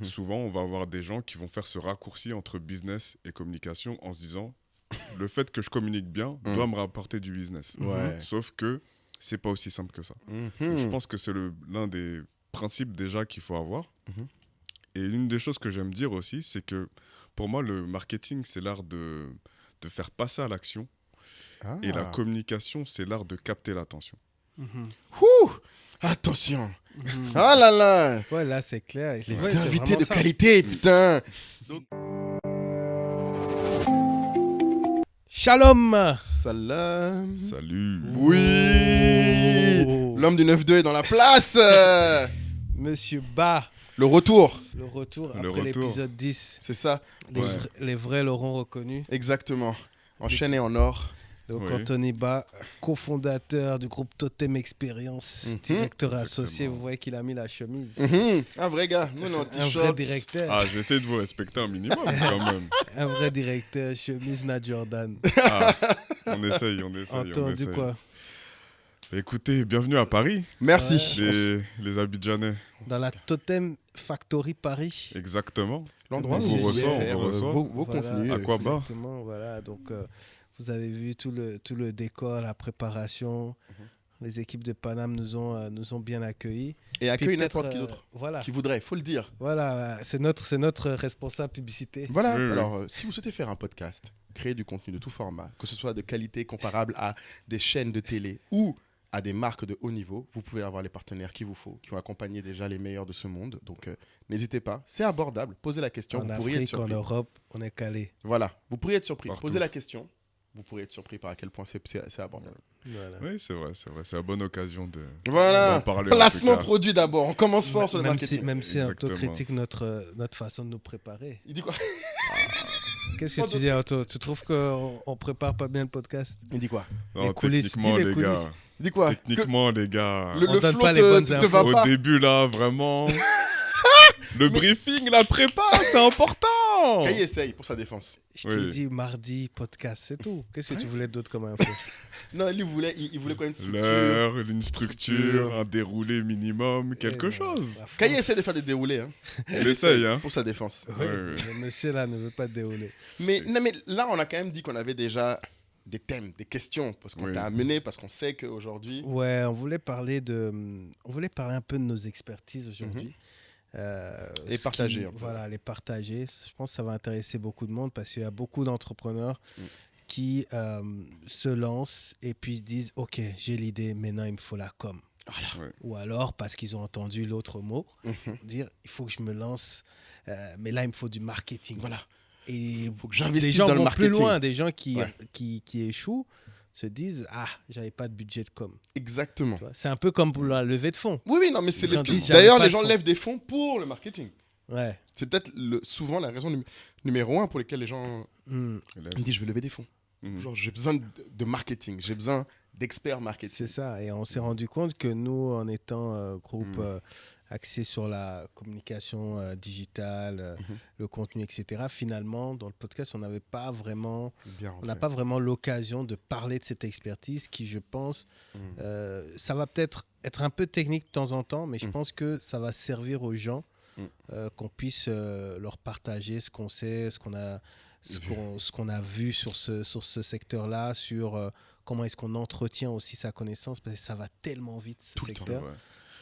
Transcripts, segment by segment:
souvent, on va avoir des gens qui vont faire ce raccourci entre business et communication en se disant le fait que je communique bien doit me rapporter du business. Ouais. Sauf que c'est pas aussi simple que ça. Mhm. Je pense que c'est l'un des principes déjà qu'il faut avoir. Mhm. Et l'une des choses que j'aime dire aussi, c'est que pour moi, le marketing, c'est l'art de faire passer à l'action. Ah. Et la communication, c'est l'art de capter l'attention. Ouh, attention. Ah là là. Ouais, là, c'est clair. Les Ouais, c'est invités vraiment de ça. qualité, putain. Shalom. Salam. Salut. Oui. Oh. L'homme du 9-2 est dans la place. Monsieur Ba, Le retour. le retour Le après retour. l'épisode 10. C'est ça. Les vrais l'auront reconnu. Exactement. Enchaîné en or. Donc, Oui. Anthony Ba, cofondateur du groupe Totem Experience, directeur associé. Vous voyez qu'il a mis la chemise. Un vrai gars. Nous, on est en Un vrai t-shirt. directeur. Ah, j'essaie de vous respecter un minimum quand même. Un vrai directeur, chemise Nat Jordan. Ah, on essaye. Entendu quoi? Écoutez, bienvenue à Paris, Merci. les Abidjanais. Dans la Totem Factory Paris. Exactement. L'endroit où On vous vous reçoit, pouvez faire on vous reçoit. vos Voilà. contenus. À quoi bas? Exactement, voilà. Donc, vous avez vu tout le décor, la préparation. Les équipes de Paname nous ont bien accueillis. Et accueille Puis n'importe peut-être, qui d'autre Voilà. qui voudrait, faut le dire. Voilà, c'est notre responsable publicité. Voilà. Oui, oui. Alors, si vous souhaitez faire un podcast, créer du contenu de tout format, que ce soit de qualité comparable à des chaînes de télé ou à des marques de haut niveau, vous pouvez avoir les partenaires qu'il vous faut, qui ont accompagné déjà les meilleurs de ce monde. Donc, n'hésitez pas. C'est abordable. Posez la question. En Vous pourriez être Afrique, en surpris. Europe, on est calé. Voilà. Vous pourriez être surpris. Partout. Posez la question. Vous pourriez être surpris par à quel point c'est abordable. Voilà. Oui, c'est vrai. C'est la bonne occasion de Voilà. d'en parler. en Placement tout cas. produit d'abord. On commence fort sur le Même marketing. même si Anto Exactement. critique notre façon de nous préparer. Il dit quoi Qu'est-ce que tu dis, Anto? Tu trouves qu'on prépare pas bien le podcast? Il dit quoi Non, Les coulisses, techniquement, dis les les coulisses. gars. Il dit quoi Techniquement, les gars. Le, On le donne flow pas les te, bonnes te infos. va Au pas début, là, vraiment. Le briefing, la prépa, c'est important. Kay essaye pour sa défense. Je t'ai Oui. dit mardi, podcast, c'est tout. Qu'est-ce que tu voulais d'autre comme info? Non, lui, il voulait quoi une structure L'heure, une structure, un déroulé minimum, quelque Eh, chose. la Kay France. essaie de faire des déroulés. Hein. Il essaye, hein. Pour sa défense. Oui, Ouais, ouais. le monsieur là ne veut pas dérouler. Mais, non, mais là, on a quand même dit qu'on avait déjà des thèmes, des questions, parce qu'on Oui. t'a amené, parce qu'on sait qu'aujourd'hui... Ouais, on voulait parler un peu de nos expertises aujourd'hui. Et Ce partager un peu. Voilà, les partager. Je pense que ça va intéresser beaucoup de monde parce qu'il y a beaucoup d'entrepreneurs qui se lancent et puis se disent « Ok, j'ai l'idée, maintenant il me faut la com ». Voilà. Ouais. Ou alors parce qu'ils ont entendu l'autre mot, dire « Il faut que je me lance, mais là il me faut du marketing ». Voilà. Et Faut que des j'investisse gens dans le vont marketing. plus loin, des gens qui Ouais. échouent se disent « Ah, j'avais pas de budget de com ». Exactement. Tu vois, c'est un peu comme pour la levée de fonds. Oui, non, mais c'est Les gens l'excuse. disent, j'avais D'ailleurs, pas les de gens fonds. lèvent des fonds pour le marketing. Ouais. C'est peut-être souvent la raison numéro un pour laquelle les gens Hmm. me disent « Je veux lever des fonds Mhm. Genre, j'ai besoin de marketing, j'ai besoin d'experts marketing. C'est ça. Et on s'est rendu compte que nous, en étant groupe axé sur la communication digitale, le contenu, etc., finalement, dans le podcast, on n'avait pas vraiment, Bien on n'a rentré. pas vraiment l'occasion de parler de cette expertise qui, je pense, ça va peut-être être un peu technique de temps en temps, mais je pense que ça va servir aux gens qu'on puisse leur partager ce qu'on sait, ce qu'on a vu sur ce secteur-là, sur comment est-ce qu'on entretient aussi sa connaissance, parce que ça va tellement vite, ce Tout le temps, secteur. Ouais.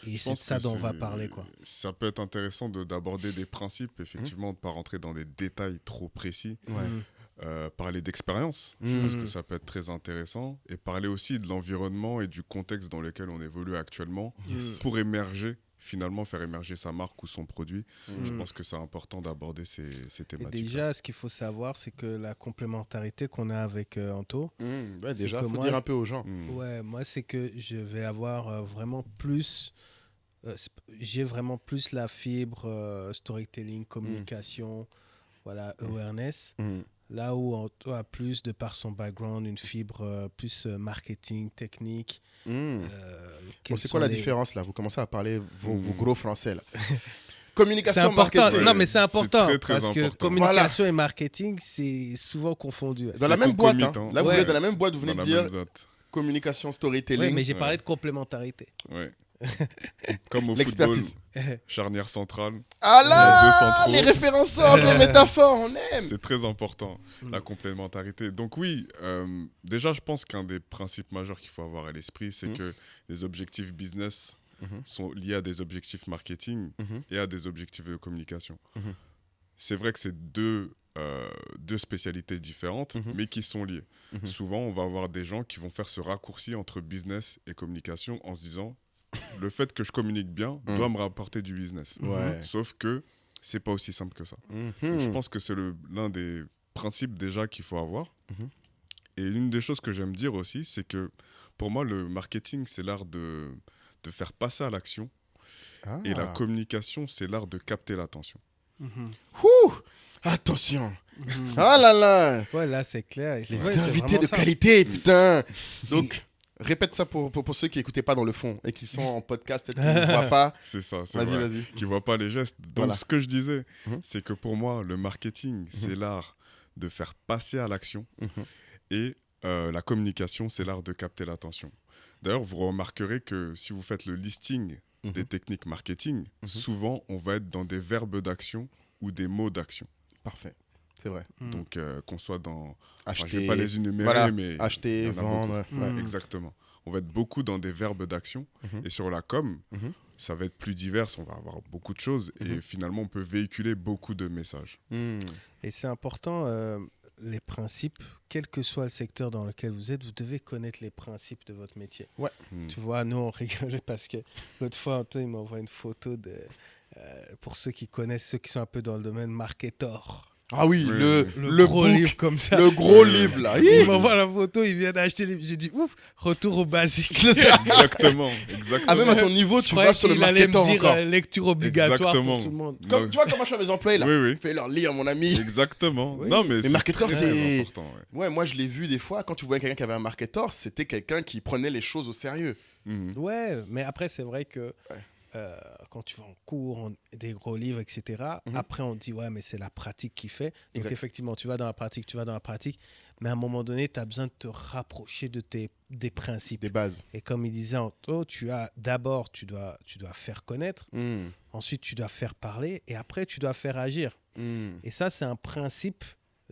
Et Je c'est de pense ça que dont on va parler, quoi. Ça peut être intéressant d'aborder des principes, effectivement, de ne pas rentrer dans des détails trop précis. Ouais. Parler d'expérience, je pense que ça peut être très intéressant. Et parler aussi de l'environnement et du contexte dans lequel on évolue actuellement pour émerger, finalement faire émerger sa marque ou son produit. Je pense que c'est important d'aborder ces Et thématiques. déjà, ce qu'il faut savoir, c'est que la complémentarité qu'on a avec Anto, Ouais, déjà, que il faut moi- dire un peu aux gens. ouais, moi, c'est que je vais avoir vraiment plus... j'ai vraiment plus la fibre storytelling, communication, voilà, awareness. Là où Anto a plus, de par son background, une fibre plus marketing, technique. Bon, quels c'est quoi sont la les- différence là Vous commencez à parler vos gros français là. C'est Communication, important. marketing. Non, mais c'est important. très, très parce que important. communication et marketing, c'est souvent confondu. Dans la C'est même boîte. concomitant. Là, vous Ouais. êtes dans la même boîte, vous venez Dans de la dire même date. communication, Oui, storytelling. mais j'ai Ouais. parlé de complémentarité. Ouais. Comme au football, L'expertise. charnière centrale. Ah deux là, centraux. les références sortent, les métaphores, on aime. C'est très important, Mm. la complémentarité. Donc oui, déjà, je pense qu'un des principes majeurs qu'il faut avoir à l'esprit, c'est que les objectifs business sont liés à des objectifs marketing et à des objectifs de communication. C'est vrai que c'est deux spécialités différentes, mais qui sont liées. Souvent, on va avoir des gens qui vont faire ce raccourci entre business et communication en se disant le fait que je communique bien doit me rapporter du business. Ouais. Sauf que c'est pas aussi simple que ça. Je pense que c'est l'un des principes déjà qu'il faut avoir. Et une des choses que j'aime dire aussi, c'est que pour moi, le marketing, c'est l'art de faire passer à l'action. Ah. Et la communication, c'est l'art de capter l'attention. Ouh, attention. Ah là là. Ouais, là, c'est clair. Et c'est Les vrai, c'est invités vraiment de ça. qualité, putain. Donc, répète ça pour ceux qui n'écoutaient pas dans le fond et qui sont en podcast, peut-être qu'ils ne voient pas. C'est ça, c'est Vas-y, vrai. vas-y. Qui ne voient pas les gestes. Donc, Voilà. ce que je disais, Mhm. c'est que pour moi, le marketing, c'est l'art de faire passer à l'action. Et la communication, c'est l'art de capter l'attention. D'ailleurs, vous remarquerez que si vous faites le listing des techniques marketing, souvent, on va être dans des verbes d'action ou des mots d'action. Parfait, c'est vrai. Donc, qu'on soit dans... Enfin, je Acheter, ne vais pas les énumérer, voilà, mais... acheter, il y en a vendre. beaucoup. Ouais, exactement. On va être beaucoup dans des verbes d'action. Et sur la com, ça va être plus divers. On va avoir beaucoup de choses. Et finalement, on peut véhiculer beaucoup de messages. Et c'est important, les principes, quel que soit le secteur dans lequel vous êtes, vous devez connaître les principes de votre métier. Ouais. Tu vois, nous, on rigolait parce que l'autre fois, Antoine, il m'envoie une photo de... pour ceux qui connaissent, ceux qui sont un peu dans le domaine marketeur. Ah oui, Oui, le gros book, livre comme ça. le gros livre là. Il m'envoie la photo, il vient d'acheter les... J'ai dit, ouf, retour au basique. C'est ça. Exactement. Ah, même à ton niveau, tu vas sur le marketeur encore. Lecture obligatoire Exactement. pour tout le monde. Comme, tu vois comment je fais à mes employés là. Oui, oui. Fais-leur lire, mon ami. Exactement. Oui. Non, mais Les marketeurs, très, c'est- très important. Ouais. Ouais, moi je l'ai vu des fois, quand tu voyais quelqu'un qui avait un marketeur, c'était quelqu'un qui prenait les choses au sérieux. Ouais, mais après, c'est vrai que Ouais. quand tu vas en cours, des gros livres, etc., après, on dit, ouais, mais c'est la pratique qui fait. Donc, Exact. effectivement, tu vas dans la pratique, mais à un moment donné, tu as besoin de te rapprocher des principes. Des bases. Et comme il disait Anto, tu dois faire connaître, ensuite, tu dois faire parler, et après, tu dois faire agir. Et ça, c'est un principe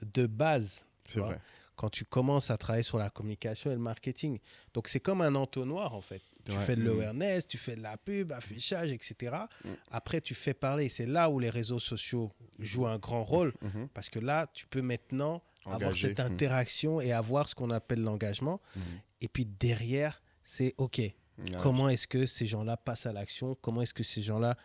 de base. tu C'est vois, vrai. Quand tu commences à travailler sur la communication et le marketing. Donc, c'est comme un entonnoir, en fait. Tu Ouais. fais de l'awareness, tu fais de la pub, affichage, etc. Après, tu fais parler. C'est là où les réseaux sociaux jouent un grand rôle. Parce que là, tu peux maintenant avoir Engager. cette interaction et avoir ce qu'on appelle l'engagement. Et puis derrière, c'est OK. Comment est-ce que ces gens-là passent à l'action? Comment est-ce que ces gens-là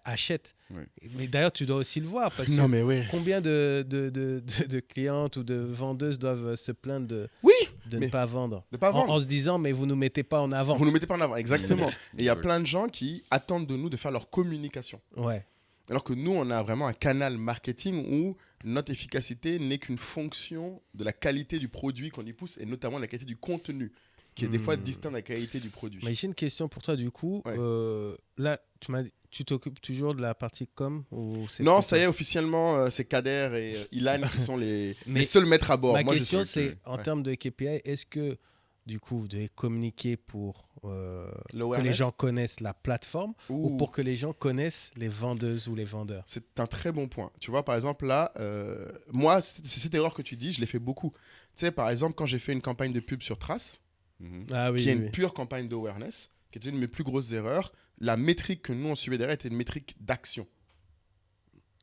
achètent? Oui. Mais d'ailleurs, tu dois aussi le voir. Parce Non que mais ouais. combien de clientes ou de vendeuses doivent se plaindre de Oui, ne mais pas vendre, de pas vendre. en se disant, mais vous ne nous mettez pas en avant. Vous ne mettez pas en avant, exactement. Et il y a Exact. plein de gens qui attendent de nous de faire leur communication. Ouais. Alors que nous, on a vraiment un canal marketing où notre efficacité n'est qu'une fonction de la qualité du produit qu'on y pousse et notamment de la qualité du contenu, qui est des fois distinct de la qualité du produit. Mais j'ai une question pour toi, du coup. Ouais. Là, tu t'occupes toujours de la partie com ou c'est Non, plutôt- ça y est, officiellement, c'est Kader et Ilan qui sont les Mais seuls maîtres à bord. Ma Moi, je question, suis- c'est en ouais. termes de KPI, est-ce que du coup, vous devez communiquer pour que les L'awareness. gens connaissent la plateforme ou Ouh. pour que les gens connaissent les vendeuses ou les vendeurs? C'est un très bon point. Tu vois, par exemple, là, moi, c'est cette erreur que tu dis, je l'ai fait beaucoup. Tu sais, par exemple, quand j'ai fait une campagne de pub sur Trace, Ah oui, qui est oui, une oui. pure campagne d'awareness, qui était une de mes plus grosses erreurs, la métrique que nous, on suivait derrière était une métrique d'action.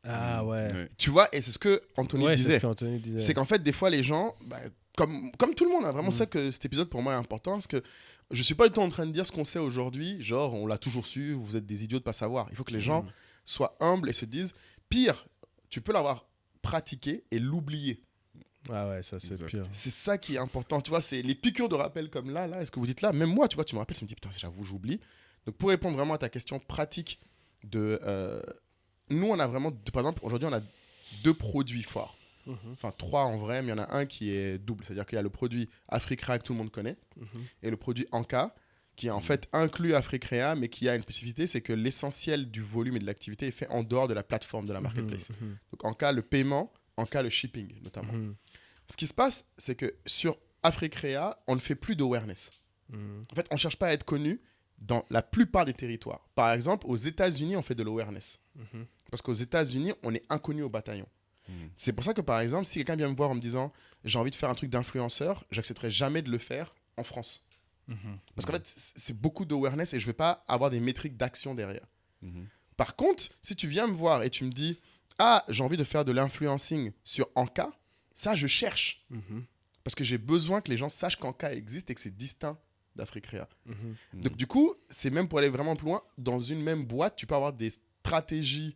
Ah ouais. Ouais. Tu vois, et c'est ce que Anthony Ouais, c'est disait. ce qu'Anthony disait. C'est qu'en fait, des fois, les gens, bah, comme tout le monde, vraiment ça que cet épisode pour moi est important, parce que je suis pas du tout en train de dire ce qu'on sait aujourd'hui, genre on l'a toujours su, vous êtes des idiots de pas savoir. Il faut que les gens soient humbles et se disent, pire, tu peux l'avoir pratiqué et l'oublier. Ah ouais, ça c'est Exact. pire. C'est ça qui est important. Tu vois, c'est les piqûres de rappel comme là, est-ce que vous dites là, même moi, tu vois, tu me rappelles, je me dis, putain, j'avoue, j'oublie. Donc pour répondre vraiment à ta question pratique de... nous, on a vraiment, par exemple, aujourd'hui, on a 2 produits forts. Enfin 3 en vrai, mais il y en a un qui est double. C'est-à-dire qu'il y a le produit Africrea que tout le monde connaît et le produit Anka qui en fait inclut Africrea mais qui a une spécificité, c'est que l'essentiel du volume et de l'activité est fait en dehors de la plateforme de la marketplace. Donc Anka le paiement, Anka le shipping notamment. Ce qui se passe, c'est que sur Africrea, on ne fait plus d'awareness. En fait, on ne cherche pas à être connu, dans la plupart des territoires. Par exemple, aux États-Unis, on fait de l'awareness. Mhm. Parce qu'aux États-Unis, on est inconnu au bataillon. C'est pour ça que, par exemple, si quelqu'un vient me voir en me disant j'ai envie de faire un truc d'influenceur, j'accepterai jamais de le faire en France. Parce qu'en fait, c'est beaucoup d'awareness et je ne vais pas avoir des métriques d'action derrière. Par contre, si tu viens me voir et tu me dis ah, j'ai envie de faire de l'influencing sur Anka, ça, je cherche. Parce que j'ai besoin que les gens sachent qu'Anka existe et que c'est distinct d'Africrea. Donc, du coup, c'est même pour aller vraiment plus loin, dans une même boîte, tu peux avoir des stratégies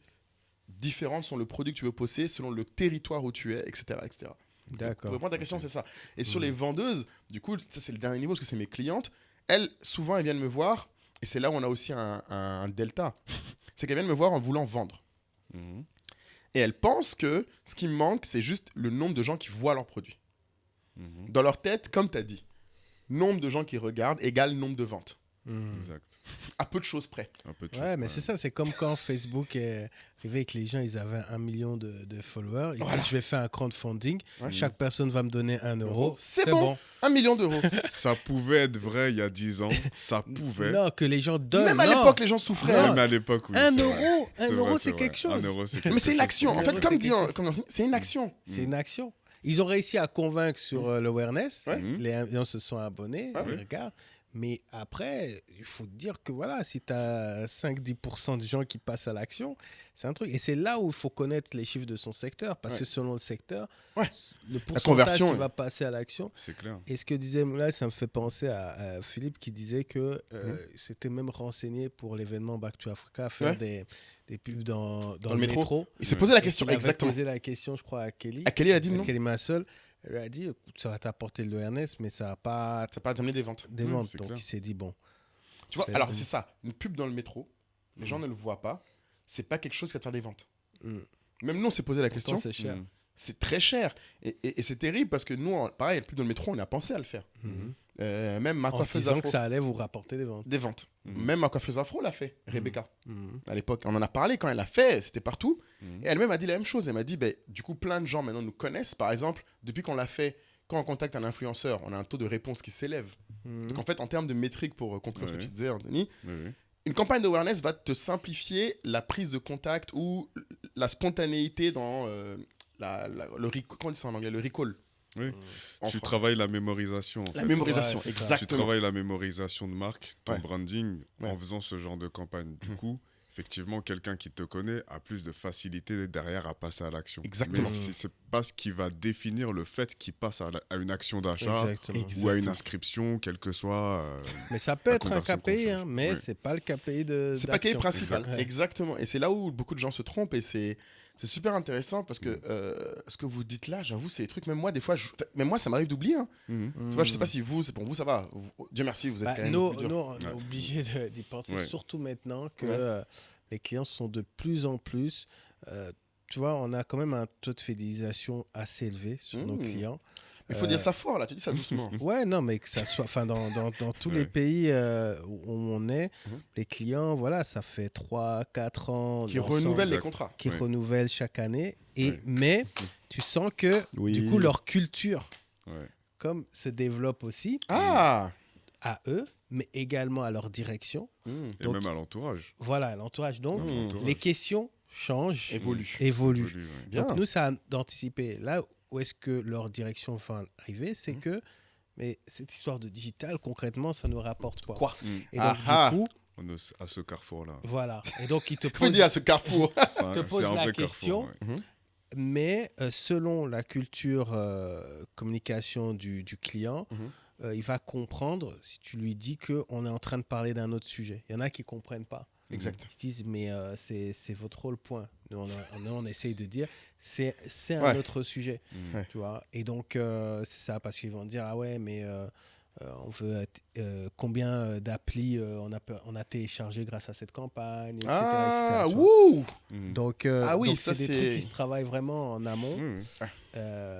différentes sur le produit que tu veux poster, selon le territoire où tu es, etc. etc. D'accord. Pour répondre à ta question, c'est ça. Et sur les vendeuses, du coup, ça c'est le dernier niveau parce que c'est mes clientes. Elles, souvent, elles viennent me voir et c'est là où on a aussi un delta. C'est qu'elles viennent me voir en voulant vendre. Et elles pensent que ce qui me manque, c'est juste le nombre de gens qui voient leurs produits. Dans leur tête, comme tu as dit, nombre de gens qui regardent égale nombre de ventes. Exact. À peu de choses près. Un peu de Ouais, mais c'est ça, c'est comme quand Facebook est arrivé avec les gens, ils avaient 1 million de followers. Ils disent, je vais faire un crowdfunding. Chaque personne va me donner 1 euro. C'est bon. 1 million d'euros. Ça pouvait être vrai il y a 10 ans. Ça pouvait. Non, que les gens donnent. Même à l'époque, les gens souffraient. Même à l'époque, oui. 1 c'est euro, vrai. 1 C'est euro, vrai, c'est quelque chose. 1 euro, c'est quelque Mais c'est une chose. action. En fait, c'est une action. C'est une action. Ils ont réussi à convaincre sur l'awareness. Ouais. Les gens se sont abonnés, Ah ils oui. regardent. Mais après, il faut te dire que voilà, si tu as 5-10% de gens qui passent à l'action, c'est un truc. Et c'est là où il faut connaître les chiffres de son secteur. Parce que selon le secteur, le pourcentage conversion, qui va passer à l'action. C'est clair. Et ce que disait Moulay, ça me fait penser à Philippe qui disait que c'était même renseigné pour l'événement Back to Africa à faire des pubs dans le métro. Il s'est posé la Et question, qu'il avait exactement. posé la question, je crois, à Kelly. À Kelly, elle a dit non. Kelly Massol. Elle lui a dit, écoute, ça va t'apporter de l'awareness, mais ça va pas Ça n'a pas amené des ventes. des ventes. c'est Donc clair. il s'est dit, bon. Tu vois, Fais alors ça. c'est ça. Une pub dans le métro, les gens ne le voient pas. C'est pas quelque chose qui va te faire des ventes. Même nous, on s'est posé la question. Pourtant, c'est cher. C'est très cher. Et c'est terrible parce que nous, pareil, la pub dans le métro, on a pensé à le faire. Même ma En se coiffeuse disant afro. que ça allait vous rapporter des ventes. Des ventes. Même ma coiffeuse afro l'a fait, Rebecca. Mhm. À l'époque, on en a parlé quand elle l'a fait, c'était partout. Et elle-même a dit la même chose. Elle m'a dit, du coup, plein de gens maintenant nous connaissent. Par exemple, depuis qu'on l'a fait, quand on contacte un influenceur, on a un taux de réponse qui s'élève. Donc en fait, en termes de métriques, pour conclure ce que tu disais, Anthony, une campagne d'awareness va te simplifier la prise de contact ou la spontanéité dans comment on dit ça en anglais, le recall. Oui. En Tu France. travailles la mémorisation. En La fait. mémorisation, Ouais, c'est ça. Tu exactement. travailles la mémorisation de marque, ton Ouais. branding, Ouais. en faisant ce genre de campagne. Du coup, effectivement, quelqu'un qui te connaît a plus de facilité derrière à passer à l'action. Exactement. Mais c'est pas ce qui va définir le fait qu'il passe à une action d'achat Exactement. ou à une inscription, quelle que soit. Mais ça peut la être un conversion KPI, qu'on hein, cherche. mais Ouais. c'est pas le KPI de. C'est pas le KPI d'action. principal. Exact. Exactement. Et c'est là où beaucoup de gens se trompent et c'est super intéressant parce que ce que vous dites là, j'avoue, c'est des trucs, même moi, des fois, même moi, ça m'arrive d'oublier. Hein. Mhm. Tu vois, je sais pas si vous, c'est pour vous, ça va. Dieu merci, vous êtes Bah, quand même nous, plus dur. nous, on est obligés d'y penser, Ouais. surtout maintenant que Ouais. les clients sont de plus en plus. Tu vois, on a quand même un taux de fidélisation assez élevé sur nos clients. Il faut dire ça fort, là, tu dis ça doucement. Ouais, non, mais que ça soit, enfin, dans tous les Ouais. pays où on est, les clients, voilà, ça fait 3-4 ans Qui d'ensemble, renouvellent les Exact. contrats. qui Ouais. renouvellent chaque année. Et, Ouais. mais tu sens que, Oui. du coup, leur culture, Ouais. comme se développe aussi Ah à eux, mais également à leur direction. Et Donc, même à l'entourage. Voilà, l'entourage. Donc, L'entourage. les questions changent, Évolue. évoluent. Évolue, ouais. Bien. Donc, nous, ça a d'anticiper. Là où est-ce que leur direction va arriver, c'est que mais cette histoire de digital, concrètement, ça nous rapporte quoi. Et donc, Ah, du coup, On est à ce carrefour-là. voilà. Et donc, ils te je peux posent, dire à ce carrefour. te pose la vrai question. carrefour, ouais. mais selon la culture communication du client, il va comprendre si tu lui dis qu'on est en train de parler d'un autre sujet. Il y en a qui ne comprennent pas. Exact. Ils se disent, mais c'est votre rôle, point. Nous, on essaye de dire, c'est un Ouais. autre sujet. Ouais. Tu vois. Et donc, c'est ça, parce qu'ils vont dire, ah ouais, mais on veut combien d'applis on a téléchargé grâce à cette campagne, etc. Ah, etc., tu vois. wouh Mhm. Donc, Ah oui, donc ça, c'est des c'est- trucs qui se travaillent vraiment en amont. Oui, oui.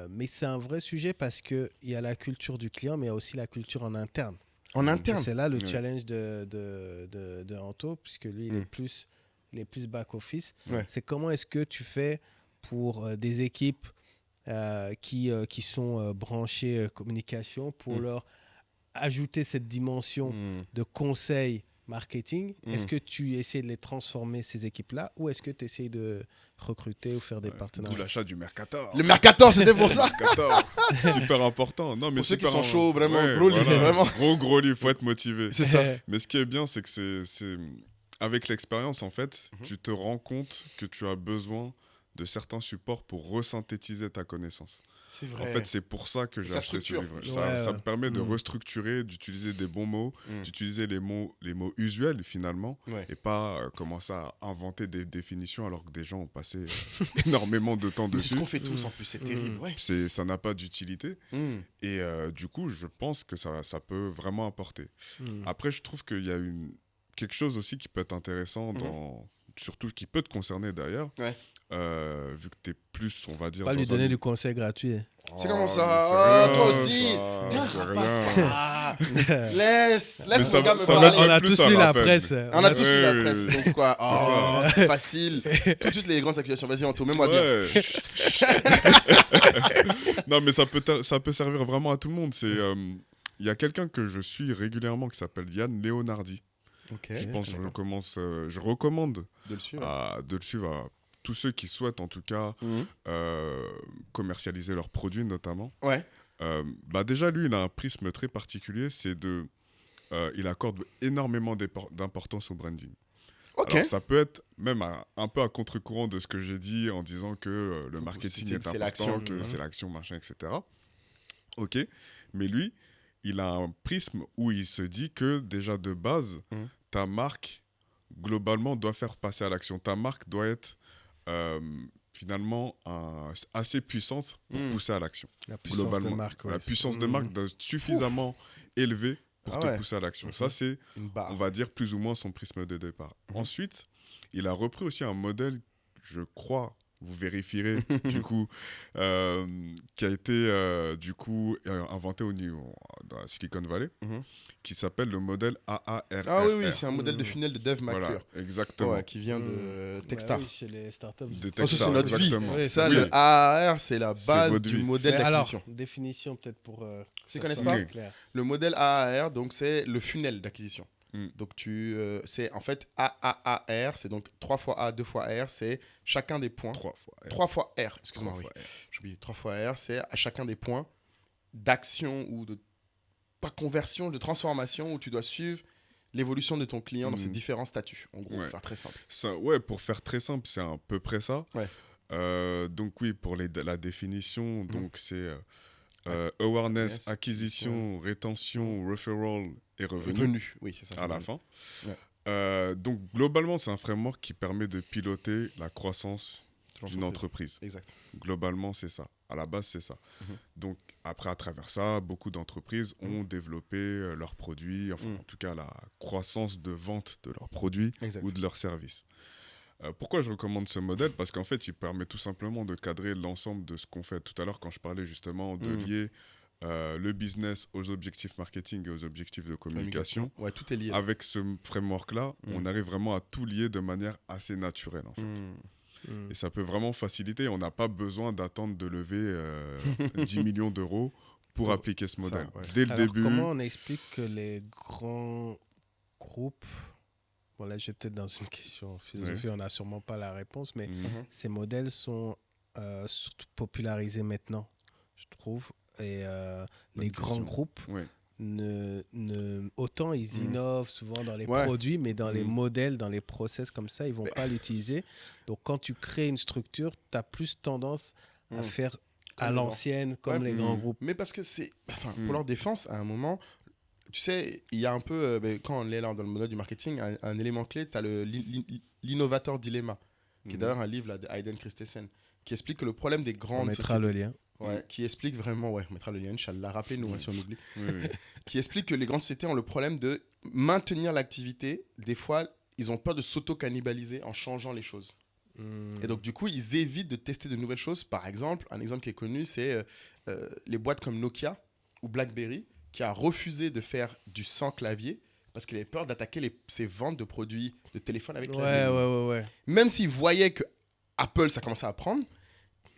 Mais c'est un vrai sujet parce qu'il y a la culture du client, mais il y a aussi la culture en interne. En Et interne. c'est là le Ouais. challenge de Anto, puisque lui, il est plus back-office. Ouais. C'est comment est-ce que tu fais pour des équipes qui sont branchées communication, pour leur ajouter cette dimension de conseil, marketing, est-ce que tu essaies de les transformer, ces équipes-là, ou est-ce que tu essaies de recruter ou faire des partenariats? D'où l'achat du Mercator. Le Mercator, c'était pour ça. Mercator. Super important. Non, mais Pour ceux qui super sont chauds, vraiment, ouais, gros livre, vraiment. Gros livre, faut être motivé. C'est ça. Mais ce qui est bien, c'est que c'est... Avec l'expérience, en fait, tu te rends compte que tu as besoin de certains supports pour resynthétiser ta connaissance. C'est vrai. En fait, c'est pour ça que j'ai acheté ce livre. Ça me permet de restructurer, d'utiliser des bons mots, d'utiliser les mots usuels finalement, et pas commencer à inventer des définitions alors que des gens ont passé énormément de temps dessus. C'est ce qu'on fait tous en plus, c'est terrible. Ouais. Ça n'a pas d'utilité. Et du coup, je pense que ça peut vraiment apporter. Après, je trouve qu'il y a quelque chose aussi qui peut être intéressant, surtout qui peut te concerner d'ailleurs. Ouais. Vu que t'es plus, on va dire... Pas lui donner du conseil gratuit. C'est comment ça? Toi aussi. Laisse mon gars me parler. On a tous lu la presse. On a tous lu la presse. Donc quoi? C'est facile. Tout de suite les grandes accusations. Vas-y Anto, mets-moi bien. Non mais ça peut servir vraiment à tout le monde. Il y a quelqu'un que je suis régulièrement qui s'appelle Yann Leonardi. Je pense que je recommande de le suivre à tous ceux qui souhaitent en tout cas commercialiser leurs produits notamment. Ouais. Déjà lui il a un prisme très particulier, il accorde énormément d'importance au branding. Okay. Alors ça peut être même un peu à contre-courant de ce que j'ai dit en disant que le marketing est important, que c'est l'action, machin, etc. Ok, mais lui il a un prisme où il se dit que déjà de base ta marque globalement doit faire passer à l'action. Ta marque doit être finalement assez puissante pour pousser à l'action. La puissance de marque. Ouais. La puissance de marque doit être suffisamment élevée pour te pousser à l'action. Ça, c'est, on va dire, plus ou moins son prisme de départ. Ensuite, il a repris aussi un modèle, je crois, vous vérifierez, du coup, qui a été inventé dans la Silicon Valley, qui s'appelle le modèle AARR. Ah oui, c'est un modèle de funnel de Dave McClure. Voilà, exactement. Qui vient de Techstar. Oui, chez les startups. De Techstar, c'est notre vie. Oui, ça, le AAR, c'est la base du modèle d'acquisition. Alors, définition peut-être pour... Tu ne connais pas le modèle AAR, donc c'est le funnel d'acquisition. Donc c'est en fait AAAR, c'est donc 3 fois A, 2 fois R, c'est chacun des points. 3 fois R, excuse-moi, oui. J'ai oublié, 3 fois R, c'est à chacun des points d'action ou de, pas conversion, de transformation où tu dois suivre l'évolution de ton client dans ses différents statuts. En gros, pour faire très simple. Pour faire très simple, c'est à peu près ça. Donc oui, pour la définition, donc c'est... awareness, acquisition, rétention, referral et revenu. Oui, c'est ça. À la fin. Donc, globalement, c'est un framework qui permet de piloter la croissance d'une entreprise. Exact. Globalement, c'est ça. À la base, c'est ça. Donc, après, à travers ça, beaucoup d'entreprises ont développé leurs produits, enfin, en tout cas, la croissance de vente de leurs produits ou de leurs services. Pourquoi je recommande ce modèle? Parce qu'en fait, il permet tout simplement de cadrer l'ensemble de ce qu'on fait. Tout à l'heure, quand je parlais justement de lier le business aux objectifs marketing et aux objectifs de communication, tout est lié. Avec ce framework-là, on arrive vraiment à tout lier de manière assez naturelle, en fait. Et ça peut vraiment faciliter. On n'a pas besoin d'attendre de lever 10 millions d'euros pour appliquer ce modèle. Dès le début... Comment on explique que les grands groupes... Bon, là, je vais peut-être dans une question philosophie, on n'a sûrement pas la réponse, mais ces modèles sont surtout popularisés maintenant, je trouve. Et les grands groupes, autant ils innovent souvent dans les produits, mais dans les modèles, dans les process comme ça, ils ne vont pas l'utiliser. Donc, quand tu crées une structure, tu as plus tendance à faire à l'ancienne, comme les grands groupes. Mais parce que c'est... pour leur défense, à un moment... Tu sais, il y a un peu, quand on est là dans le modèle du marketing, un élément clé, tu as l'innovateur dilemma, qui est d'ailleurs un livre là, de Hayden Christensen, qui explique que le problème des grandes sociétés... On mettra le lien. Qui explique vraiment, on mettra le lien, Inch'Allah, rappelez-nous si on oublie, qui explique que les grandes sociétés ont le problème de maintenir l'activité. Des fois, ils ont peur de s'auto-cannibaliser en changeant les choses. Et donc, du coup, ils évitent de tester de nouvelles choses. Par exemple, un exemple qui est connu, c'est les boîtes comme Nokia ou BlackBerry, qui a refusé de faire du sans clavier parce qu'il avait peur d'attaquer ses ventes de produits de téléphone avec clavier. Ouais. Même s'il voyait que Apple, ça commençait à prendre,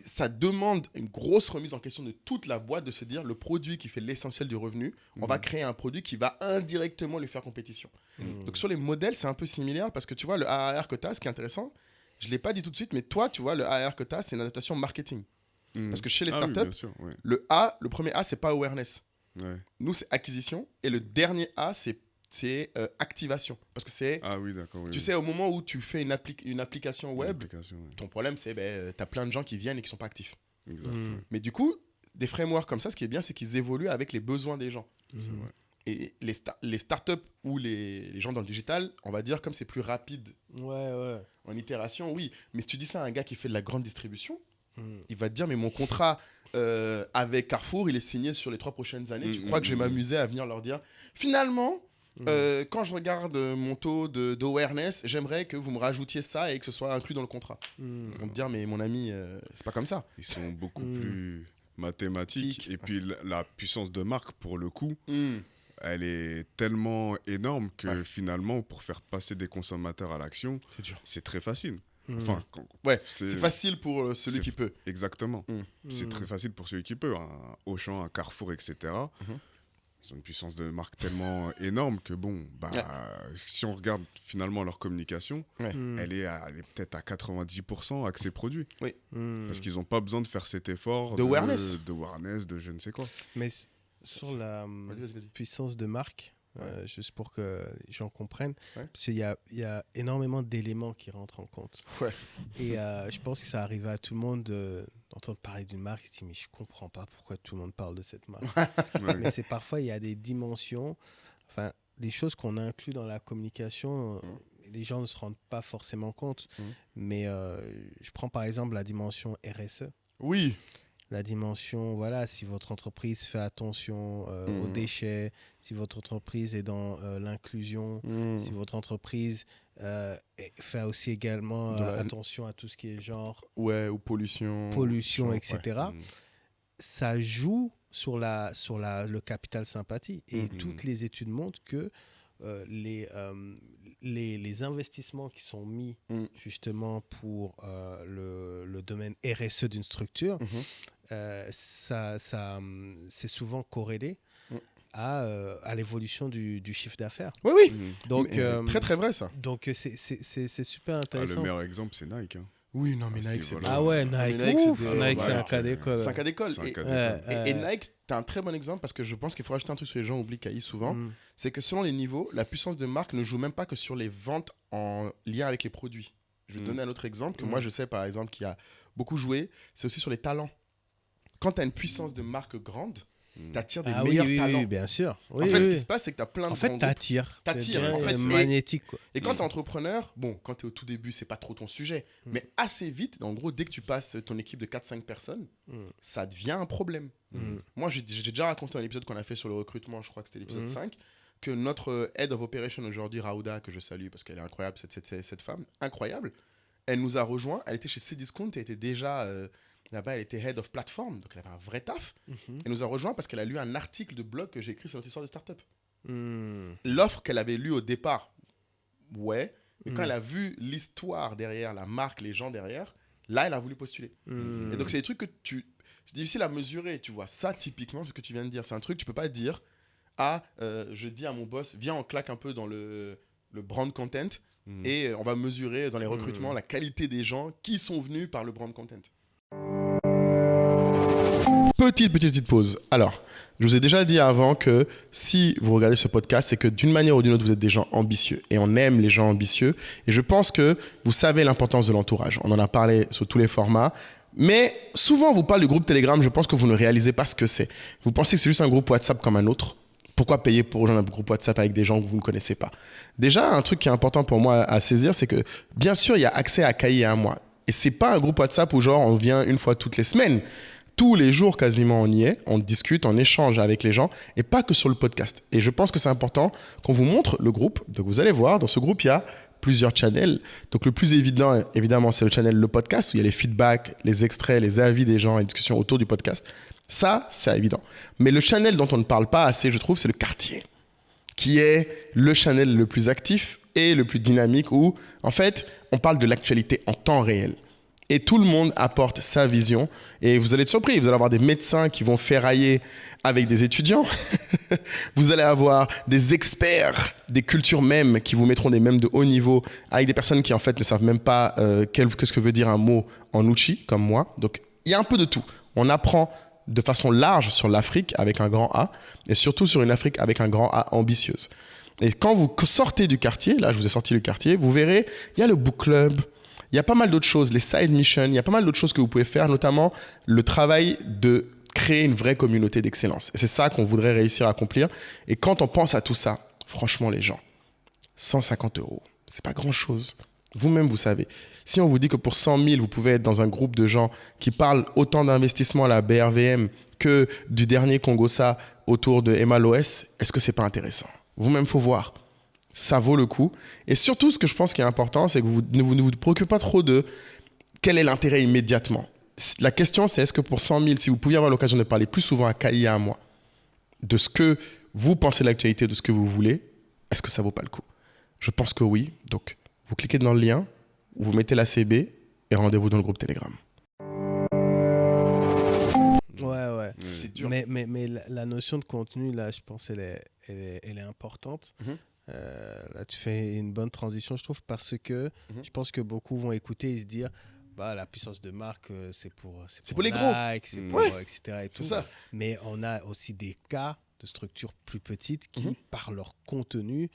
ça demande une grosse remise en question de toute la boîte, de se dire le produit qui fait l'essentiel du revenu, on va créer un produit qui va indirectement lui faire compétition. Donc sur les modèles, c'est un peu similaire parce que tu vois, le ARR que tu as, ce qui est intéressant, je ne l'ai pas dit tout de suite, mais toi, tu vois, le ARR que tu as, c'est une adaptation marketing. Parce que chez les startups, bien sûr, ouais. le premier A, c'est pas awareness. Ouais. Nous, c'est acquisition. Et le dernier A, c'est activation. Parce que c'est, Ah oui, d'accord. tu sais, au moment où tu fais une application web, L'application, ouais. ton problème, c'est tu as plein de gens qui viennent et qui sont pas actifs. Exact. Ouais. Mais du coup, des frameworks comme ça, ce qui est bien, c'est qu'ils évoluent avec les besoins des gens. C'est vrai. Et les startups ou les gens dans le digital, on va dire, comme c'est plus rapide en itération, oui. Mais si tu dis ça à un gars qui fait de la grande distribution, il va te dire, mais mon contrat avec Carrefour, il est signé sur les 3 prochaines années. Tu crois que je vais m'amuser à venir leur dire, finalement, quand je regarde mon taux d'awareness, j'aimerais que vous me rajoutiez ça et que ce soit inclus dans le contrat. Ils vont te dire, mais mon ami, c'est pas comme ça. Ils sont beaucoup plus mathématiques. Et puis la puissance de marque, pour le coup, elle est tellement énorme que finalement, pour faire passer des consommateurs à l'action, c'est très facile. Enfin, c'est facile pour celui qui peut. Exactement. C'est très facile pour celui qui peut. Un Auchan, un Carrefour, etc. Ils ont une puissance de marque tellement énorme que si on regarde finalement leur communication, elle est peut-être à 90% accès produit. Oui. Parce qu'ils n'ont pas besoin de faire cet effort de awareness, de je ne sais quoi. Mais sur la puissance de marque, juste pour que les gens comprennent, parce qu'il y a énormément d'éléments qui rentrent en compte. Et je pense que ça arrive à tout le monde d'entendre parler d'une marque et de dire mais je comprends pas pourquoi tout le monde parle de cette marque. Mais c'est parfois il y a des dimensions, enfin des choses qu'on inclut dans la communication. Les gens ne se rendent pas forcément compte. Mais je prends par exemple la dimension RSE. Oui. La dimension, voilà, si votre entreprise fait attention aux déchets, si votre entreprise est dans l'inclusion, si votre entreprise fait aussi également attention à tout ce qui est genre... ou pollution, etc. Ça joue sur le capital sympathie. Et toutes les études montrent que les investissements qui sont mis justement pour le domaine RSE d'une structure, c'est souvent corrélé à l'évolution du chiffre d'affaires. Oui. Donc, très très vrai ça. Donc c'est super intéressant. Le meilleur exemple, c'est Nike. Oui, non, mais Nike, c'est... Ah ouais, Nike, c'est un cas d'école. C'est un cas d'école. Et Nike, t'as un très bon exemple parce que je pense qu'il faut rajouter un truc sur les gens oublient Caï souvent. C'est que selon les niveaux, la puissance de marque ne joue même pas que sur les ventes en lien avec les produits. Je vais te donner un autre exemple que moi, je sais par exemple qui a beaucoup joué. C'est aussi sur les talents. Quand t'as une puissance de marque grande, t'attires des meilleurs talents. Oui, bien sûr. En fait, ce qui se passe, c'est que t'as plein de... En fait, t'attires. En fait, magnétique, quoi. Et quand t'es entrepreneur, bon, quand t'es au tout début, c'est pas trop ton sujet. Mais assez vite, en gros, dès que tu passes ton équipe de 4-5 personnes, ça devient un problème. Moi, j'ai déjà raconté un épisode qu'on a fait sur le recrutement, je crois que c'était l'épisode 5, que notre Head of Operation aujourd'hui, Raouda, que je salue parce qu'elle est incroyable, cette femme, incroyable, elle nous a rejoint, elle était chez Cdiscount, elle était déjà... Là-bas, elle était Head of Platform, donc elle avait un vrai taf. Elle nous a rejoint parce qu'elle a lu un article de blog que j'ai écrit sur notre histoire de startup. L'offre qu'elle avait lue au départ, mais quand elle a vu l'histoire derrière, la marque, les gens derrière, là, elle a voulu postuler. Et donc, c'est des trucs que c'est difficile à mesurer, tu vois. Ça, typiquement, ce que tu viens de dire, c'est un truc que tu peux pas dire, je dis à mon boss, viens, on claque un peu dans le brand content et on va mesurer dans les recrutements la qualité des gens qui sont venus par le brand content. Petite pause. Alors, je vous ai déjà dit avant que si vous regardez ce podcast, c'est que d'une manière ou d'une autre, vous êtes des gens ambitieux. Et on aime les gens ambitieux. Et je pense que vous savez l'importance de l'entourage. On en a parlé sur tous les formats. Mais souvent, on vous parle du groupe Telegram. Je pense que vous ne réalisez pas ce que c'est. Vous pensez que c'est juste un groupe WhatsApp comme un autre. Pourquoi payer pour rejoindre un groupe WhatsApp avec des gens que vous ne connaissez pas? Déjà, un truc qui est important pour moi à saisir, c'est que bien sûr, il y a accès à Caï et à moi. Et c'est pas un groupe WhatsApp où genre on vient une fois toutes les semaines. Tous les jours quasiment on y est, on discute, on échange avec les gens et pas que sur le podcast. Et je pense que c'est important qu'on vous montre le groupe. Donc vous allez voir, dans ce groupe, il y a plusieurs channels. Donc le plus évident, évidemment, c'est le channel Le Podcast où il y a les feedbacks, les extraits, les avis des gens et les discussions autour du podcast. Ça, c'est évident. Mais le channel dont on ne parle pas assez, je trouve, c'est le quartier, qui est le channel le plus actif et le plus dynamique où, en fait, on parle de l'actualité en temps réel. Et tout le monde apporte sa vision. Et vous allez être surpris. Vous allez avoir des médecins qui vont ferrailler avec des étudiants. Vous allez avoir des experts des cultures mèmes qui vous mettront des mèmes de haut niveau avec des personnes qui, en fait, ne savent même pas qu'est-ce que veut dire un mot en Uchi, comme moi. Donc, il y a un peu de tout. On apprend de façon large sur l'Afrique avec un grand A et surtout sur une Afrique avec un grand A ambitieuse. Et quand vous sortez du quartier, là, je vous ai sorti le quartier, vous verrez, il y a le book club. Il y a pas mal d'autres choses, les side missions, il y a pas mal d'autres choses que vous pouvez faire, notamment le travail de créer une vraie communauté d'excellence. Et c'est ça qu'on voudrait réussir à accomplir. Et quand on pense à tout ça, franchement, les gens, 150 €, c'est pas grand-chose. Vous-même, vous savez. Si on vous dit que pour 100 000, vous pouvez être dans un groupe de gens qui parlent autant d'investissement à la BRVM que du dernier Congossa autour de MLOS, est-ce que c'est pas intéressant? Vous-même, faut voir. Ça vaut le coup. Et surtout, ce que je pense qui est important, c'est que vous ne vous préoccupez pas trop de quel est l'intérêt immédiatement. La question, c'est est-ce que pour 100 000, si vous pouviez avoir l'occasion de parler plus souvent à Kali et à moi, de ce que vous pensez de l'actualité, de ce que vous voulez, est-ce que ça vaut pas le coup? Je pense que oui. Donc, vous cliquez dans le lien, vous mettez la CB et rendez-vous dans le groupe Telegram. Ouais. C'est dur. Mais la notion de contenu, là, je pense, elle est importante. Là, tu fais une bonne transition, je trouve, parce que je pense que beaucoup vont écouter et se dire, bah, la puissance de marque, c'est pour les Nike, gros. c'est pour, etc. Et tout. ça. Mais on a aussi des cas de structures plus petites qui, par leur contenu,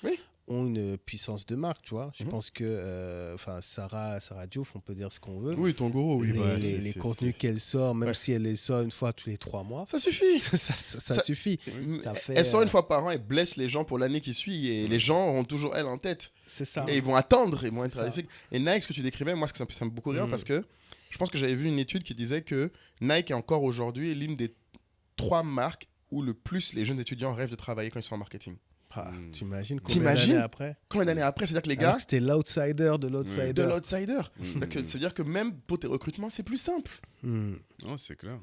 ont une puissance de marque, tu vois. Je pense que Sarah Diouf, on peut dire ce qu'on veut. Oui, ton gros, oui. Les contenus qu'elle sort, même si elle les sort une fois tous les 3 mois, ça suffit. ça suffit. Ça fait, elle sort une fois par an et blesse les gens pour l'année qui suit et les gens auront toujours elle en tête. C'est ça. Et ils vont attendre, ils vont être réalistes. Et Nike, ce que tu décrivais, moi, ça me beaucoup rire parce que je pense que j'avais vu une étude qui disait que Nike est encore aujourd'hui l'une des 3 marques où le plus les jeunes étudiants rêvent de travailler quand ils sont en marketing. T'imagines combien d'années après? Combien d'années après? C'est-à-dire que les gars... Alors que c'était l'outsider de l'outsider. De l'outsider. C'est-à-dire que même pour tes recrutements, c'est plus simple. Non, c'est clair.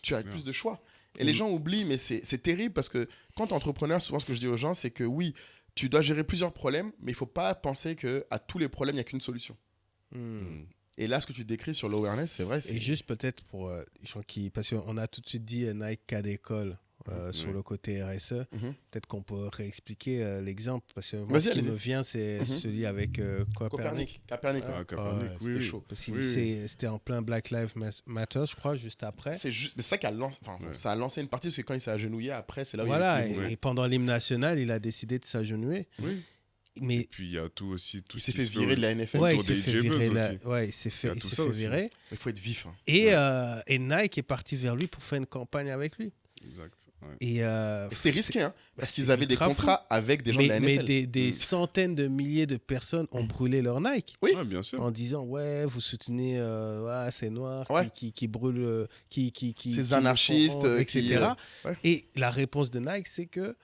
Tu as plus de choix. Et les gens oublient, mais c'est terrible parce que quand tu es entrepreneur, souvent ce que je dis aux gens, c'est que oui, tu dois gérer plusieurs problèmes, mais il ne faut pas penser qu'à tous les problèmes, il n'y a qu'une solution. Et là, ce que tu décris sur l'awareness, c'est vrai. Et juste peut-être pour les gens qui... Parce qu'on a tout de suite dit Nike cas d'école. Sur le côté RSE, peut-être qu'on peut réexpliquer l'exemple parce que moi, ce qui me vient, c'est celui avec Copernic. Copernic, c'était chaud. Parce que c'était en plein Black Lives Matter, je crois, juste après. C'est ça qui a lancé, ça a lancé une partie parce que quand il s'est agenouillé, après, c'est là où et pendant l'hymne national, il a décidé de s'agenouiller. Mais et puis il y a tout aussi. Il s'est fait virer de la NFL. Il s'est fait virer. Il s'est fait virer. Il faut être vif. Et Nike est parti vers lui pour faire une campagne avec lui. Exact. Et c'était risqué, parce qu'ils avaient des contrats avec des gens de la NFL. Mais des centaines de milliers de personnes ont brûlé leur Nike. Oui, bien sûr. En disant, vous soutenez ces noirs qui brûlent, ces anarchistes, etc. Et la réponse de Nike, c'est que,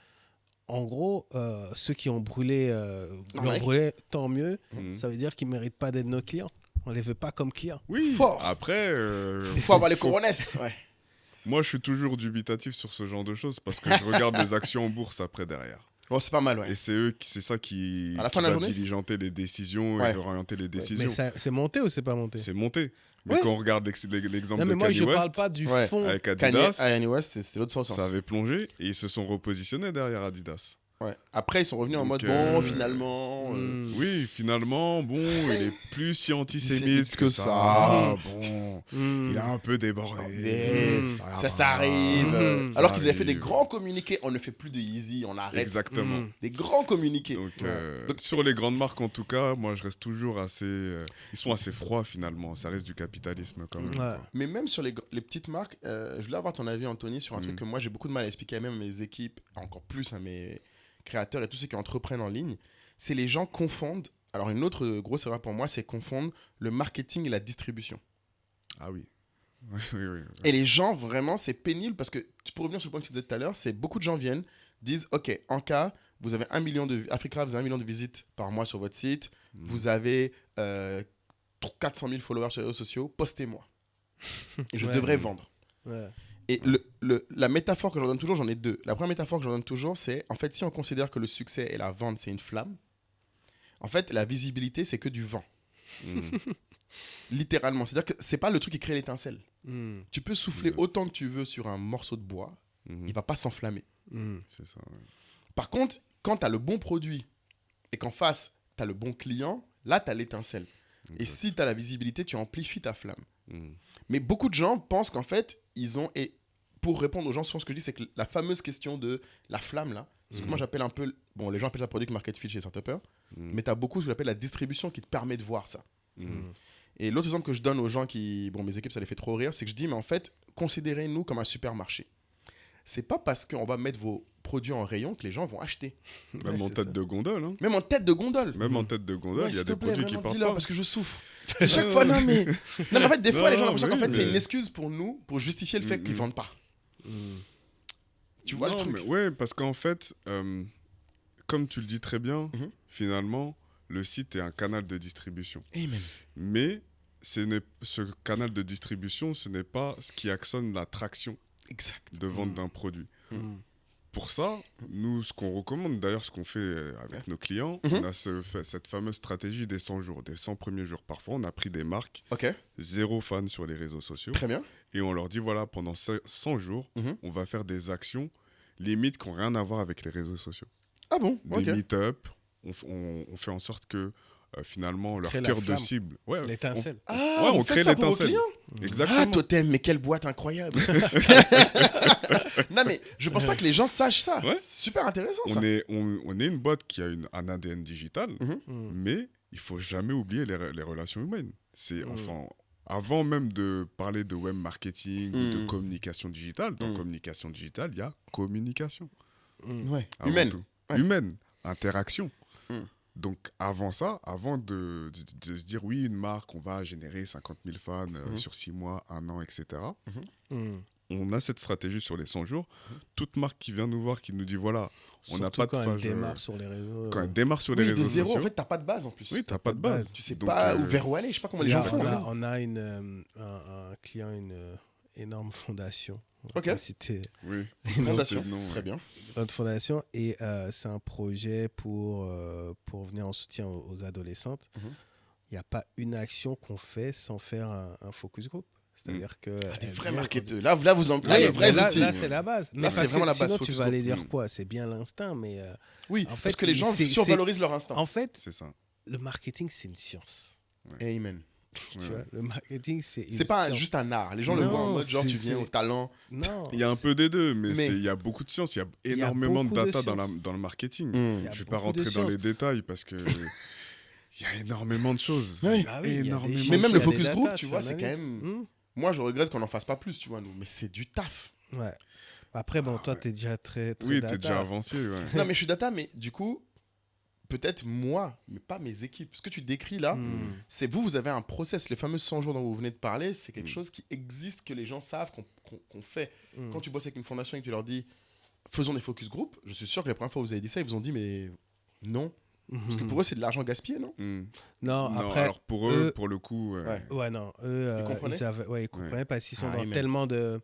en gros, ceux qui ont brûlé, tant mieux. Ça veut dire qu'ils ne méritent pas d'être nos clients. On ne les veut pas comme clients. Oui, fort. Après... il faut avoir les coronesses. Moi, je suis toujours dubitatif sur ce genre de choses parce que je regarde les actions en bourse après derrière. Oh, c'est pas mal, Et c'est ça qui va diligenter les décisions et orienter les décisions. Mais c'est monté ou c'est pas monté? C'est monté. Mais quand on regarde l'exemple de Kanye West... moi, je parle pas du fond. Avec Adidas, Kanye West, c'était l'autre sens. Ça avait plongé et ils se sont repositionnés derrière Adidas. Après, ils sont revenus en mode finalement. Oui, finalement, il est plus si antisémite que ça. Il a un peu débordé. Ça arrive. Alors qu'ils avaient fait des grands communiqués. On ne fait plus de Yeezy, on arrête. Exactement. Des grands communiqués. Donc, sur les grandes marques, en tout cas, moi, je reste toujours assez. Ils sont assez froids finalement. Ça reste du capitalisme quand même. Mais même sur les petites marques, je voulais avoir ton avis, Anthony, sur un truc que moi j'ai beaucoup de mal à expliquer à même mes équipes, encore plus à mes créateurs et tous ceux qui entreprennent en ligne, c'est les gens confondent. Alors une autre grosse erreur pour moi, c'est confondre le marketing et la distribution. Ah oui. Et les gens, vraiment, c'est pénible parce que, pour revenir sur le point que tu disais tout à l'heure, c'est beaucoup de gens disent, ok, en cas, vous avez 1 million de... Africa, vous avez 1 million de visites par mois sur votre site, vous avez 400 000 followers sur les réseaux sociaux, postez-moi. Et je devrais vendre. Et la métaphore que j'en donne toujours, j'en ai 2. La première métaphore que j'en donne toujours, c'est, en fait, si on considère que le succès et la vente, c'est une flamme, en fait, la visibilité, c'est que du vent. Littéralement. C'est-à-dire que c'est pas le truc qui crée l'étincelle. Tu peux souffler Exact. autant que tu veux sur un morceau de bois, il va pas s'enflammer. C'est ça. Ouais. Par contre, quand tu as le bon produit et qu'en face, tu as le bon client, là, tu as l'étincelle. Et Exact. si tu as la visibilité, tu amplifies ta flamme. Mhm. Mais beaucoup de gens pensent qu'en fait, ils ont... Et pour répondre aux gens, souvent, ce que je dis, c'est que la fameuse question de la flamme, là, ce que moi j'appelle un peu... Bon, les gens appellent ça product market fit chez Startupper, mais tu as beaucoup ce que j'appelle la distribution qui te permet de voir ça. Et l'autre exemple que je donne aux gens qui... Bon, mes équipes, ça les fait trop rire, c'est que je dis, mais en fait, considérez-nous comme un supermarché. C'est pas parce qu'on va mettre vos produits en rayon que les gens vont acheter. Même en tête de gondole. Hein. Même en tête de gondole. Même en tête de gondole, il y a s'il te des plaît, produits qui vraiment, partent dis-leur pas. parce que je souffre. Et chaque fois, non mais en fait, des fois, les gens ont l'impression qu'en oui, fait, c'est mais- une excuse pour nous, pour justifier le fait qu'ils vendent pas. Tu vois le Non, truc. mais ouais, parce qu'en fait, comme tu le dis très bien, Mhm. finalement, le site est un canal de distribution. Amen. Mais ce canal de distribution, ce n'est pas ce qui actionne la traction Exact. de vente d'un produit. Pour ça, nous, ce qu'on recommande, d'ailleurs, ce qu'on fait avec nos clients, Mhm. on a cette fameuse stratégie des 100 jours, des 100 premiers jours. Parfois, on a pris des marques, Ok, zéro fan sur les réseaux sociaux, très bien. et on leur dit, voilà, pendant 100 jours, Mhm. on va faire des actions limites qui n'ont rien à voir avec les réseaux sociaux. Ah bon, Des ok. meet-up, on fait en sorte que finalement leur Crée la cœur de flamme. cible. Ouais, L'étincelle. Ah, Ouais, on vous faites crée ça pour vos l'étincelle. clients. Exactement. Ah, Totem, mais quelle boîte incroyable. Non, mais je pense pas que les gens sachent ça. Ouais. C'est super intéressant, ça. On est une boîte qui a un ADN digital, Mhm. mais il faut jamais oublier les relations humaines. C'est Mm. enfin avant même de parler de web marketing ou de Mm. communication digitale. Dans communication digitale, il y a communication. Ouais. Avant Humaine. tout. Ouais. Humaine, interaction. Mm. Donc avant ça, avant de se dire oui, une marque, on va générer 50 000 fans sur 6 mois, 1 an, etc. On a cette stratégie sur les 100 jours. Toute marque qui vient nous voir, qui nous dit voilà, on n'a Surtout pas de quand elle phase, démarre sur les réseaux. quand elle démarre sur les Oui, de réseaux zéro, sociaux, en fait, t'as pas de base en plus. oui, t'as pas de base. Tu sais Donc, pas où vers où aller, je sais pas comment les Là, gens font. on a un client, une énorme fondation. Ok. C'était Oui. Fondation, Non, très bien. une fondation et c'est un projet pour venir en soutien aux adolescentes. Mhm. Il n'y a pas une action qu'on fait sans faire un focus group. C'est-à-dire que Ah, des elle vrais vient- marketeurs. Là, vous en Ouais, les mais vrais là, outils. là, c'est la base. Mais c'est parce vraiment que la base, sinon, tu focus vas aller group. dire quoi? C'est bien l'instinct, mais Oui, en fait, parce que les gens c'est- survalorisent leur instinct. en fait, c'est ça. le marketing, c'est une science. Amen. Tu Ouais. vois, le marketing, c'est une C'est pas science. juste un art. Les gens le Non, voient en mode genre c'est- tu viens c'est- au talent. Non. Il y a un peu des deux, mais Mais- il y a beaucoup de science, il y a y a énormément de beaucoup de data science. dans le marketing. Il y a Je vais pas beaucoup de rentrer dans science. les détails parce que il y a énormément de choses. Oui. Ah oui, il y a des énormément. chiffres, Mais même il y le a focus des group, datas, tu vois, c'est quand analyses. même. Moi, je regrette qu'on n'en fasse pas plus, tu vois, nous. Mais c'est du taf. Ouais. Après, bon, toi, t'es déjà très Oui, data. t'es déjà avancé. Ouais. Non, mais je suis data, mais du coup, peut-être moi, mais pas mes équipes. Ce que tu décris là, Hmm. c'est vous avez un process. Les fameux 100 jours dont vous venez de parler, c'est quelque Mm. chose qui existe, que les gens savent, qu'on fait. Hmm. Quand tu bosses avec une fondation et que tu leur dis faisons des focus group, je suis sûr que la première fois que vous avez dit ça, ils vous ont dit mais non. Parce que pour eux, c'est de l'argent gaspillé, non? Hmm. Non, Non, après, alors pour eux, eux- pour le coup, Ouais. ouais, non, eux, Ils comprenaient ils comprenaient parce qu'ils sont Ah, dans amen. tellement de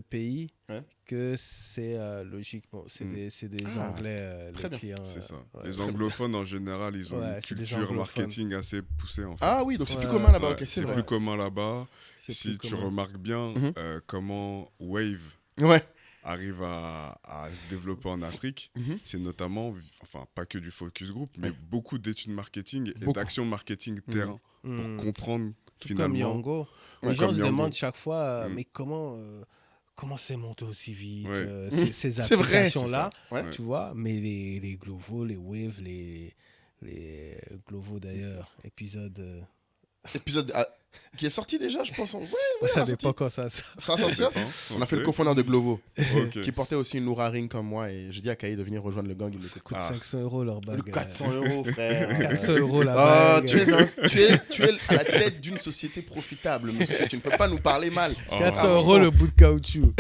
pays Ouais. que c'est logique. Bon, c'est des Ah, Anglais, très les bien. clients. c'est ça. ouais. Les anglophones en général, ils ont Ouais, une c'est des culture anglophones. marketing assez poussée en fait. Ah oui, donc c'est plus Ouais, commun là-bas, Ouais, ok, c'est c'est vrai. plus commun là-bas. C'est Si plus tu commun. remarques bien Mhm. comment Wave Ouais. arrive à se développer en Afrique, Mhm. c'est notamment, enfin pas que du focus group, mais Ouais. beaucoup d'études marketing et Beaucoup. d'actions marketing terrain Hmm. pour comprendre Tout comme finalement. Yango. Ouais, Les gens comme se Yango. demandent chaque fois, Mm. mais comment c'est monté aussi vite Ouais. ces C'est vrai, applications-là, Ouais. Ouais. tu vois, mais les Glovo, les Wave, les Glovo d'ailleurs, épisode... Épisode qui est sorti déjà, je pense. Ouais, ça on a dépend quand ça sort. Ça va sortir. Dépend. On a fait le Ok. cofondeur de Glovo, Ok. qui portait aussi une Noura Ring comme moi, et j'ai dit à Kaï de venir rejoindre le gang. Il me dit, Coûte Ah. 500 € leur le bague. 400 €, frère. 400 € la Ah, bague. tu es à la tête d'une société profitable, monsieur. Tu ne peux pas nous parler mal. Oh. 400 € le bout de caoutchouc.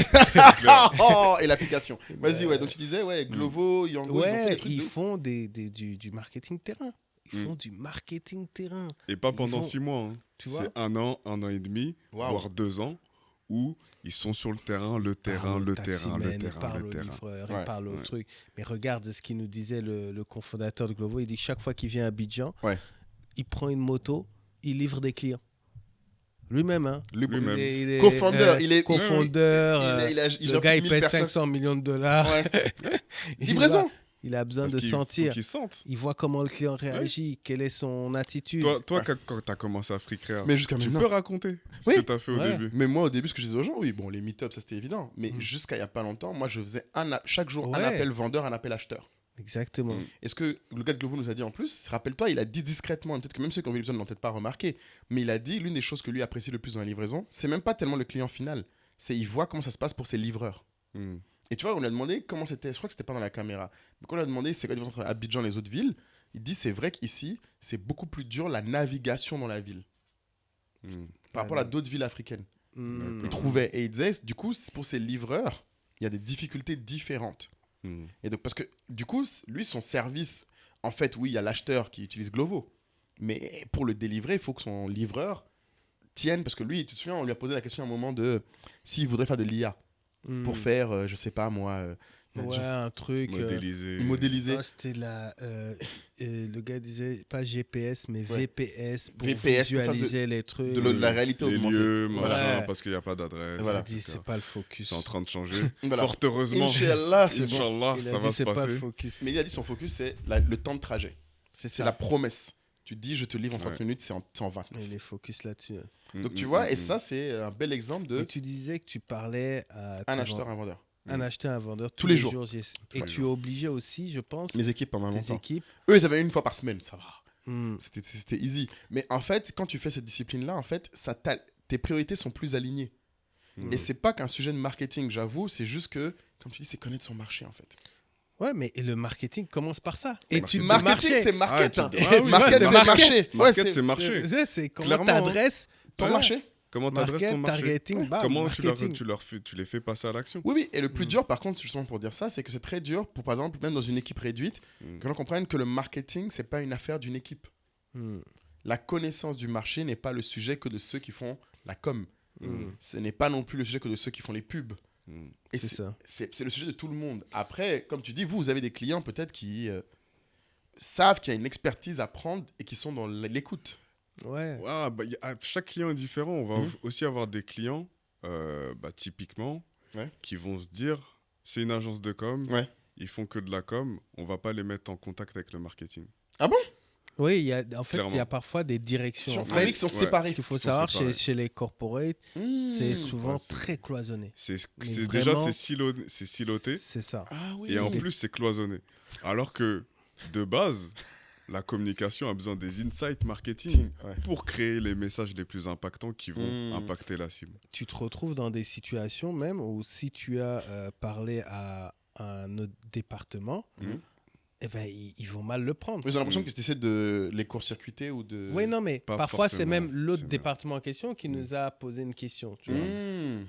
Oh, et l'application. Vas-y, ouais. Donc tu disais, ouais, Glovo, Yango, ils ont fait Ouais, des trucs ils de ouf. font du marketing terrain. Ils font du marketing terrain. Et pas Ils pendant vont- 6 mois. Hein. Tu vois C'est un an et demi, Waouh. voire 2 ans, où ils sont sur le terrain, le terrain, le terrain, le Il terrain, parle le au terrain. livreur, Ouais, il parle au ouais. truc. Mais regarde ce qu'il nous disait le cofondateur de Glovo. Il dit chaque fois qu'il vient à Abidjan, Ouais. il prend une moto, il livre des clients. Lui-même, hein. Lui-même. Il est Co-founder, il est co-founder. il Le gère gars, plus il de 1000 paie personnes. 500 millions de dollars. Ouais. Il Livraison. Il a besoin Parce de qu'il sentir. faut qu'il sente. Il voit comment le client réagit, quelle est son attitude. Toi quand tu as commencé à Freecrea, Mais jusqu'à tu maintenant. peux raconter ce Oui. que tu as fait au Ouais. début. Mais moi, au début, ce que je disais aux gens, oui, bon, les meet-ups, ça c'était évident. Mais jusqu'à il n'y a pas longtemps, moi, je faisais chaque jour un Ouais. appel vendeur, un appel acheteur. Exactement. Et ce que le gars de Glovo nous a dit en plus, rappelle-toi, il a dit discrètement, peut-être que même ceux qui ont vu l'épisode n'ont peut-être pas remarqué, mais il a dit l'une des choses que lui apprécie le plus dans la livraison, c'est même pas tellement le client final, c'est il voit comment ça se passe pour ses livreurs. Mm. Et tu vois, on lui a demandé comment c'était, je crois que c'était pas dans la caméra, mais quand on lui a demandé c'est quoi la différence entre Abidjan et les autres villes, il dit c'est vrai qu'ici, c'est beaucoup plus dur la navigation dans la ville Mm. par rapport à d'autres villes africaines. Mm. Il trouvait, et il disait, du coup, pour ses livreurs, il y a des difficultés différentes. Mm. Et donc, parce que du coup, lui, son service, en fait, oui, il y a l'acheteur qui utilise Glovo. Mais pour le délivrer, il faut que son livreur tienne. Parce que lui, tu te souviens, on lui a posé la question à un moment de s'il voudrait faire de l'IA Mm. pour faire, je sais pas moi, Ouais, un truc. Modélisé. modéliser. Ah, c'était le gars disait pas GPS, mais Ouais. VPS pour VPS pour faire visualiser les trucs. de la réalité les augmentée. lieux, Voilà. machin, Ouais. parce qu'il n'y a pas d'adresse. Voilà. Il a dit etc. c'est pas le focus. C'est en train de changer. Voilà. Fort heureusement. Inch'Allah, c'est bon. Inch'Allah, Il a ça dit va se c'est pas le passer. focus. Mais il a dit son focus, c'est le temps de trajet. C'est C'est ça. la promesse. Tu dis, je te livre en 30 Ouais. minutes, c'est en 20. Il est focus là-dessus. Donc tu vois, et ça, c'est un bel exemple Et de tu disais que tu parlais à un acheteur, un vendeur. un acheteur, un vendeur Tous les jours. yes. Tous Et les tu es obligé aussi, je pense, Mes équipes pendant tes longtemps. équipes. Eux, ils avaient une fois par semaine, ça va. Mm. C'était easy. Mais en fait, quand tu fais cette discipline-là, en fait, tes priorités sont plus alignées. Mm. Et c'est pas qu'un sujet de marketing, j'avoue, c'est juste que, comme tu dis, c'est connaître son marché, en fait. Ouais, mais le marketing commence par ça. Et tu dis marketing, marché. c'est market. Ah, hein. tu- ah oui, Market, c'est c'est market. marché. Ouais, Market, c'est marché. C'est comment Clairement, t'adresses ton Ouais. marché. Comment tu adresses ton market, marché targeting, bam, Comment marketing. tu les fais passer à l'action Oui, oui. Et le plus dur, par contre, justement pour dire ça, c'est que c'est très dur pour, par exemple, même dans une équipe réduite, Mm. que les gens comprennent que le marketing, c'est pas une affaire d'une équipe. Mm. La connaissance du marché n'est pas le sujet que de ceux qui font la com. Mm. Ce n'est pas non plus le sujet que de ceux qui font les pubs. Mm. Et C'est ça. c'est le sujet de tout le monde. Après, comme tu dis, vous avez des clients peut-être qui savent qu'il y a une expertise à prendre et qui sont dans l'écoute. Ouais. Ah, bah, chaque client est différent. On va Mhm. aussi avoir des clients, typiquement, Ouais. qui vont se dire, c'est une agence de com, Ouais. ils font que de la com, on va pas les mettre en contact avec le marketing. Oui, il y a Clairement. parfois des directions. En En fait, fait, ils sont ouais. séparés. ce qu'il faut Ils sont savoir séparés. chez les corporates, c'est souvent Ouais, c'est- très cloisonné. C'est Mais déjà, vraiment, c'est siloté, C'est ça. Ah oui. et en plus, c'est cloisonné. Alors que, de base, la communication a besoin des insights marketing Ouais. pour créer les messages les plus impactants qui vont impacter la cible. Tu te retrouves dans des situations même où si tu as parlé à un autre département, Mhm. eh ben, ils vont mal le prendre. Mais j'ai l'impression que tu essaies de les court-circuiter ou de. Oui, non, mais Pas parfois c'est forcément, même l'autre c'est département en question qui nous a posé une question. Tu vois.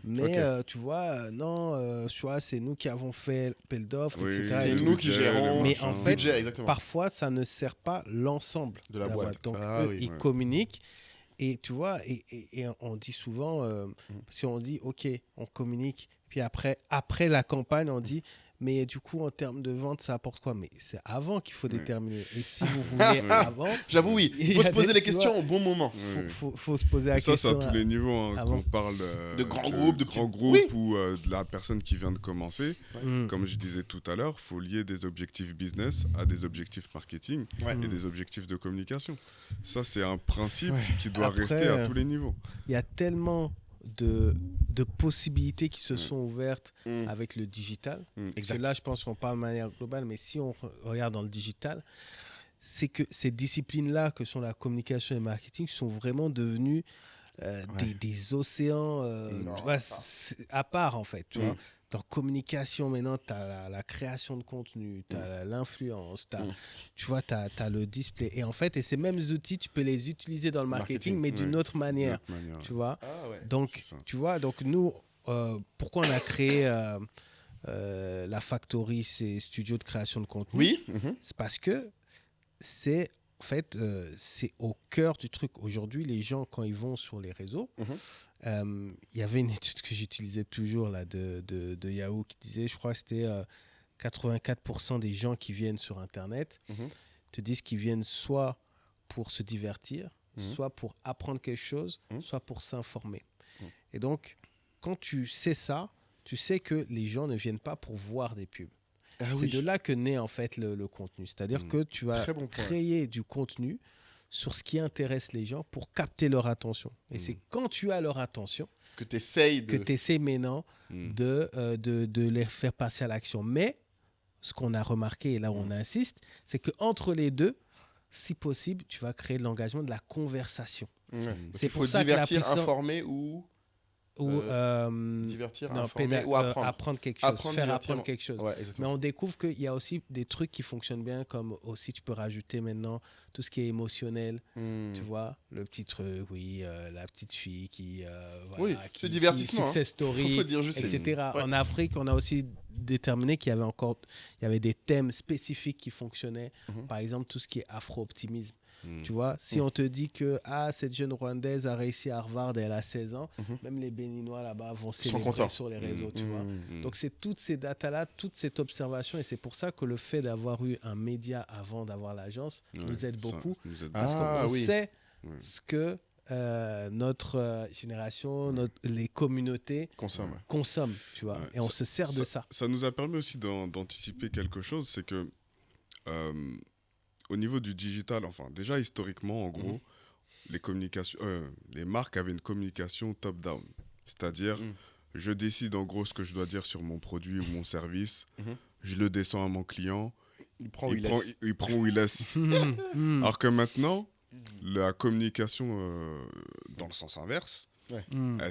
Mais Ok. tu vois, non, tu vois, c'est nous qui avons fait l'appel d'offres, Oui, etc. c'est et le tout. nous qui budget, gérons. le Mais machin. en fait, Budget, exactement. Parfois, ça ne sert pas l'ensemble De la boîte. Donc, Ah eux, oui. ils Ouais. communiquent. Et tu vois, et on dit souvent, si on dit, OK, on communique, puis après la campagne, on dit, mais du coup, en termes de vente, ça apporte quoi? Mais c'est avant qu'il faut Ouais. déterminer. Et si vous voulez avant, J'avoue, oui. Il Il y faut a se poser des- les tu questions vois, au bon moment. Ouais. faut se poser la Et ça, c'est question. à tous les niveaux, hein, avant. qu'on parle De grands groupes, de grands petits- groupes Oui. ou de la personne qui vient de commencer. Mm. Comme je disais tout à l'heure, il faut lier des objectifs business à des objectifs marketing Ouais. et des objectifs de communication. Ça, c'est un principe Ouais. qui doit Après, rester à tous les niveaux. Il y a tellement de possibilités qui se Mm. sont ouvertes Mm. avec le digital. Mm. Parce que là, je pense qu'on parle de manière globale, mais si on regarde dans le digital, c'est que ces disciplines-là, que sont la communication et le marketing, sont vraiment devenues des océans Non, tu vois, à part. c'est à part, en fait. Tu Mm. vois. Dans communication, maintenant, tu as la création de contenu, tu as l'influence, tu vois, tu as le display. Et en fait, ces mêmes outils, tu peux les utiliser dans le marketing, Marketing, mais d'une ouais. autre manière. D'autres manières. Tu vois. Ah ouais. Donc, c'est ça. tu vois, donc nous, pourquoi on a créé la Factory, ces studios de création de contenu? Oui. Mhm. C'est parce que c'est, en fait, c'est au cœur du truc. Aujourd'hui, les gens, quand ils vont sur les réseaux, il y avait une étude que j'utilisais toujours là, de Yahoo qui disait, je crois que c'était 84% des gens qui viennent sur Internet te disent qu'ils viennent soit pour se divertir, soit pour apprendre quelque chose, soit pour s'informer. Et donc, quand tu sais ça, tu sais que les gens ne viennent pas pour voir des pubs. C'est de là que naît en fait le contenu. C'est-à-dire que tu vas créer du contenu sur ce qui intéresse les gens pour capter leur attention. Et c'est quand tu as leur attention que tu essayes maintenant de les faire passer à l'action. Mais ce qu'on a remarqué, et là où on insiste, c'est qu'entre les deux, si possible, tu vas créer de l'engagement, de la conversation. C'est pour ça divertir, informer ou divertir, informer ou apprendre quelque chose, faire apprendre quelque chose. Ouais, mais on découvre qu'il y a aussi des trucs qui fonctionnent bien, comme aussi tu peux rajouter maintenant tout ce qui est émotionnel, tu vois, le petit truc, la petite fille qui, c'est divertissement, success story, faut dire juste etc. En Afrique, on a aussi déterminé qu'il y avait des thèmes spécifiques qui fonctionnaient, par exemple tout ce qui est afro-optimisme. Tu vois, si on te dit que cette jeune Rwandaise a réussi à Harvard et elle a 16 ans, même les Béninois là-bas vont célébrer sur les réseaux, tu vois. Donc, c'est toutes ces datas-là, toute cette observation, et c'est pour ça que le fait d'avoir eu un média avant d'avoir l'agence nous aide beaucoup, parce qu'on sait ce que notre génération, les communautés consomment, tu vois, et on se sert de ça. Ça nous a permis aussi d'anticiper quelque chose, c'est que au niveau du digital, enfin déjà historiquement, en gros, les marques avaient une communication top-down. C'est-à-dire, je décide en gros ce que je dois dire sur mon produit ou mon service, je le descends à mon client, il prend ou il laisse. Alors que maintenant, la communication dans le sens inverse,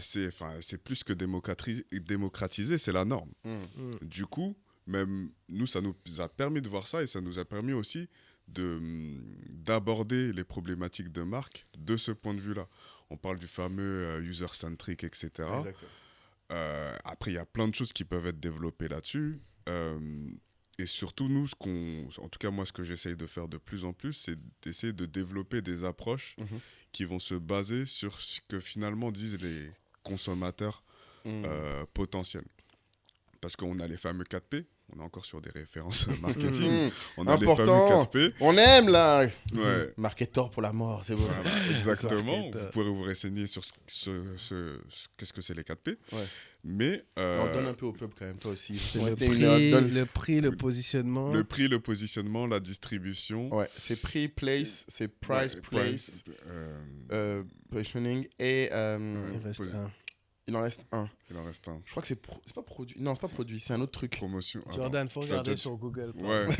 c'est plus que démocratisé, c'est la norme. Du coup, même nous, ça nous a permis de voir ça et ça nous a permis aussi d'aborder les problématiques de marque de ce point de vue-là. On parle du fameux user-centric, etc. Après, il y a plein de choses qui peuvent être développées là-dessus. Et surtout, nous, en tout cas, moi, ce que j'essaye de faire de plus en plus, c'est d'essayer de développer des approches qui vont se baser sur ce que finalement disent les consommateurs potentiels. Parce qu'on a les fameux 4P. On est encore sur des références marketing. On a important. Les fameux 4P. On aime là. Marketeur pour la mort, c'est bon. Exactement. Vous pourrez vous renseigner sur qu'est-ce que c'est les 4P. Mais on donne un peu au peuple quand même, toi aussi. Le prix, le positionnement. Le prix, le positionnement, la distribution. Ouais, c'est prix, place, c'est price, place, positioning et. Il en reste un. Je crois que c'est pas produit. Non, c'est pas produit, c'est un autre truc. Promotion. Jordan, faut regarder sur Google. Ouais. Bon,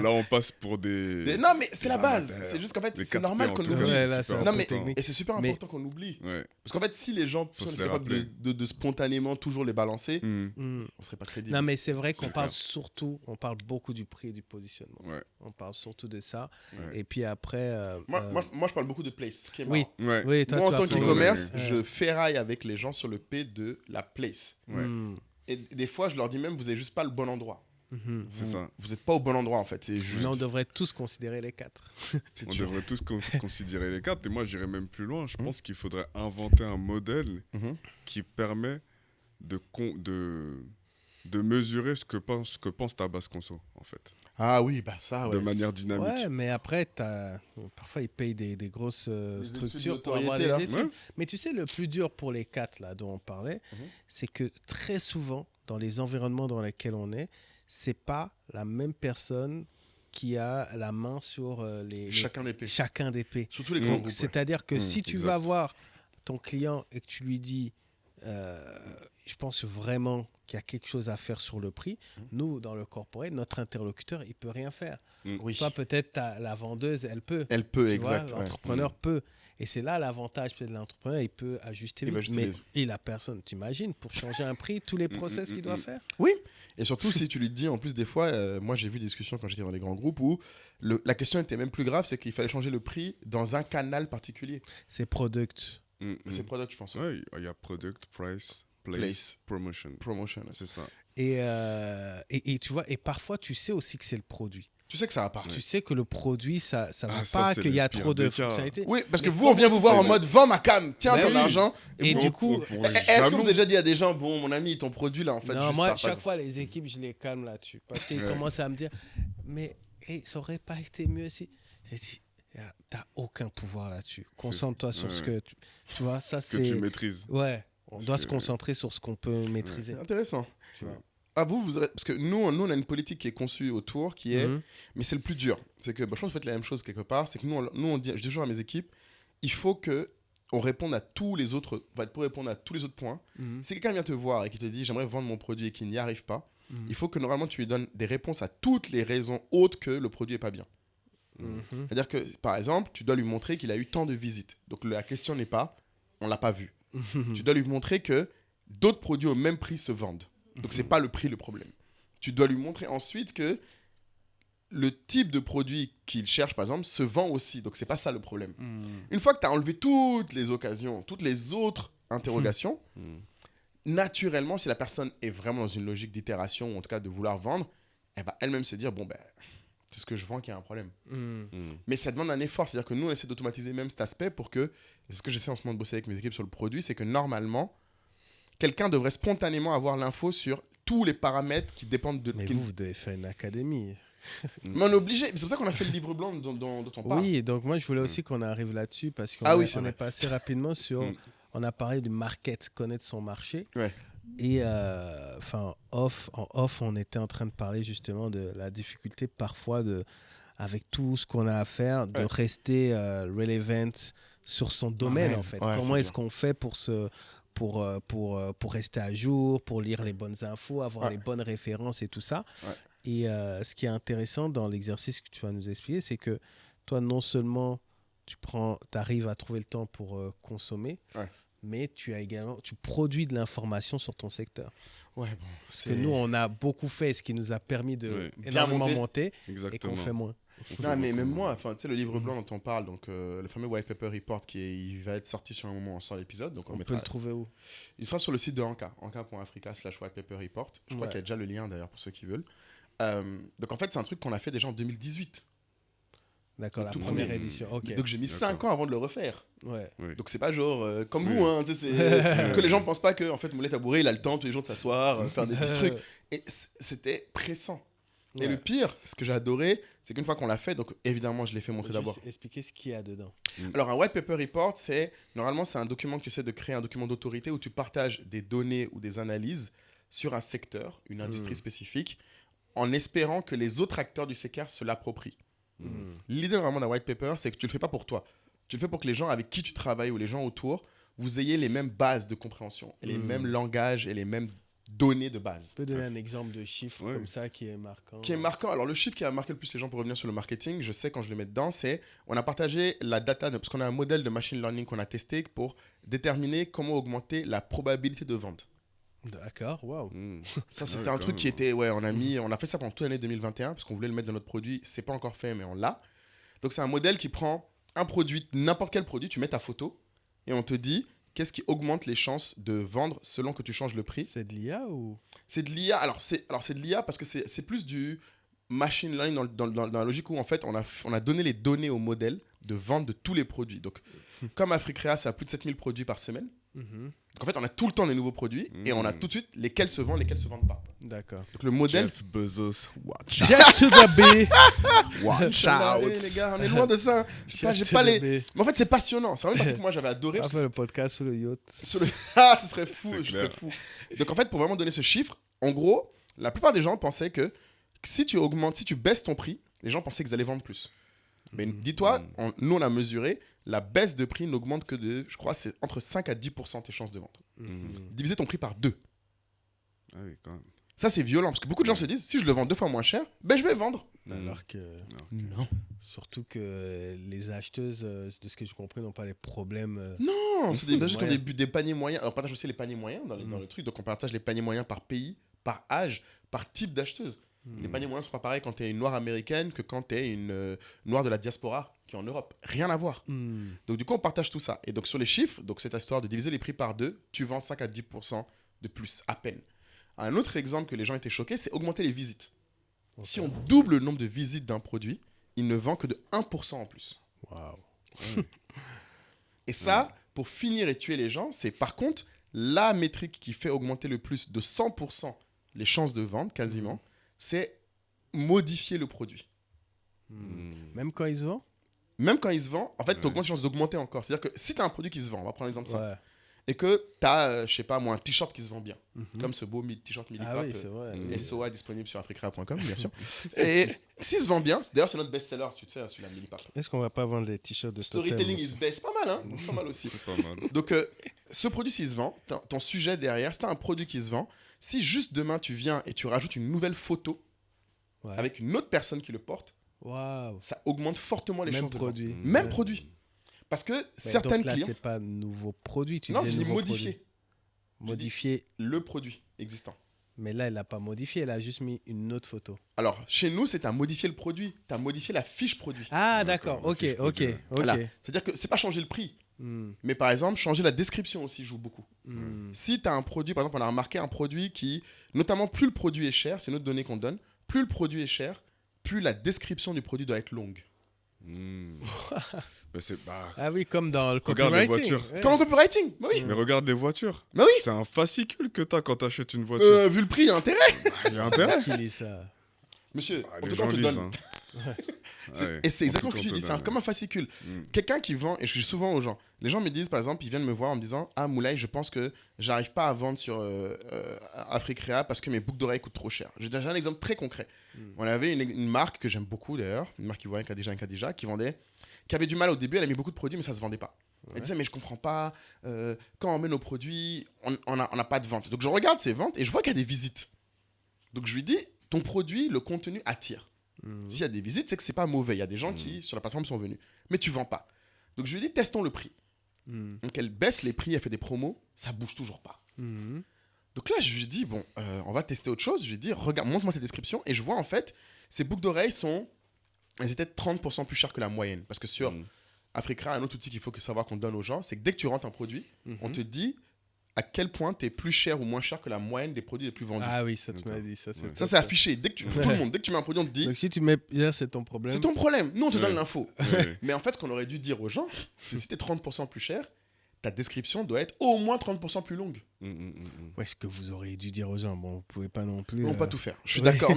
là, on passe pour des... Non, mais c'est la base. C'est juste qu'en fait, c'est normal qu'on oublie. Et c'est super important qu'on oublie. Parce qu'en fait, si les gens sont capables de spontanément toujours les balancer, on serait pas crédible. Non, mais c'est vrai qu'on parle beaucoup du prix et du positionnement. On parle surtout de ça. Et puis après... Moi, je parle beaucoup de place. Oui, moi, en tant qu'e-commerce, je ferraille avec les gens sur le P de la place. Et des fois, je leur dis même, vous n'avez juste pas le bon endroit. C'est ça. Vous n'êtes pas au bon endroit, en fait. C'est juste... Mais on devrait tous considérer les 4. On devrait tous considérer les 4. Et moi, j'irais même plus loin. Je pense qu'il faudrait inventer un modèle qui permet de mesurer ce que pense ta base conso, en fait. Ah oui, bah ça, ouais. De manière dynamique. Ouais, mais après, parfois, ils payent des grosses structures pour avoir des études. Ouais. Mais tu sais, le plus dur pour les 4, là, dont on parlait, c'est que très souvent, dans les environnements dans lesquels on est, c'est pas la même personne qui a la main sur chacun des P. Surtout les grands groupes. C'est-à-dire que si tu vas voir ton client et que tu lui dis je pense vraiment qu'il y a quelque chose à faire sur le prix, nous, dans le corporate, notre interlocuteur, il ne peut rien faire. Toi, peut-être, la vendeuse, elle peut. Elle peut, exact. L'entrepreneur peut. Et c'est là l'avantage peut-être de l'entrepreneur, il peut ajuster. Et la personne, t'imagines, pour changer un prix, tous les process qu'il doit faire. Oui, et surtout si tu lui dis, en plus des fois, moi j'ai vu des discussions quand j'étais dans les grands groupes où la question était même plus grave, c'est qu'il fallait changer le prix dans un canal particulier. C'est product. C'est product, je pense. Oui, il y a product, price, place, promotion. C'est ça. Et tu vois, et parfois tu sais aussi que c'est le produit. Tu sais que ça va pas. Tu sais que le produit, ça va pas, qu'il y a trop de fonctionnalités. Oui, parce que on vient vous voir en mode vends ma cam, tiens ton argent. Et du coup, est-ce que vous avez déjà dit à des gens, bon, mon ami, ton produit là, en fait, non, moi, chaque fois, les équipes, je les calme là-dessus. Parce qu'ils commencent à me dire, mais ça aurait pas été mieux si. t'as aucun pouvoir là-dessus. Concentre-toi sur ce que tu vois, ça ce que tu maîtrises. Ouais, on doit se concentrer sur ce qu'on peut maîtriser. C'est intéressant. Ah, parce que nous, on a une politique qui est conçue autour, qui est... Mais c'est le plus dur. C'est que, je pense que vous faites la même chose quelque part. C'est que nous, on dit, je dis toujours à mes équipes, il faut que on réponde à tous les autres... Pour répondre à tous les autres points, si quelqu'un vient te voir et qui te dit, j'aimerais vendre mon produit et qu'il n'y arrive pas, il faut que normalement, tu lui donnes des réponses à toutes les raisons autres que le produit n'est pas bien. C'est-à-dire que, par exemple, tu dois lui montrer qu'il a eu tant de visites. Donc, la question n'est pas, on ne l'a pas vu. Tu dois lui montrer que d'autres produits au même prix se vendent. Donc, ce n'est pas le prix le problème. Tu dois lui montrer ensuite que le type de produit qu'il cherche, par exemple, se vend aussi. Donc, ce n'est pas ça le problème. Une fois que tu as enlevé toutes les occasions, toutes les autres interrogations, naturellement, si la personne est vraiment dans une logique d'itération, ou en tout cas de vouloir vendre, elle va elle-même se dire, c'est ce que je vends qui a un problème. Mais ça demande un effort. C'est-à-dire que nous, on essaie d'automatiser même cet aspect pour que, c'est ce que j'essaie en ce moment de bosser avec mes équipes sur le produit, c'est que normalement, quelqu'un devrait spontanément avoir l'info sur tous les paramètres qui dépendent de... Mais vous devez faire une académie. Mais on est obligé. C'est pour ça qu'on a fait le livre blanc dont on parle. Oui, donc moi, je voulais aussi qu'on arrive là-dessus parce qu'on est passé rapidement sur... On a parlé du market, connaître son marché. Ouais. Et en off, on était en train de parler justement de la difficulté parfois avec tout ce qu'on a à faire, de rester relevant sur son domaine en fait. Comment est-ce qu'on fait pour rester à jour, pour lire les bonnes infos, avoir les bonnes références et tout ça. Et ce qui est intéressant dans l'exercice que tu vas nous expliquer, c'est que toi, non seulement tu arrives à trouver le temps pour consommer, mais tu produis de l'information sur ton secteur. Parce que nous, on a beaucoup fait, ce qui nous a permis de énormément monter et qu'on fait moins. Non, mais même moi, tu sais, le livre blanc dont on parle, donc le fameux White Paper Report, il va être sorti sur un moment, on sort l'épisode. Donc on peut le trouver où? Il sera sur le site de Anka, anka.africa/White Paper Report. Je crois qu'il y a déjà le lien d'ailleurs pour ceux qui veulent. Donc en fait, c'est un truc qu'on a fait déjà en 2018. D'accord, la première édition. Okay. Donc j'ai mis 5 ans avant de le refaire. Ouais. Donc c'est pas genre comme vous, hein, que les gens ne pensent pas que en fait Moulay Tabouré, il a le temps tous les jours de s'asseoir, faire des petits trucs. Et c'était pressant. Et le pire, ce que j'ai adoré, c'est qu'une fois qu'on l'a fait, donc évidemment je l'ai fait montrer d'abord. Expliquer ce qu'il y a dedans. Alors un White Paper Report, normalement c'est un document que tu essaies de créer, un document d'autorité où tu partages des données ou des analyses sur un secteur, une industrie spécifique, en espérant que les autres acteurs du secteur se l'approprient. L'idée vraiment d'un white paper, c'est que tu le fais pas pour toi. Tu le fais pour que les gens avec qui tu travailles ou les gens autour, vous ayez les mêmes bases de compréhension, et les mêmes langages et les mêmes données de base. Tu peux donner un exemple de chiffre comme ça qui est marquant? Qui est marquant. Alors le chiffre qui a marqué le plus les gens pour revenir sur le marketing, je sais quand je le mets dedans, c'est on a partagé la data, parce qu'on a un modèle de machine learning qu'on a testé pour déterminer comment augmenter la probabilité de vente. D'accord, waouh. Ça, c'était un truc qui était... on a fait ça pendant toute l'année 2021 parce qu'on voulait le mettre dans notre produit. C'est pas encore fait, mais on l'a. Donc, c'est un modèle qui prend un produit, n'importe quel produit, tu mets ta photo et on te dit qu'est-ce qui augmente les chances de vendre selon que tu changes le prix. C'est de l'IA ou... C'est de l'IA. Alors, c'est de l'IA parce que c'est plus du machine learning dans la logique où, en fait, on a donné les données au modèle de vente de tous les produits. Donc, comme Africrea, ça a plus de 7000 produits par semaine. Donc en fait, on a tout le temps des nouveaux produits et on a tout de suite lesquels se vendent, lesquels se vendent pas. D'accord. Donc le modèle. Jeff Bezos, watch out. Jeff to the B. Watch Allez, out. les gars, on est loin de ça. J'ai pas les. Mais en fait, c'est passionnant. C'est vraiment une partie que moi j'avais adoré. On va faire le podcast sur le yacht. Ah, ce serait fou. Fou. Donc en fait, pour vraiment donner ce chiffre, en gros, la plupart des gens pensaient que si tu baisses ton prix, les gens pensaient qu'ils allaient vendre plus. Mais dis-toi, nous on a mesuré, la baisse de prix n'augmente que de, je crois, c'est entre 5 à 10% tes chances de vente. Diviser ton prix par 2. Ah oui, quand même. Ça, c'est violent, parce que beaucoup de gens se disent, si je le vends 2 fois moins cher, je vais vendre. Alors que... Non. Surtout que les acheteuses, de ce que j'ai compris, n'ont pas les problèmes... Non, c'est juste qu'on a des paniers moyens. Alors, on partage aussi les paniers moyens dans le truc. Donc, on partage les paniers moyens par pays, par âge, par type d'acheteuse. Les paniers moyens ne sont pas pareils quand tu es une noire américaine que quand tu es une noire de la diaspora qui est en Europe. Rien à voir. Donc, du coup, on partage tout ça. Et donc, sur les chiffres, donc cette histoire de diviser les prix par 2, tu vends 5 à 10% de plus, à peine. Un autre exemple que les gens étaient choqués, c'est augmenter les visites. Okay. Si on double le nombre de visites d'un produit, il ne vend que de 1% en plus. Waouh. Et ça, pour finir et tuer les gens, c'est par contre la métrique qui fait augmenter le plus de 100% les chances de vente, quasiment, c'est modifier le produit. Même quand ils se vendent ? même quand il se vend, en fait, tu augmentes les chances d'augmenter encore. C'est-à-dire que si tu as un produit qui se vend, on va prendre l'exemple ça, et que tu as, je sais pas moi, un t-shirt qui se vend bien, comme ce beau t-shirt Millipap, Ah oui, c'est vrai. SOA disponible sur africrea.com, bien sûr. Et s'il se vend bien, d'ailleurs, c'est notre best-seller, tu sais, celui-là, Millipap. Est-ce qu'on va pas vendre des t-shirts de Storytelling is best, pas mal, hein. Pas mal aussi. C'est pas mal. Donc, ce produit, s'il se vend, ton sujet derrière, si tu as un produit qui se vend, si juste demain tu viens et tu rajoutes une nouvelle photo avec une autre personne qui le porte, ça augmente fortement les chances de vente. Même produit. Parce que certaines clients... c'est pas nouveau produit, non, c'est modifié. Modifier le produit existant. Mais là, elle n'a pas modifié, elle a juste mis une autre photo. Alors, chez nous, c'est tu as modifié le produit. Tu as modifié la fiche produit. Ah, d'accord. Ok. Voilà. C'est-à-dire que c'est pas changer le prix. Mais par exemple, changer la description aussi joue beaucoup. Si tu as un produit, par exemple, on a remarqué un produit qui, notamment plus le produit est cher, c'est une autre donnée qu'on donne, plus le produit est cher, plus la description du produit doit être longue. Mais c'est ah oui, comme dans le regarde les copywriting. voitures. Comme en copywriting, bah oui. Mais regarde les voitures. Bah oui. C'est un fascicule que t'as quand t'achètes une voiture. Vu le prix, il y a intérêt. Il y a intérêt. Qui lit ça? Monsieur, les gens lisent. Hein. Et c'est exactement ce que je dis, c'est comme un fascicule. Quelqu'un qui vend, et je dis souvent aux gens, les gens me disent par exemple, ils viennent me voir en me disant, ah Moulay, je pense que j'arrive pas à vendre sur Africrea parce que mes boucles d'oreilles coûtent trop cher. J'ai un exemple très concret. On avait une marque que j'aime beaucoup d'ailleurs, une marque qui voit un Khadija, qui avait du mal au début, elle a mis beaucoup de produits mais ça se vendait pas. Elle disait mais je comprends pas, quand on met nos produits, on n'a pas de vente. Donc je regarde ces ventes et je vois qu'il y a des visites. Donc je lui dis, ton produit, le contenu attire. S'il y a des visites, c'est que c'est pas mauvais. Il y a des gens qui, sur la plateforme, sont venus. Mais tu vends pas. Donc je lui dis, testons le prix. Donc elle baisse les prix, elle fait des promos, ça bouge toujours pas. Donc là, je lui dis, bon, on va tester autre chose. Je lui dis, regarde, montre-moi tes descriptions. Et je vois, en fait, ces boucles d'oreilles elles étaient 30% plus chères que la moyenne. Parce que sur Africrea, un autre outil qu'il faut savoir qu'on donne aux gens, c'est que dès que tu rentres un produit, on te dit à quel point tu es plus cher ou moins cher que la moyenne des produits les plus vendus. Ah oui, ça tu m'as dit. Ça, c'est affiché. Dès que tu, pour tout le monde, dès que tu mets un produit, on te dit... Donc si tu mets... Là, c'est ton problème. C'est ton problème. Nous, on te donne l'info. Mais en fait, ce qu'on aurait dû dire aux gens, c'est si tu es 30% plus cher, ta description doit être au moins 30% plus longue. Ouais, ce que vous auriez dû dire aux gens. Bon, vous pouvez pas non plus... Non, pas tout faire. Je suis d'accord.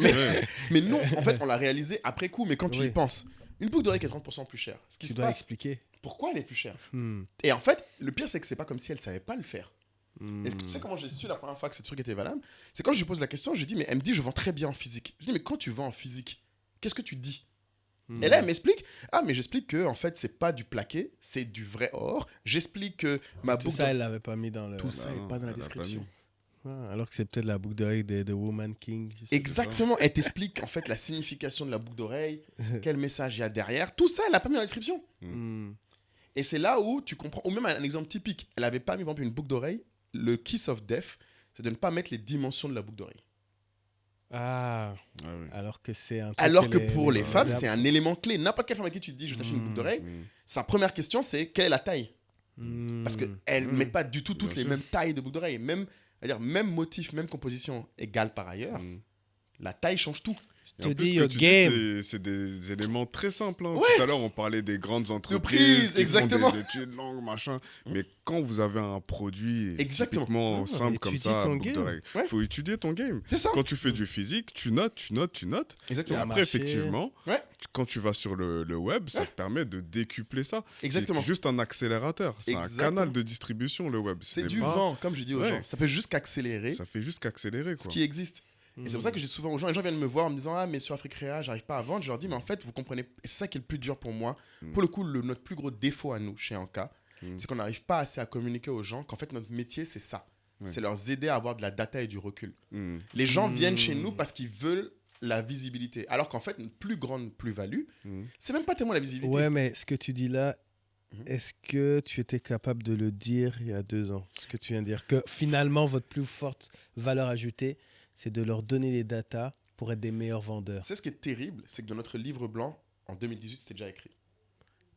Mais non, en fait, on l'a réalisé après coup. Mais quand tu y penses, une boucle d'oreille qui est 30% plus chère, ce qui se passe... Tu dois expliquer. Pourquoi elle est plus chère. Et en fait, le pire, c'est que c'est pas comme si elle savait pas le faire. Et tu sais comment j'ai su la première fois que ce truc était valable? C'est quand je lui pose la question, je lui dis, mais elle me dit, je vends très bien en physique. Je dis, mais quand tu vends en physique, qu'est-ce que tu dis? Et là, elle m'explique, ah, mais j'explique que en fait, c'est pas du plaqué, c'est du vrai or. J'explique que ma boucle. Tout ça, elle l'avait pas mis dans le. Tout ça n'est pas dans la description. Alors que c'est peut-être la boucle d'oreille de Woman King. Exactement. Elle t'explique en fait la signification de la boucle d'oreille, quel message il y a derrière. Tout ça, elle n'a pas mis dans la description. Et c'est là où tu comprends. Ou même un exemple typique, elle n'avait pas mis, par exemple, une boucle d'oreille. Le kiss of death, c'est de ne pas mettre les dimensions de la boucle d'oreille. Ah oui. Alors que c'est un. Alors que pour les femmes, c'est un élément clé. N'importe quelle femme à qui tu te dis, je t'achète une boucle d'oreille, sa première question, c'est quelle est la taille? Parce qu'elles ne mettent pas du tout toutes les mêmes tailles de boucle d'oreille. Même motif, même composition égale par ailleurs. La taille change tout. En plus, ce que tu dis, c'est des éléments très simples. Hein. Tout à l'heure, on parlait des grandes entreprises qui font des études longues, machin. Mais quand vous avez un produit typiquement simple comme ça, il faut étudier ton game. Quand tu fais du physique, tu notes. Et après, effectivement, quand tu vas sur le web, ça te permet de décupler ça. C'est juste un accélérateur. C'est un canal de distribution, le web. C'est du vent, comme je dis aux gens. Ça fait juste qu'accélérer. Ça fait juste qu'accélérer. Ce qui existe. Et c'est pour ça que je dis souvent aux gens, les gens viennent me voir en me disant, ah mais sur Africrea, j'arrive pas à vendre. Je leur dis, mais en fait, vous comprenez, et c'est ça qui est le plus dur pour moi. Pour le coup, notre plus gros défaut à nous, chez Anka, c'est qu'on n'arrive pas assez à communiquer aux gens qu'en fait, notre métier, c'est ça. C'est leur aider à avoir de la data et du recul. Les gens viennent chez nous parce qu'ils veulent la visibilité. Alors qu'en fait, notre plus grande plus-value, c'est même pas tellement la visibilité. Ouais, mais ce que tu dis là, est-ce que tu étais capable de le dire il y a 2 ans? Ce que tu viens de dire, que finalement, votre plus forte valeur ajoutée, c'est de leur donner les datas pour être des meilleurs vendeurs. C'est ce qui est terrible, c'est que dans notre livre blanc, en 2018, c'était déjà écrit.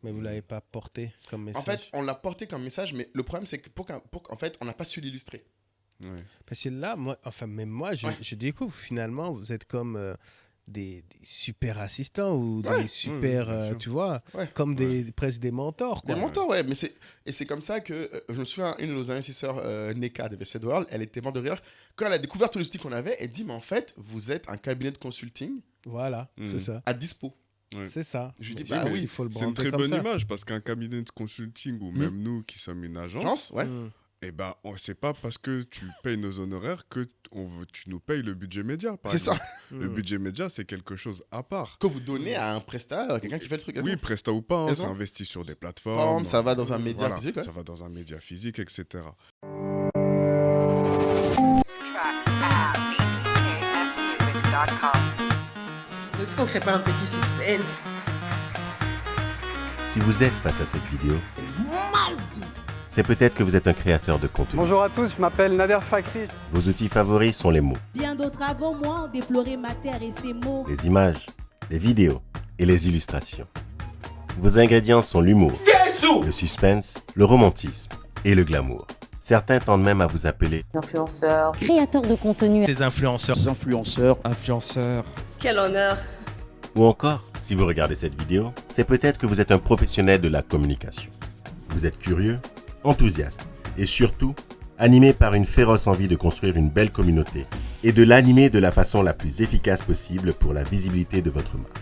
Mais vous ne l'avez pas porté comme message. En fait, on l'a porté comme message, mais le problème, c'est que en fait, on n'a pas su l'illustrer. Parce que là, même moi, je découvre finalement, vous êtes comme des super assistants ou des super, tu vois, comme presque des mentors. Quoi. Des mentors, ouais. Et c'est comme ça que, je me souviens, une de nos investisseurs, Neka de VC World, elle était morte de rire. Quand elle a découvert tous les outils qu'on avait, elle dit, mais en fait, vous êtes un cabinet de consulting. Voilà, c'est ça. À dispo. Ouais. C'est ça. Je lui dis, Bah bah oui, oui, il faut le C'est une brander très comme bonne ça. image parce qu'un cabinet de consulting ou même nous qui sommes une agence, Chance, ouais. eh ben, c'est pas parce que tu payes nos honoraires que tu nous payes le budget média, par C'est ça. exemple. Le budget média, c'est quelque chose à part. Que vous donnez à un prestat, à quelqu'un qui fait le truc. Oui, Presta ou pas, hein, c'est Raison. investi sur des plateformes. Ça va dans un média Voilà, physique, ouais. ça va dans un média physique, etc. Tracks at bbkfmusic.com. Est-ce qu'on crée pas un petit suspense? Si vous êtes face à cette vidéo, c'est peut-être que vous êtes un créateur de contenu. Bonjour à tous, je m'appelle Nader Fakri. Vos outils favoris sont les mots, Bien d'autres avant moi ont déploré ma terre et ses mots. les images, les vidéos et les illustrations. Vos ingrédients sont l'humour, le suspense, le romantisme et le glamour. Certains tendent même à vous appeler Influenceurs. Créateur de contenu. Des influenceurs. Quel honneur. ou encore, si vous regardez cette vidéo, c'est peut-être que vous êtes un professionnel de la communication. Vous êtes curieux, enthousiaste et surtout animé par une féroce envie de construire une belle communauté et de l'animer de la façon la plus efficace possible pour la visibilité de votre marque.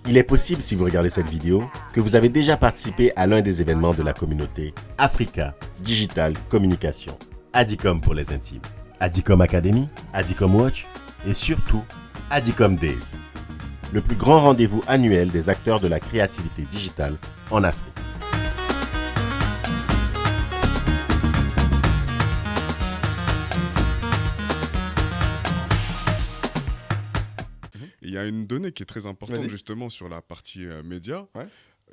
Il est possible, si vous regardez cette vidéo, que vous avez déjà participé à l'un des événements de la communauté Africa Digital Communication, Adicom pour les intimes, Adicom Academy, Adicom Watch et surtout Adicom Days, le plus grand rendez-vous annuel des acteurs de la créativité digitale en Afrique. Il y a une donnée qui est très importante Vas-y. justement sur la partie média Ouais.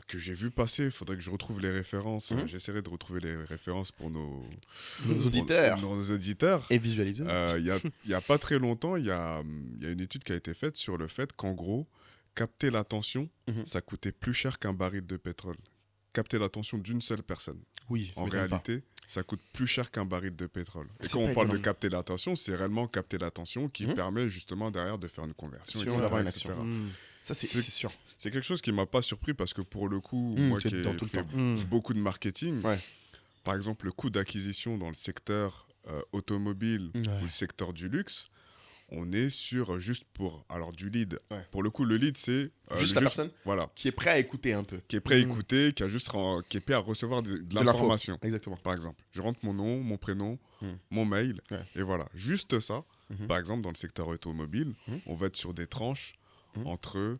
que j'ai vu passer. Il faudrait que je retrouve les références. J'essaierai de retrouver les références pour nos auditeurs. pour nos auditeurs. Et visualiser. Il y a pas très longtemps, il y a une étude qui a été faite sur le fait qu'en gros, capter l'attention, ça coûtait plus cher qu'un baril de pétrole. Capter l'attention d'une seule personne. Oui, En je m'étonne pas. réalité, ça coûte plus cher qu'un baril de pétrole. Et C'est quand pas on parle de étonnant. capter l'attention, c'est réellement capter l'attention qui permet justement derrière de faire une conversion, Sur etc., d'avoir une etc. action. Ça, c'est sûr. C'est quelque chose qui m'a pas surpris parce que pour le coup, Mmh, moi c'est qui ai dans tout le fait temps. beaucoup de marketing, Ouais. par exemple le coût d'acquisition dans le secteur automobile Ouais. ou le secteur du luxe, on est sur juste pour alors du lead. Ouais. Pour le coup, le lead c'est Juste la personne voilà, qui est prêt à écouter un peu. qui est prêt à écouter, qui est prêt à recevoir de l'info. l'information. Exactement. Par exemple, je rentre mon nom, mon prénom, Mm. mon mail, Ouais. et voilà, juste ça. Mhm. Par exemple, dans le secteur automobile, Mhm. on va être sur des tranches Mhm. entre,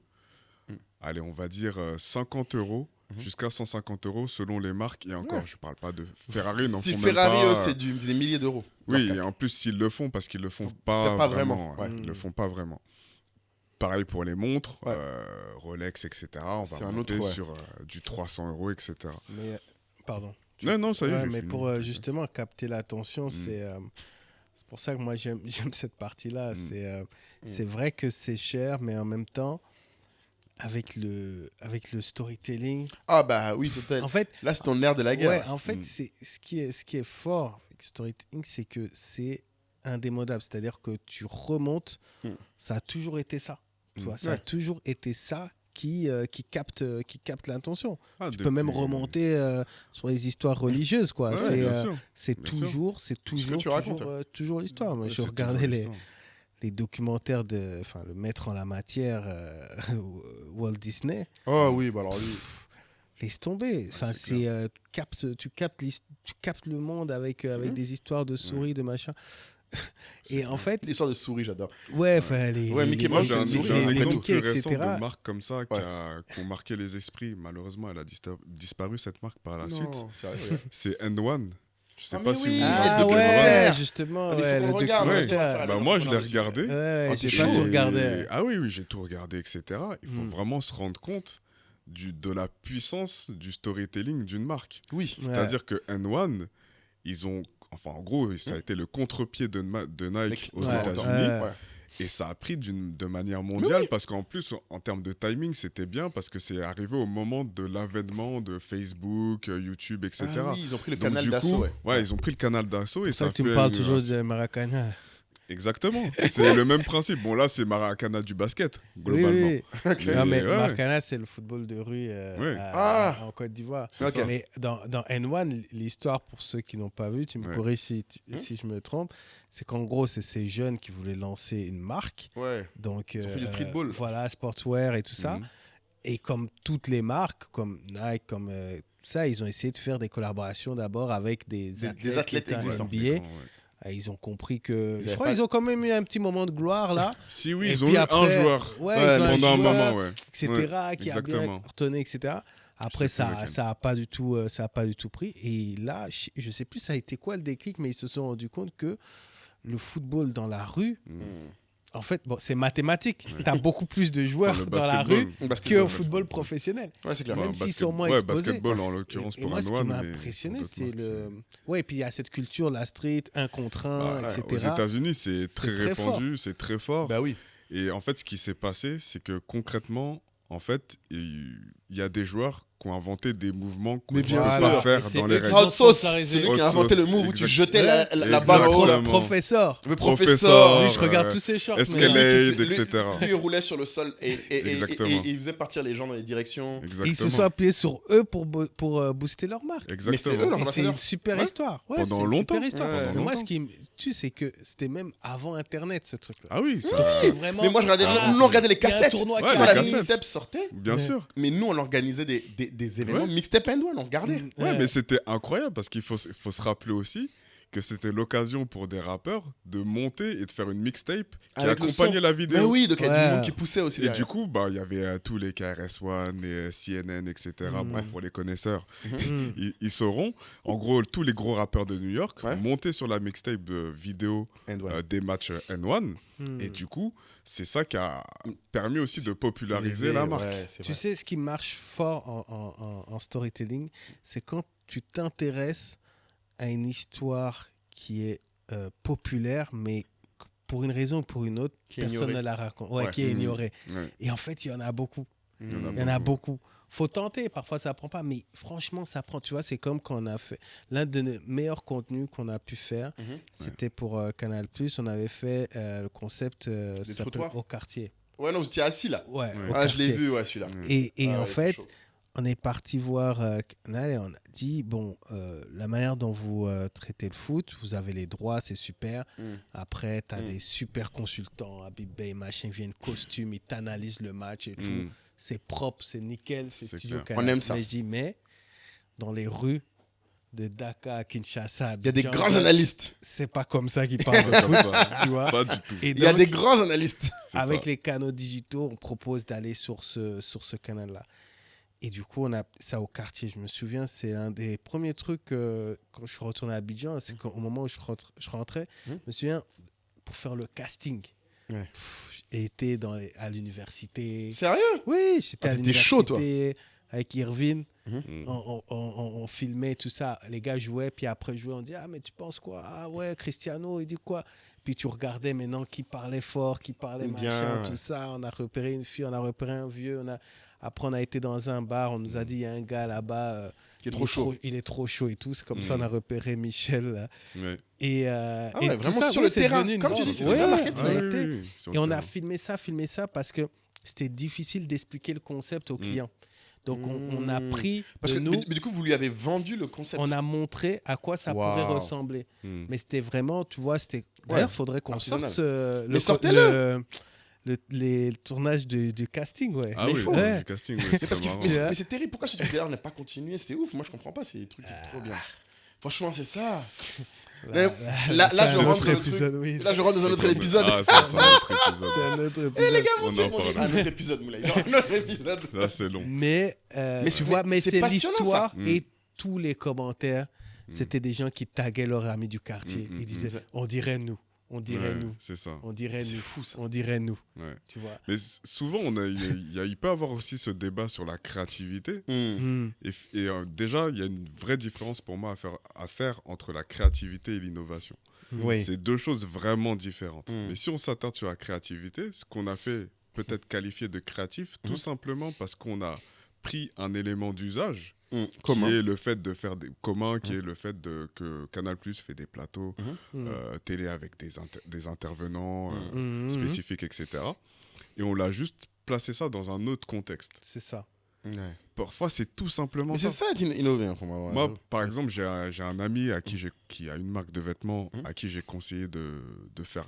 allez, on va dire 50 euros jusqu'à 150 euros selon les marques. Et encore, Ouais. je parle pas de Ferrari, n'en Si font Ferrari, même eux, pas. c'est des milliers d'euros. Oui, Leur et en plus, s'ils le font, parce qu'ils le font peut-être pas, pas vraiment. vraiment, ouais. Ils le font pas vraiment. Pareil pour les montres, Ouais. Rolex, etc. On C'est va un monter autre, ouais. sur du 300 euros, etc. Mais, pardon. Non, non, ça y est, Ouais, j'ai mais fini. pour justement capter l'attention, c'est pour ça que moi j'aime cette partie-là. C'est vrai que c'est cher, mais en même temps, avec le storytelling, Ah bah oui, total. en fait, Là, c'est ton nerf de la guerre. ouais, en fait, c'est ce qui est fort avec storytelling, c'est que c'est indémodable. C'est-à-dire que tu remontes, ça a toujours été ça. Tu vois, ça a Ouais. toujours été ça qui capte l'intention. Ah, Tu peux même depuis- remonter sur les histoires religieuses, quoi. Ouais, c'est bien sûr. c'est Bien sûr. toujours tu racontes. toujours l'histoire. Moi, Ouais, je c'est regardais toujours les l'histoire. documentaires de le maître en la matière, Walt Disney. Oh oui, bah alors lui. Laisse tomber. Enfin, c'est clair. tu captes le monde avec des histoires de souris, de machin. Et en fait, L'histoire de souris, j'adore. ouais, enfin, les Ouais, Mickey Moi, Mouse, j'ai c'est un, une souris, j'ai un après exemple tout. plus Mickey, récent etc. de marques comme ça Ouais. qui ont marqué les esprits. Malheureusement, elle a disparu, cette marque, par la Non, suite. sérieux, regarde. C'est N1. Je sais Ah, pas mais si oui. vous vous ah rappelez de ouais, N1. justement, Ah, mais il faut ouais, qu'on le le regarde, ouais. documentaire. Bah, moi, je l'ai regardé. Ouais, Ah, j'ai t'es pas chaud. tout regardé. Ah oui, j'ai tout regardé, etc. Il faut vraiment se rendre compte de la puissance du storytelling d'une marque. Oui. C'est-à-dire que N1, ils ont... Enfin, en gros, ça a été le contre-pied de Nike aux Ouais, États-Unis. ouais. Et ça a pris de manière mondiale parce qu'en plus, en termes de timing, c'était bien parce que c'est arrivé au moment de l'avènement de Facebook, YouTube, etc. Ah oui, ils ont pris le Donc, canal du d'assaut, coup, ouais. voilà, ils ont pris le canal d'assaut et C'est ça ça que tu me fait parles une- toujours de Maracana. Exactement. C'est le même principe. Bon, là, c'est Maracana du basket, globalement. Oui, oui. Non, mais ouais. Maracana, c'est le football de rue Ouais. en Côte d'Ivoire. C'est ça. Mais dans N1, l'histoire, pour ceux qui n'ont pas vu, tu me Ouais. corriges si je me trompe, c'est qu'en gros, c'est ces jeunes qui voulaient lancer une marque. Ouais. Donc, Ils ont fait du streetball. voilà, sportswear et tout ça. Mhm. Et comme toutes les marques, comme Nike, comme ça, ils ont essayé de faire des collaborations d'abord avec des athlètes qui étaient en existants. NBA. Et ils ont compris que... Ils Je avaient crois pas- qu'ils ont quand même eu un petit moment de gloire, là. Si oui, Et ils ont puis eu après, un joueur ouais, Ouais, ils ont pendant un joueur, moment, ouais. etc., Ouais, qui a bien exactement. cartonné, etc. Après, Je sais plus ça lequel. ça a pas du tout pris. Et là, je sais plus ça a été quoi le déclic, mais ils se sont rendus compte que le football dans la rue, en fait, bon, c'est mathématique. Tu as beaucoup plus de joueurs Enfin, le dans la basketball. rue Basketball, qu'au ouais. football professionnel. Ouais, c'est clair. Même s'ils sont moins ouais, exposés. basketball en l'occurrence Et pour moi, un ce qui one. m'a mais impressionné, pour d'autres c'est marques, le... Ouais, et puis il y a cette culture, la street, 1 contre 1, Bah, etc. aux États-Unis, c'est très très répandu, c'est très fort. Bah oui. Et en fait, ce qui s'est passé, c'est que concrètement, en fait, il y a des joueurs qui ont inventé des mouvements qu'on ne Mais peut bien pas sûr. faire Et c'est dans les eux qui règles. ont Hot sauce, sponsorisé. celui qui a Hot inventé sauce, le move où tu exact. jetais la Ouais, balle en haut. exactement. Le professeur. Le Professeur. Oui, je regarde ouais. tous ces shorts. Escalade, mais- Lui, etc. Lui, il roulait sur le sol et Exactement. il faisait partir les gens dans les directions. Et Exactement. ils se sont appuyés sur eux pour booster leur marque. Mais c'est eux Exactement. leur Et c'est ambassadeur. une super Ouais. histoire. Ouais, Pendant c'est une longtemps. super histoire. Ouais. Mais Pendant moi, longtemps. ce qui me tue, c'est que c'était même avant Internet, ce truc-là. Ah oui, ça... Donc, c'était vraiment... Mais moi, je regardais, Ah, nous, on regardait les il y a un cassettes. tournoi Ouais, qui Quand les la arrive. cassettes. mixtape sortait, bien Ouais. sûr. mais nous, on organisait des événements Ouais. mixtape and one, on regardait. Ouais, mais c'était incroyable parce qu'il faut se rappeler aussi que c'était l'occasion pour des rappeurs de monter et de faire une mixtape qui Avec le accompagnait son. la Mais vidéo. oui, donc il y a Ouais. du monde qui poussait aussi Et derrière. du coup, bah, il y avait tous les KRS-One, les CNN, etc. Bon, pour les connaisseurs, Mm. ils sauront. En gros, tous les gros rappeurs de New York Ouais. montaient sur la mixtape vidéo And one. des matchs N1. Mm. Et du coup, c'est ça qui a permis aussi de populariser la marque. Ouais, c'est Tu vrai. sais, ce qui marche fort en storytelling, c'est quand tu t'intéresses à une histoire qui est populaire, mais pour une raison ou pour une autre, Qui est personne ignorée. ne la raconte. Ouais, Ouais. qui est Mhm. ignorée. Ouais. Et en fait, il y en a beaucoup. Il y en a Il y en a beaucoup. Faut tenter, parfois ça prend pas, mais franchement ça prend. Tu vois, c'est comme quand on a fait l'un de nos meilleurs contenus qu'on a pu faire, Mhm. c'était pour Canal+. On avait fait le concept ça s'appelle trottoirs. Au quartier. Ouais, non, vous étiez assis là. Ouais. Ouais. Au Ah, je l'ai quartier. vu, ouais, celui-là. Et Ah, en ouais, fait, chaud. on est parti voir Canal et on a dit bon, la manière dont vous traitez le foot, vous avez les droits, c'est super. Mm. Après, tu as Mm. des super consultants, Habib Bey, machin, ils viennent costume, ils t'analysent le match et tout. Mm. C'est propre, c'est nickel, c'est C'est studio clair. Canal. On aime ça. Mais je dis, mais dans les rues de Dakar à Kinshasa, Il y a des Abidjan, grands analystes. c'est pas comme ça qu'ils parlent de Pas comme foot, ça. tu vois. Pas du tout. Et Il y a donc, des grands analystes. C'est avec ça. les canaux digitaux, on propose d'aller sur ce canal-là. Et du coup, on a ça au quartier. Je me souviens, c'est un des premiers trucs quand je suis retourné à Abidjan, c'est qu'au moment où je rentrais, je me souviens, pour faire le casting, Ouais. j'ai été à l'université. Sérieux? Oui, j'étais Ah, à t'étais chaud, toi. l'université avec Irvine. Mm. On filmait tout ça. Les gars jouaient, puis après jouaient, on dit ah mais tu penses quoi? Ah ouais, Cristiano, il dit quoi? Puis tu regardais maintenant qui parlait fort, qui parlait Bien, machin, ouais. tout ça. On a repéré une fille, on a repéré un vieux. Après, on a été dans un bar, on nous a dit il y a un gars là-bas. Qui est trop chaud. Il est trop chaud et tout. C'est comme ça on a repéré Michel. Là. Ouais. Et, Ah et ouais, tout vraiment ça, sur ouais, le c'est terrain. devenu une Comme tu bande. dis, c'est le Ouais, vrai marketing. on a Ah été. oui, oui, sur le Et on a terrain. filmé ça parce que c'était difficile d'expliquer le concept aux clients. Donc on a Mm. pris Parce de que, nous, mais du coup, vous lui avez vendu le concept. on a montré à quoi ça Waouh. pourrait ressembler. Mm. Mais c'était vraiment, tu vois, c'était. D'ailleurs, il faudrait qu'on Artisanal. sorte Mais sortez-le. les tournages du casting, ouais. Ah Mais oui, il faut. ouais, du casting, ouais, Mais c'est parce marrant. mais c'est terrible. Pourquoi ce truc d'ailleurs n'a pas continué? C'était ouf. Moi, je comprends pas. C'est des trucs qui sont trop bien. Franchement, c'est ça. Là, c'est je un rentre autre dans le épisode, oui. Là, je rentre dans un autre C'est épisode. Ah, ça, c'est un autre épisode. C'est un autre Eh les épisode. gars, On mon Dieu, en mon Dieu. parle. Un autre épisode, Moulay. Genre, un autre épisode. Là, c'est long. Mais, Mais tu c'est- vois, mais c'est c'est passionnant, l'histoire ça. et tous les commentaires, c'était des gens qui taguaient leurs amis du quartier. Mm, Ils disaient, mm. on dirait nous, on dirait Ouais, nous, c'est ça. on dirait C'est nous, fou, ça. on dirait nous, Ouais. tu vois. Mais souvent, il peut y avoir aussi ce débat sur la créativité. Mm. Et déjà, il y a une vraie différence pour moi à faire entre la créativité et l'innovation. Oui. C'est deux choses vraiment différentes. Mm. Mais si on s'attarde sur la créativité, ce qu'on a fait peut-être qualifié de créatif, tout simplement parce qu'on a pris un élément d'usage Comment? qui est le fait de faire des communs, qui est le fait que Canal+ fait des plateaux Mm. télé avec des intervenants Mm. spécifiques, etc. Et on l'a juste placé ça dans un autre contexte. C'est ça. Ouais. Parfois, c'est tout simplement Mais ça. c'est ça, innover pour moi. ouais. Moi, par exemple, j'ai un ami qui a une marque de vêtements à qui j'ai conseillé de faire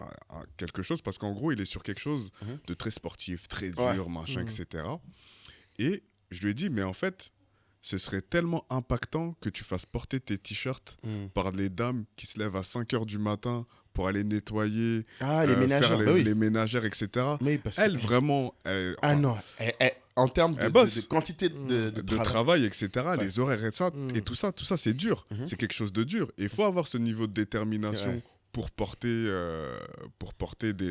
quelque chose parce qu'en gros, il est sur quelque chose de très sportif, très dur, machin, etc. Et je lui ai dit, mais en fait, ce serait tellement impactant que tu fasses porter tes t-shirts par les dames qui se lèvent à 5h du matin pour aller nettoyer, les ménagères, faire bah oui. les ménagères, etc. Mais parce Elle, que- vraiment... non, en termes elle de bosse. quantité de travail, etc., Ouais. les horaires et tout ça, c'est dur. Mhm. C'est quelque chose de dur. Et il faut avoir ce niveau de détermination Ouais. pour porter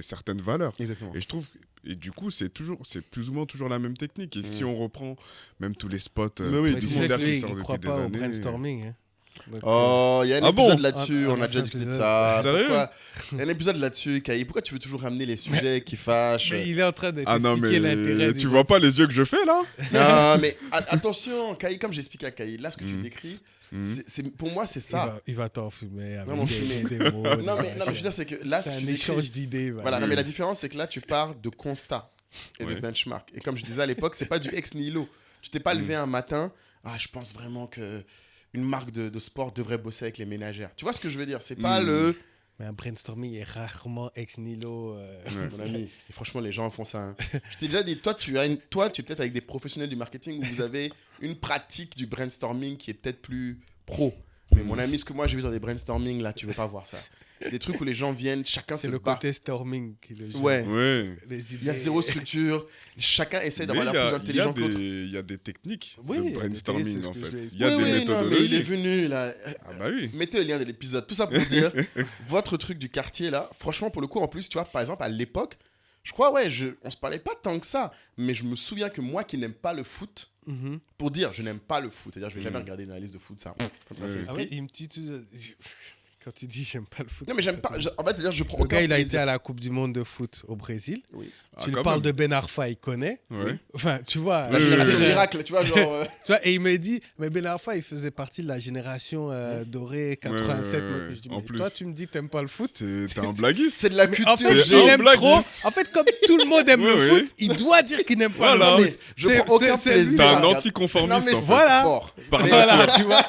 certaines valeurs. Exactement. Et je trouve, et du coup, c'est plus ou moins toujours la même technique. Et si on reprend même tous les spots Mais oui, Mais tu sais secondaires que lui, qui sortent il croit depuis des pas au années. brainstorming. Hein. Donc, Oh, il y a un Ah épisode bon là-dessus, On on a a déjà fait discuté de un ça. Sérieux Pourquoi Il y a un épisode là-dessus, Kai. Pourquoi tu veux toujours ramener les sujets qui fâchent mais il est en train de Ah non, t'expliquer l'intérêt mais du tu vois pas les yeux que je fais là Non, mais attention, Kai, comme j'explique à Kai, là, ce que tu décris, pour moi, c'est ça. Il va t'en fumer avec Non, mon des mots. Non, mais je veux dire, c'est que là, ce c'est que un tu décris. échange d'idées. Voilà, non, mais la différence, c'est que là, tu pars de constats et de Ouais. benchmark. Et comme je disais à l'époque, c'est pas du ex nihilo. Tu t'es pas levé un matin, je pense vraiment que une marque de sport devrait bosser avec les ménagères. Tu vois ce que je veux dire? C'est pas le. Mais un brainstorming est rarement ex nihilo. Mon ami, et franchement, les gens font ça. Hein. Je t'ai déjà dit, toi, tu es peut-être avec des professionnels du marketing où vous avez une pratique du brainstorming qui est peut-être plus pro. Mais mon ami, ce que moi j'ai vu dans des brainstorming, là, tu veux pas voir ça. Des trucs où les gens viennent, chacun C'est se le bat. côté storming qui le gère. Ouais. Ouais. Les idées. Il y a zéro structure. Chacun essaie d'avoir Mais l'air plus intelligent que l'autre. il y a des techniques Oui, de c'est brainstorming ce en que je fait. vais Il y a des non, mais il méthodologies. est venu là. Ah bah oui. Mettez le lien de l'épisode. Tout ça pour dire, votre truc du quartier là, franchement, pour le coup, en plus, tu vois, par exemple, à l'époque, je crois, on se parlait pas tant que ça, mais je me souviens que moi qui n'aime pas le foot, Mhm. pour dire je n'aime pas le foot, c'est-à-dire je vais jamais regarder une analyse de foot, ça. Ouais. Ah ouais, il me dit tout. Quand tu dis j'aime pas le foot. Non, mais j'aime pas. En fait, c'est-à-dire je prends Le aucun gars, il a été plaisir. à la Coupe du Monde de foot au Brésil. Oui. Tu lui quand parles même. de Ben Arfa, il connaît. Ouais. Enfin, tu vois. La Oui, génération oui, oui. miracle, tu vois, genre. Tu vois, et il me dit, mais Ben Arfa, il faisait partie de la génération dorée 87. Ouais, ouais, Je dis, en mais plus. toi, tu me dis que t'aimes pas le foot. T'es un blaguiste. C'est de la Mais culture. en fait, j'ai il un aime trop. blaguiste. En fait, comme tout le monde aime Oui, le oui. foot, il doit dire qu'il n'aime pas Voilà. le foot. Je C'est- prends aucun c'est- plaisir. T'es un Regarde. anticonformiste Non, mais en fait. Voilà. fort. Par Mais Voilà, tu vois.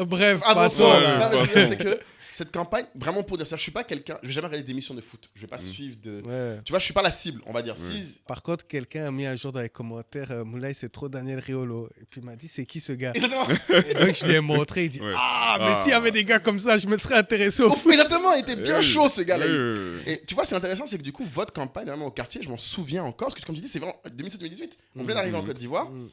Bref, Ah, bon, passons. non, Ouais, mais je veux passons. dire, c'est que cette campagne, vraiment pour dire ça, je suis pas quelqu'un, je vais jamais regarder d'émissions de foot. Je vais pas suivre de. Ouais. Tu vois, je suis pas la cible, on va dire. Ouais. Si. Par contre, quelqu'un a mis un jour dans les commentaires, Moulay, c'est trop Daniel Riolo. Et puis il m'a dit, c'est qui ce gars? Exactement. Et donc je lui ai montré, il dit, Ouais. ah, mais Ah. s'il y avait des gars comme ça, je me serais intéressé au Oh, foot. exactement, il était bien Oui. chaud ce gars-là. Oui. Et tu vois, c'est intéressant, c'est que du coup, votre campagne vraiment au quartier, je m'en souviens encore, parce que comme tu dis, c'est vraiment 2017-2018. On vient d'arriver en Côte d'Ivoire. Mm.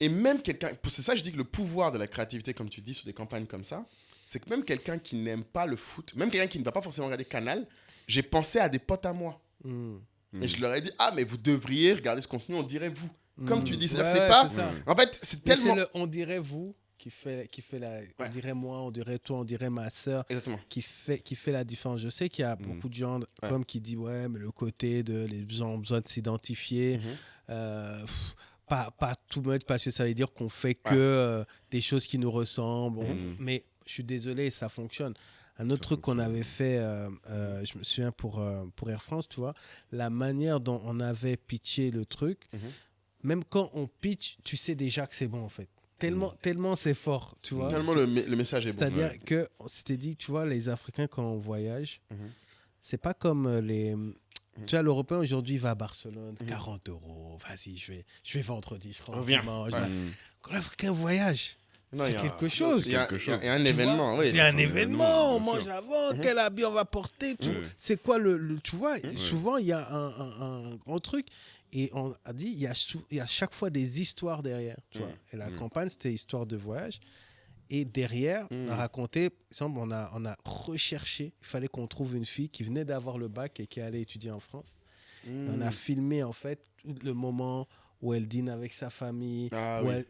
Et même quelqu'un, c'est ça, je dis que le pouvoir de la créativité, comme tu dis, sur des campagnes comme ça, c'est que même quelqu'un qui n'aime pas le foot, même quelqu'un qui ne va pas forcément regarder Canal, j'ai pensé à des potes à moi. Mm. Et je leur ai dit, ah, mais vous devriez regarder ce contenu, on dirait vous. Comme tu dis, c'est-à-dire Ouais, que c'est pas. c'est ça. En fait, c'est Mais tellement. c'est le on dirait vous qui fait la. On dirait moi, on dirait toi, on dirait ma sœur. Exactement. Qui fait la différence. Je sais qu'il y a beaucoup de gens comme qui disent ouais, mais le côté de les gens ont besoin de s'identifier. Pas tout mettre parce que ça veut dire qu'on fait que des choses qui nous ressemblent. Mais je suis désolé, ça fonctionne. Un autre truc qu'on avait fait, je me souviens pour Air France, tu vois, la manière dont on avait pitché le truc, même quand on pitch, tu sais déjà que c'est bon en fait. Tellement c'est fort, tu vois. Tellement le message est bon. C'est-à-dire qu'on s'était dit, tu vois, les Africains quand on voyage, c'est pas comme les... Tu vois, l'Européen aujourd'hui va à Barcelone, 40 €, vas-y, je vais vendredi, je rentre dimanche. Quand l'Africain voyage, Non, c'est il y a- quelque chose. Il y a un Tu événement, vois, oui. c'est un un événement, événement, on bien mange sûr. avant, quel habit on va porter, c'est quoi tu vois, Ouais. souvent il y a un grand truc et on a dit il y a chaque fois des histoires derrière, tu vois. Et la campagne c'était histoire de voyage et derrière on a raconté, par exemple on a recherché, il fallait qu'on trouve une fille qui venait d'avoir le bac et qui allait étudier en France. Et on a filmé en fait le moment où elle dîne avec sa famille,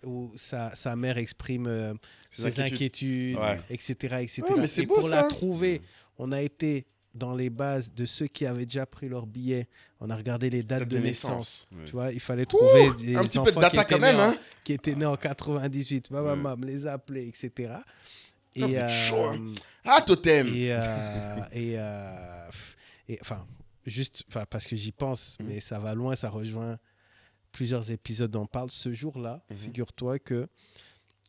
où sa mère exprime ses inquiétudes, etc. etc. Ouais, mais c'est et beau, pour la ça. trouver, on a été dans les bases de ceux qui avaient déjà pris leur billet. On a regardé les dates de naissance. Ouais. Tu vois, il fallait trouver des un petit enfants peu de data qui étaient quand même, nés en- hein. qui étaient nés en 98. Les appeler, etc. Non, vous êtes chaud, hein. Ah, totem. Enfin, juste parce que j'y pense, mais ça va loin, ça rejoint plusieurs épisodes dont on parle. Ce jour-là, figure-toi que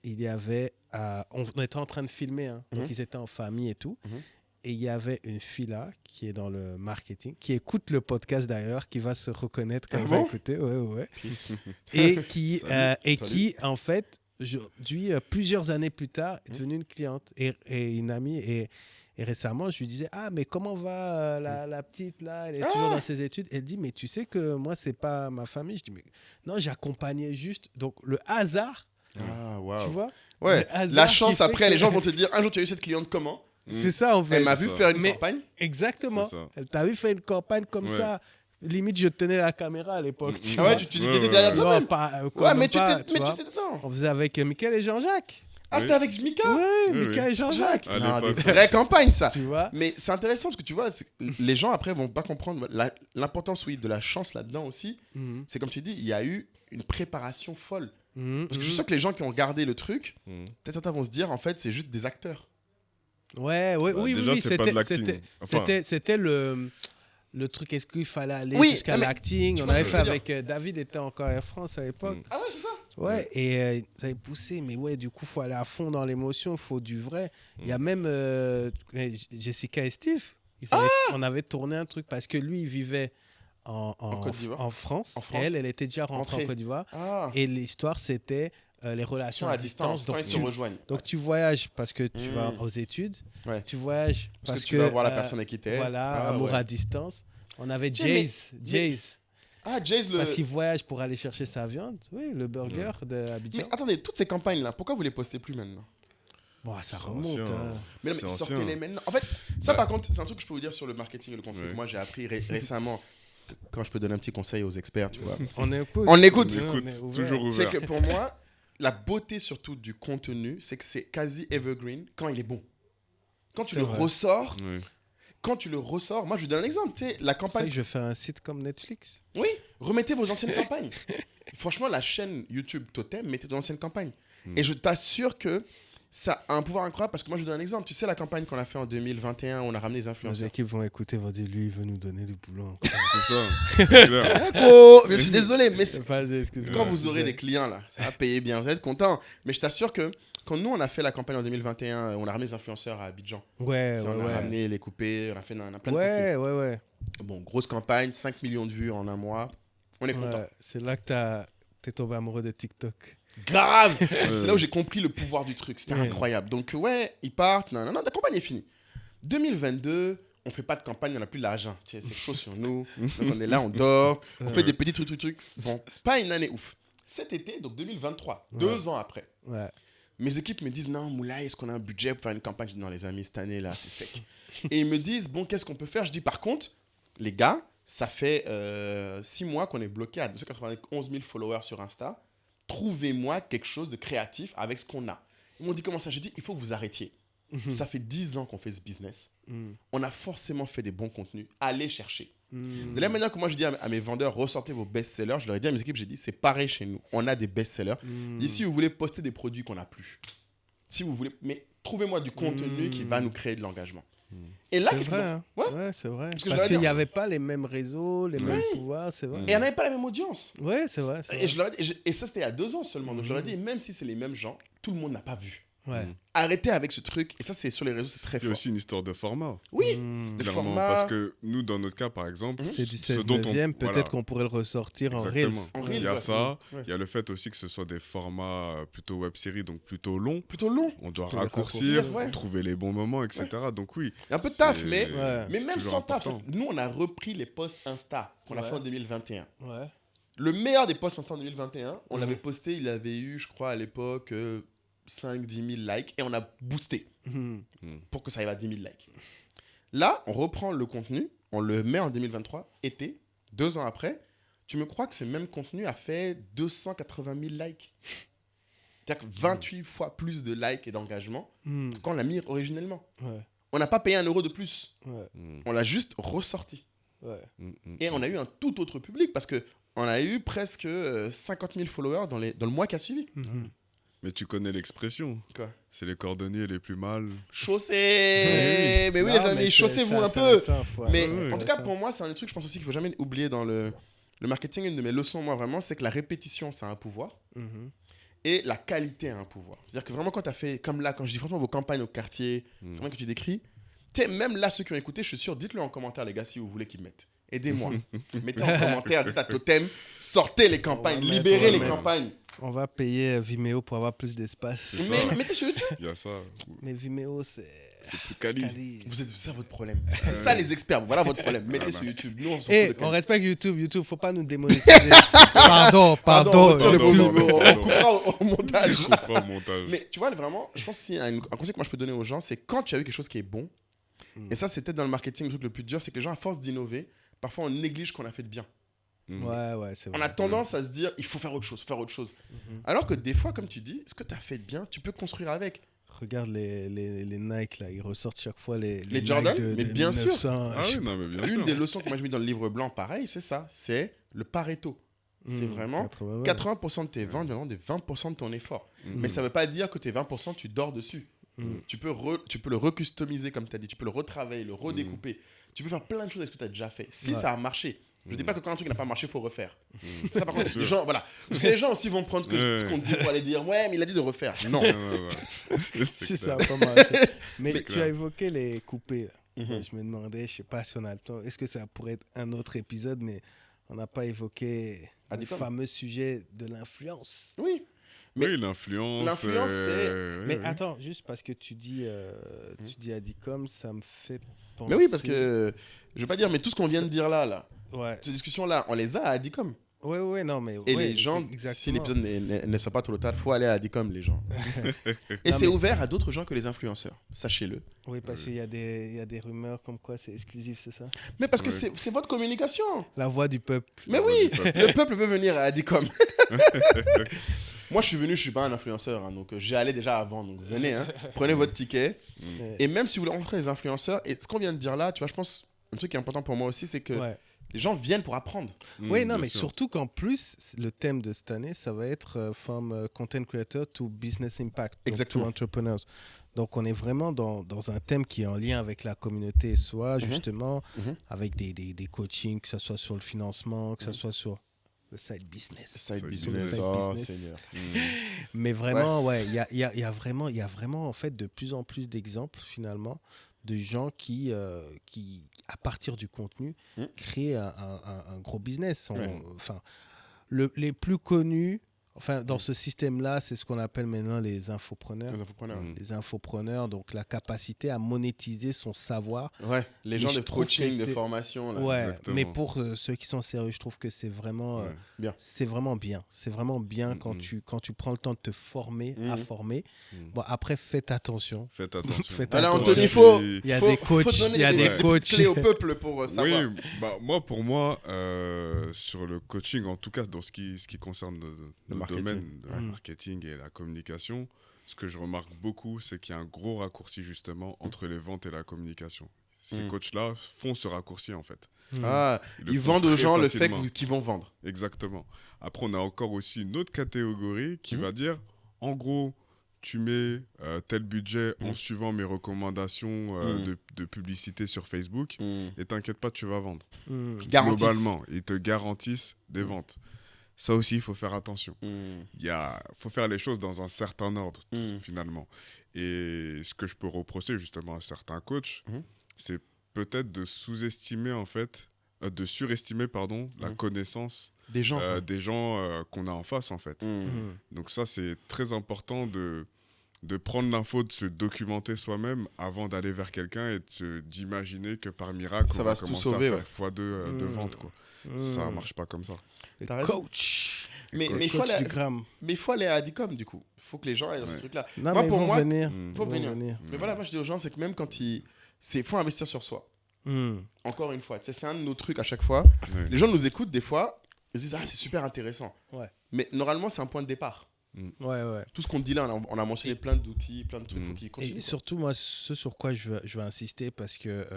il y avait, on était en train de filmer, donc ils étaient en famille et tout. et il y avait une fille là qui est dans le marketing, qui écoute le podcast d'ailleurs, qui va se reconnaître quand elle va écouter. Ouais. Et qui, en fait, aujourd'hui, plusieurs années plus tard, est devenue une cliente et une amie. Et récemment, je lui disais, mais comment va la petite là? Elle est toujours dans ses études. Elle dit, mais tu sais que moi, c'est pas ma famille. Je dis, mais non, j'accompagnais juste. Donc, le hasard, tu vois? Ouais, la chance après, les gens vont te dire, un jour, tu as eu cette cliente comment? C'est ça, en fait. Elle m'a vu faire une campagne. Exactement. Elle t'a vu faire une campagne comme ça. Limite, je tenais la caméra à l'époque. Tu vois, tu étais derrière toi-même. Mais tu étais dedans. On faisait avec Mickaël et Jean-Jacques. C'était avec Mika? Oui, Mika et Jean-Jacques. Des vraies campagnes, ça. Tu vois? Mais c'est intéressant parce que tu vois, les gens après vont pas comprendre l'importance, de la chance là-dedans aussi. C'est comme tu dis, il y a eu une préparation folle. Parce que je suis sûr que les gens qui ont regardé le truc, peut-être certains vont se dire, en fait, c'est juste des acteurs. Oui, c'est pas de l'acting. C'était le truc, est-ce qu'il fallait aller jusqu'à l'acting? On avait fait avec David, était encore Air France à l'époque. Ah ouais, c'est ça? Ouais, et ça avait poussé, mais ouais, du coup, il faut aller à fond dans l'émotion, il faut du vrai. Il y a même Jessica et Steve, on avait tourné un truc parce que lui, il vivait en France. Elle était déjà rentrée en Côte d'Ivoire. Et l'histoire, c'était les relations à distance. Donc, ils se rejoignent. Donc, tu voyages parce que tu vas aux études. Tu voyages parce que tu vas voir la personne avec qui t'es. Voilà, amour à distance. On avait Jace. Jace, parce qu'il voyage pour aller chercher sa viande. Oui, le burger d'Abidjan. Mais attendez, toutes ces campagnes-là, pourquoi vous les postez plus maintenant? Bon, ça remonte. Mais sortez-les maintenant. En fait, ça par contre, c'est un truc que je peux vous dire sur le marketing et le contenu. Moi, j'ai appris récemment, quand je peux donner un petit conseil aux experts, tu vois. On écoute. Toujours ouvert. C'est que pour moi, la beauté surtout du contenu, c'est que c'est quasi evergreen quand il est bon. Quand tu le ressors... Quand tu le ressors, moi je vais donner un exemple, tu sais, la campagne... C'est que je fais un site comme Netflix. Oui, remettez vos anciennes campagnes. Franchement, la chaîne YouTube Totem, mettez vos anciennes campagnes. Et je t'assure que ça a un pouvoir incroyable parce que moi je donne un exemple. Tu sais, la campagne qu'on a fait en 2021, on a ramené les influenceurs. Les équipes vont écouter, vont dire, lui, il veut nous donner du boulot. C'est ça, c'est clair. Mais je suis désolé, mais quand vous aurez des clients là, ça va payer bien, vous êtes content. Mais je t'assure que quand nous on a fait la campagne en 2021, on a ramené les influenceurs à Abidjan. On a ramené les coupés, on a fait plein de Ouais. Bon, grosse campagne, 5 millions de vues en un mois. On est content. C'est là que t'es tombé amoureux de TikTok. Grave. C'est là où j'ai compris le pouvoir du truc. C'était incroyable. Donc ils partent. Non, la campagne est finie. 2022, on fait pas de campagne, on n'a plus l'argent. C'est chaud sur nous. Donc on est là, on dort. On fait des petits trucs. Bon, pas une année ouf. Cet été, donc 2023, 2 ans après. Mes équipes me disent, non, Moulay, est-ce qu'on a un budget pour faire une campagne? Je dis, non, les amis, cette année-là, c'est sec. Et ils me disent, bon, qu'est-ce qu'on peut faire? Je dis, par contre, les gars, ça fait 6 mois qu'on est bloqué à 291 000 followers sur Insta. Trouvez-moi quelque chose de créatif avec ce qu'on a. Ils m'ont dit, comment ça? J'ai dit, il faut que vous arrêtiez. Ça fait 10 ans qu'on fait ce business. On a forcément fait des bons contenus. Allez chercher. De la manière que moi je dis à mes vendeurs, ressortez vos best-sellers, je leur ai dit à mes équipes, j'ai dit, c'est pareil chez nous. On a des best-sellers. Ici, vous voulez poster des produits qu'on n'a plus. Si vous voulez, mais trouvez-moi du contenu qui va nous créer de l'engagement. Et là, c'est vrai. C'est vrai. Parce qu'il n'y avait pas les mêmes réseaux, les mêmes pouvoirs, c'est vrai. Et on n'avait pas la même audience. Ouais, c'est vrai. Et je leur ai dit, et ça, c'était il y a 2 ans seulement. Donc je leur ai dit, même si c'est les mêmes gens, tout le monde n'a pas vu. Arrêtez avec ce truc. Et ça, c'est sur les réseaux, c'est très fort. Il y a aussi une histoire de format. Oui, de format. Parce que nous, dans notre cas, par exemple, c'était du 16/9, peut-être qu'on pourrait le ressortir en Reels. Il y a ça. Il y a le fait aussi que ce soit des formats plutôt web-série, donc plutôt longs. On doit raccourcir, trouver les bons moments, etc. Donc oui. Il y a un peu de taf, mais même sans taf. Nous, on a repris les posts Insta qu'on a fait en 2021. Le meilleur des posts Insta en 2021, on l'avait posté, il avait eu, je crois, à l'époque... 5-10 000 likes et on a boosté pour que ça arrive à 10 000 likes. Là, on reprend le contenu, on le met en 2023, été, 2 ans après. Tu me crois que ce même contenu a fait 280 000 likes? C'est-à-dire que 28 fois plus de likes et d'engagement que quand on l'a mis originellement. On n'a pas payé 1 euro de plus. On l'a juste ressorti. Et on a eu un tout autre public parce qu'on a eu presque 50 000 followers dans le mois qui a suivi. Mais tu connais l'expression. Quoi? C'est les cordonniers les plus mal chaussés. Mais oui, les amis, chaussez-vous un peu. Mais en tout cas, pour moi, c'est un des trucs, je pense aussi qu'il ne faut jamais oublier dans le marketing. Une de mes leçons, moi, vraiment, c'est que la répétition, ça a un pouvoir. Et la qualité a un pouvoir. C'est-à-dire que vraiment, quand tu as fait, comme là, quand je dis franchement vos campagnes au quartier, comment que tu décris, Même là, ceux qui ont écouté, je suis sûr, dites-le en commentaire, les gars, si vous voulez qu'ils mettent. Aidez-moi. Mettez en commentaire, dites à Totem, sortez les campagnes, libérez les campagnes. On va payer Vimeo pour avoir plus d'espace. Mais mettez sur YouTube. Il y a ça. Mais Vimeo, c'est plus quali. Vous êtes ça votre problème. Ça les experts, voilà votre problème. Mettez sur YouTube. Nous on s'en Et fout de on quali. respecte YouTube. YouTube, faut pas nous démonétiser. Pardon. on pardon. coupera au montage. Je comprends au montage. Mais tu vois vraiment, je pense que un conseil que moi je peux donner aux gens, c'est quand tu as vu quelque chose qui est bon. Et ça c'est peut-être dans le marketing le truc le plus dur, c'est que les gens à force d'innover, parfois on néglige ce qu'on a fait de bien. Ouais, c'est vrai. On a tendance à se dire, il faut faire autre chose. Alors que des fois, comme tu dis, ce que tu as fait de bien, tu peux construire avec. Regarde les Nike, là. Ils ressortent chaque fois les Jordan, Nike mais bien sûr. 1900. Ah oui, non, mais bien sûr. Une des leçons que moi je mis dans le livre blanc, pareil, c'est ça. C'est le Pareto. C'est vraiment 80% de tes ventes viendront des 20% de ton effort. Mais ça ne veut pas dire que tes 20%, tu dors dessus. Tu peux le recustomiser, comme tu as dit. Tu peux le retravailler, le redécouper. Tu peux faire plein de choses avec ce que tu as déjà fait. Si ça a marché. Je ne dis pas que quand un truc n'a pas marché, il faut refaire. Ça, par contre, les gens, voilà. Parce que les gens aussi vont prendre ce qu'on dit pour aller dire ouais, mais il a dit de refaire. Non. C'est ça, pas mal. Mais tu clair. as évoqué les coupés. Je me demandais, je ne sais pas si on a le temps. Est-ce que ça pourrait être un autre épisode, mais on n'a pas évoqué le fameux sujet de l'influence. Oui. Oui, l'influence. L'influence, c'est. Mais attends, juste parce que tu dis Adicom, ça me fait penser. Mais oui, parce que je veux pas dire, mais tout ce qu'on vient de dire là, ouais. ces discussions-là, on les a à Adicom. Ouais, non, mais. Et ouais, les gens, exactement. si l'épisode ne soit pas trop tard, il faut aller à Adicom, les gens. Et c'est ouvert à d'autres gens que les influenceurs, sachez-le. Oui, parce qu'il y a des rumeurs comme quoi c'est exclusif, c'est ça? Mais parce que c'est votre communication. La voix du peuple. Mais oui, le peuple veut venir à Adicom. Moi, je suis venu, je suis pas un influenceur, hein, donc j'y allais déjà avant. Donc venez, hein, prenez votre ticket. Et même si vous voulez rencontrer les influenceurs, et ce qu'on vient de dire là, tu vois, je pense, un truc qui est important pour moi aussi, c'est que les gens viennent pour apprendre. Oui, non, mais surtout qu'en plus, le thème de cette année, ça va être from content creator to business impact, exactement, to entrepreneurs. Donc, on est vraiment dans un thème qui est en lien avec la communauté, soit justement avec des coachings, que ce soit sur le financement, que ce soit sur le side business. Side business, oh Seigneur. Mais vraiment, il y a vraiment en fait de plus en plus d'exemples finalement de gens qui à partir du contenu, créent un gros business. Enfin, les plus connus, dans ce système-là, c'est ce qu'on appelle maintenant les infopreneurs. Les infopreneurs, donc la capacité à monétiser son savoir. Ouais, les gens de coaching, de formation. Là. Ouais, mais pour ceux qui sont sérieux, je trouve que c'est vraiment bien. C'est vraiment bien. C'est vraiment bien quand tu prends le temps de te former, à former. Bon, après, faites attention. Voilà, Anthony, il y a des coachs, il y a des coachs clés au peuple pour savoir. Oui, pour moi, sur le coaching, en tout cas, dans ce qui concerne le domaine de marketing et la communication, ce que je remarque beaucoup, c'est qu'il y a un gros raccourci justement entre les ventes et la communication. Ces coachs-là font ce raccourci en fait. Ils vendent aux gens facilement. le fait qu'ils vont vendre. Exactement. Après, on a encore aussi une autre catégorie qui va dire, en gros, tu mets tel budget en suivant mes recommandations de publicité sur Facebook et t'inquiète pas, tu vas vendre. Globalement, ils te garantissent des ventes. Ça aussi, il faut faire attention. Il faut faire les choses dans un certain ordre, finalement. Et ce que je peux reprocher justement à certains coachs, c'est peut-être de sous-estimer, en fait, de surestimer, la connaissance des gens, qu'on a en face, en fait. Donc ça, c'est très important de prendre l'info, de se documenter soi-même avant d'aller vers quelqu'un et d'imaginer que par miracle, ça on va commencer tout sauver, à faire x2 de vente, quoi. Ça marche pas comme ça. Coach. Mais il faut aller à Adicom, du coup. Il faut que les gens aient dans ce truc-là. Non, moi, pour moi, faut venir. Mais voilà, moi je dis aux gens, c'est que même quand faut investir sur soi. Encore une fois, c'est un de nos trucs à chaque fois. Les gens nous écoutent des fois, ils se disent c'est super intéressant. Mais normalement, c'est un point de départ. Tout ce qu'on dit là, on a mentionné plein d'outils, plein de trucs qui continuent. Et surtout, moi, ce sur quoi je veux insister, parce que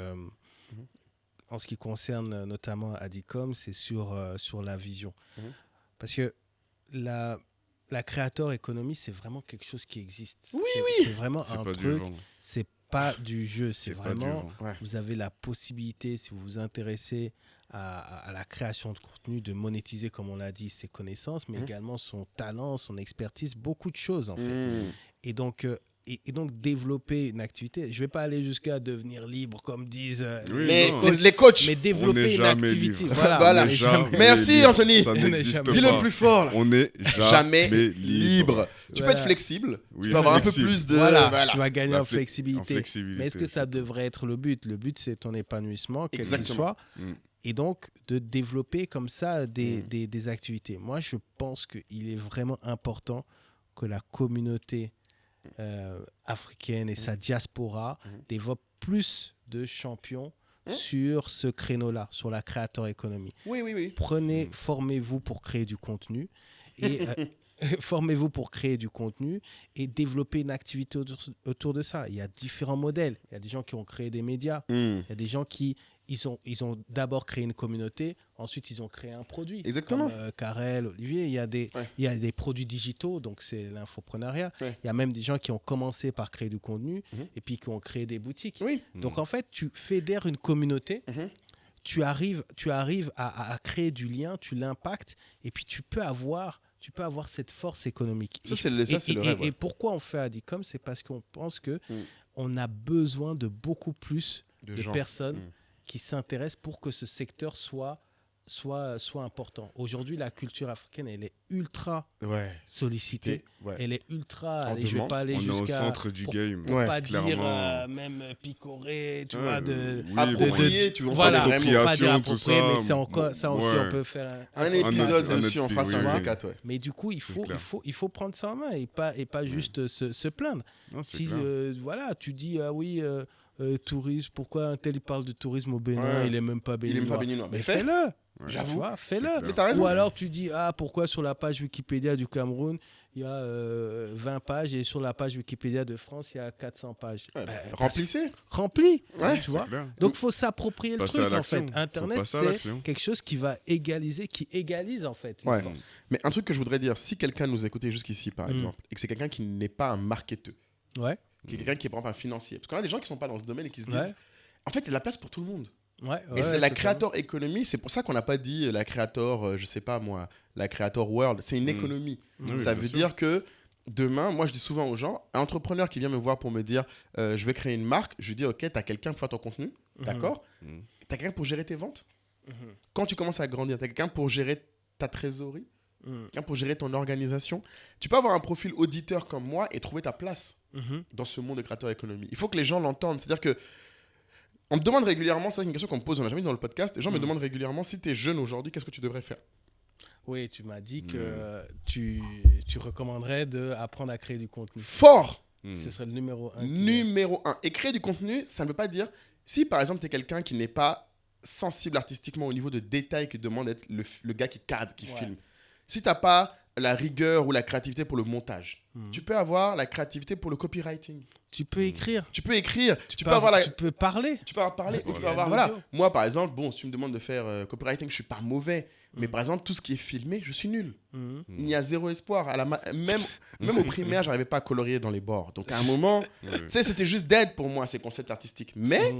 en ce qui concerne notamment Adicom, c'est sur la vision. Parce que la creator economy, c'est vraiment quelque chose qui existe. C'est vraiment un truc. C'est pas du jeu. C'est vraiment. Vous avez la possibilité, si vous vous intéressez à la création de contenu, de monétiser, comme on l'a dit, ses connaissances, mais également son talent, son expertise, beaucoup de choses en fait. Et donc, et donc développer une activité. Je vais pas aller jusqu'à devenir libre comme disent Oui, Mais non. les coachs. mais On développer n'est une jamais activité. libre. Voilà. On n'est jamais Merci, libre. Anthony. Ça n'existe pas. Dis-le plus fort. Là. On n'est Jamais jamais libre. Tu peux Voilà. être flexible. Oui, tu peux avoir un peu flexible. plus de. Voilà, tu vas gagner La en flexibilité. Mais est-ce que ça c'est tout. devrait être le but? Le but, c'est ton épanouissement, quel qu'il Exactement. soit. Mm. Et donc, de développer comme ça des activités. Moi, je pense qu'il est vraiment important que la communauté africaine et sa diaspora développe plus de champions sur ce créneau-là, sur la créateur économie. Oui. Formez-vous pour créer du contenu et formez-vous pour créer du contenu et développer une activité autour de ça. Il y a différents modèles. Il y a des gens qui ont créé des médias. Il y a des gens qui ils ont d'abord créé une communauté, ensuite ils ont créé un produit. Exactement. Comme Karel, Olivier, il y a des produits digitaux, donc c'est l'infoprenariat. Ouais. Il y a même des gens qui ont commencé par créer du contenu et puis qui ont créé des boutiques. Oui. Donc en fait, tu fédères une communauté, tu arrives à créer du lien, tu l'impactes et puis tu peux avoir cette force économique. Ça, c'est le rêve. Et pourquoi on fait Adicom? C'est parce qu'on pense qu'on a besoin de beaucoup plus de gens. personnes qui s'intéressent pour que ce secteur soit important. Aujourd'hui, la culture africaine, elle est ultra sollicitée. Elle est ultra... Je ne vais pas aller on jusqu'à... est au centre du game. Pour pas clairement. dire même picorer, tu vois, approprier, tu veux voilà, vraiment pas dire appropriation, tout approprier, ça. mais c'est encore ça aussi, on peut faire un épisode un dessus, on autre fera pays, ça un de oui. ces quatre, ouais. Mais du coup, il faut prendre ça en main et pas juste se plaindre. Non, c'est Si clair. voilà, tu dis ah oui, tourisme, pourquoi un tel il parle de tourisme au Bénin, il est même pas béninois. Il est même pas béninois. Mais Mais fais-le. Ouais. J'avoue. Tu vois, fais-le. clair. Mais t'as raison. Ou alors tu dis ah pourquoi sur la page Wikipédia du Cameroun il y a 20 pages et sur la page Wikipédia de France il y a 400 pages. Ouais, Ben, remplissez. Remplis. Ouais, tu vois. clair. Donc faut s'approprier le Passer truc à en fait. l'action. Faut Internet passer à c'est l'action. quelque chose qui va qui égalise en fait. les Ouais. forces. Mais un truc que je voudrais dire, si quelqu'un nous écoutait jusqu'ici, par exemple, et que c'est quelqu'un qui n'est pas un marketeur, Ouais. qui est quelqu'un qui est par exemple un financier, parce qu'on a des gens qui ne sont pas dans ce domaine et qui se disent, Ouais. en fait, il y a de la place pour tout le monde. Ouais, Et c'est la totalement. créateur économie, c'est pour ça qu'on n'a pas dit la créateur, je sais pas moi, la créateur world, c'est une économie. Oui, Ça bien veut sûr. dire que demain, moi je dis souvent aux gens, un entrepreneur qui vient me voir pour me dire je vais créer une marque, je lui dis ok, tu as quelqu'un pour faire ton contenu, d'accord. Tu as quelqu'un pour gérer tes ventes. Quand tu commences à grandir, tu as quelqu'un pour gérer ta trésorerie, quelqu'un pour gérer ton organisation. Tu peux avoir un profil auditeur comme moi et trouver ta place dans ce monde de créateur économie. Il faut que les gens l'entendent. C'est-à-dire que on me demande régulièrement, c'est une question qu'on me pose, on n'a jamais dit dans le podcast, les gens me demandent régulièrement si tu es jeune aujourd'hui, qu'est-ce que tu devrais faire? Oui, tu m'as dit que tu recommanderais d'apprendre à créer du contenu. Fort! Ce serait le numéro 1. Numéro 1. Et créer du contenu, ça ne veut pas dire, si par exemple tu es quelqu'un qui n'est pas sensible artistiquement au niveau de détail qui demande d'être le gars qui cadre, qui filme, si tu n'as pas la rigueur ou la créativité pour le montage, tu peux avoir la créativité pour le copywriting. Tu peux écrire. Tu peux écrire, tu peux avoir la... Tu peux parler. Tu peux en parler, ou tu peux avoir, L'audio. voilà. Moi, par exemple, bon, si tu me demandes de faire copywriting, je suis pas mauvais. Mais par exemple, tout ce qui est filmé, je suis nul. Il y a zéro espoir. Même au primaire, j'arrivais pas à colorier dans les bords. Donc, à un moment, tu sais, c'était juste d'aide pour moi, ces concepts artistiques. Mais,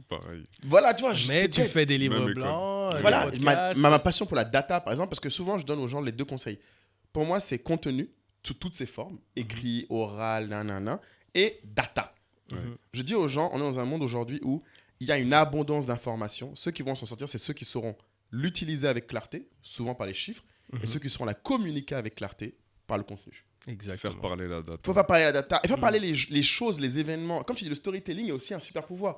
Pareil. voilà, tu vois, Mais tu d'aide. fais des livres Même école. blancs. Voilà, des ma podcasts. passion pour la data, par exemple, parce que souvent, je donne aux gens les deux conseils. Pour moi, c'est contenu, sous toutes ses formes, écrit, oral, nanana, et data. Je dis aux gens, on est dans un monde aujourd'hui où il y a une abondance d'informations. Ceux qui vont s'en sortir, c'est ceux qui sauront l'utiliser avec clarté, souvent par les chiffres, et ceux qui sauront la communiquer avec clarté par le contenu. Exactement. Faire parler la data. Il faut faire parler la data, il faut parler les choses, les événements. Comme tu dis, le storytelling est aussi un super pouvoir.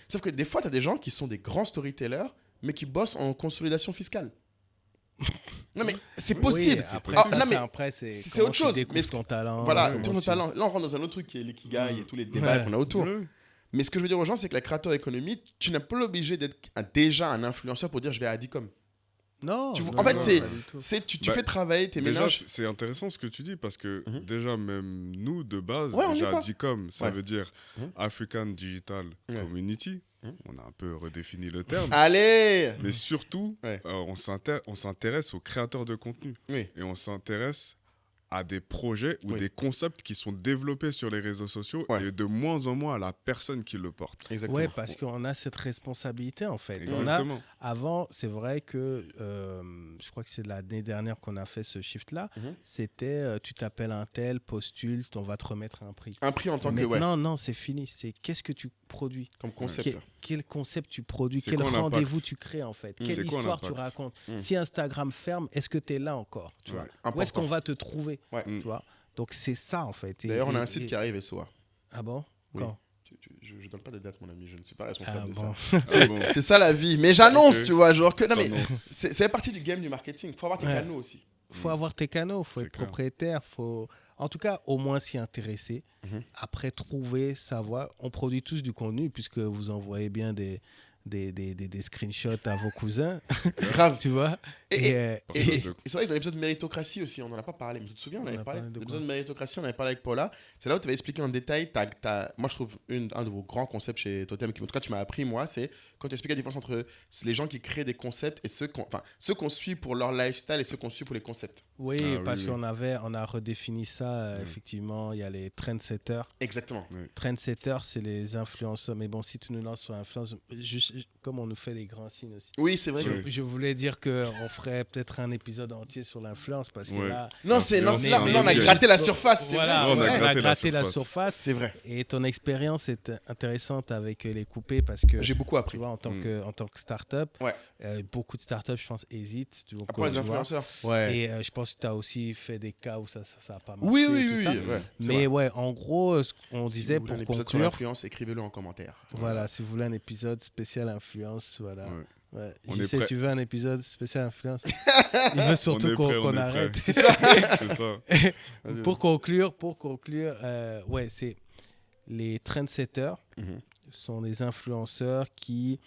Sauf que des fois, tu as des gens qui sont des grands storytellers, mais qui bossent en consolidation fiscale. Non, mais c'est possible. Oui, après, Ah, ça, non, mais c'est c'est comment autre tu chose. découvres Mais ton talent. voilà, comment ton tu- talent. Là, on rentre dans un autre truc qui est l'ikigai et tous les débats qu'on a autour. Mais ce que je veux dire aux gens, c'est que la créateur économie, tu n'es pas obligé d'être déjà un influenceur pour dire je vais à Adicom. Non. Tu vois, non, en fait, non, c'est- pas du tout. Tu Bah, fais travailler tes Déjà, ménages. c'est intéressant ce que tu dis parce que déjà, même nous, de base, Ouais, on y déjà va. Adicom, ça Ouais. veut dire African Digital Ouais. Community. On a un peu redéfini le terme. Allez. Mais surtout, Ouais. on s'intéresse aux créateurs de contenu. Oui. Et on s'intéresse à des projets ou des concepts qui sont développés sur les réseaux sociaux et de moins en moins à la personne qui le porte. Exactement. Oui, parce qu'on a cette responsabilité en fait. Exactement. Avant, c'est vrai que je crois que c'est l'année dernière qu'on a fait ce shift-là. C'était tu t'appelles un tel, postule, on va te remettre un prix. Un prix en tant que... Non, c'est fini. C'est qu'est-ce que tu produis comme concept. Quel concept tu produis, quel rendez-vous tu crées en fait, quelle histoire tu racontes. Si Instagram ferme, est-ce que tu es là encore, tu vois? Où est-ce qu'on va te trouver, tu vois? Donc c'est ça en fait. D'ailleurs, on a un site qui arrive SOA. Ah bon? Quand? Je ne donne pas de date, mon ami, je ne suis pas responsable de bon. ça. C'est ça la vie. Mais j'annonce, tu vois, genre que... Non, mais c'est partie du game du marketing. Il faut avoir tes canaux aussi. Il faut avoir tes canaux, il faut être propriétaire, faut... En tout cas, au moins s'y intéresser. Après, trouver, savoir. On produit tous du contenu puisque vous envoyez bien des screenshots à vos cousins. Grave. Tu vois. Et c'est vrai que dans l'épisode méritocratie aussi, on n'en a pas parlé, mais tu te souviens, on avait parlé de l'épisode méritocratie, on avait parlé avec Paula. C'est là où tu avais expliqué en détail, moi je trouve un de vos grands concepts chez Totem, qui en tout cas tu m'as appris, moi, c'est quand tu expliques la différence entre les gens qui créent des concepts et ceux qu'on suit pour leur lifestyle et ceux qu'on suit pour les concepts. Oui, parce qu'on a redéfini ça, effectivement, il y a les trendsetters. Exactement. Trendsetters, c'est les influenceurs, mais bon, si tu nous lances sur influence, juste comme on nous fait des grands signes aussi. Oui, c'est vrai. Je voulais dire qu'on ferait peut-être un épisode entier sur l'influence parce que là... Non, on a gratté la surface. Voilà, on a gratté la surface. C'est vrai. Et ton expérience est intéressante avec les coupés parce que... J'ai beaucoup appris. Tu vois, en tant que start-up, beaucoup de start-up, je pense, hésitent. Après les influenceurs. Et je pense que tu as aussi fait des cas où ça n'a pas marché. Oui. Mais ouais, en gros, ce qu'on disait pour conclure... Sur l'influence, écrivez-le en commentaire. Voilà, si vous voulez un épisode spécial influence, voilà. Ouais. Tu veux un épisode spécial influence. Il veut surtout qu'on arrête. C'est ça. C'est ça. Pour conclure, c'est les trendsetters sont des influenceurs qui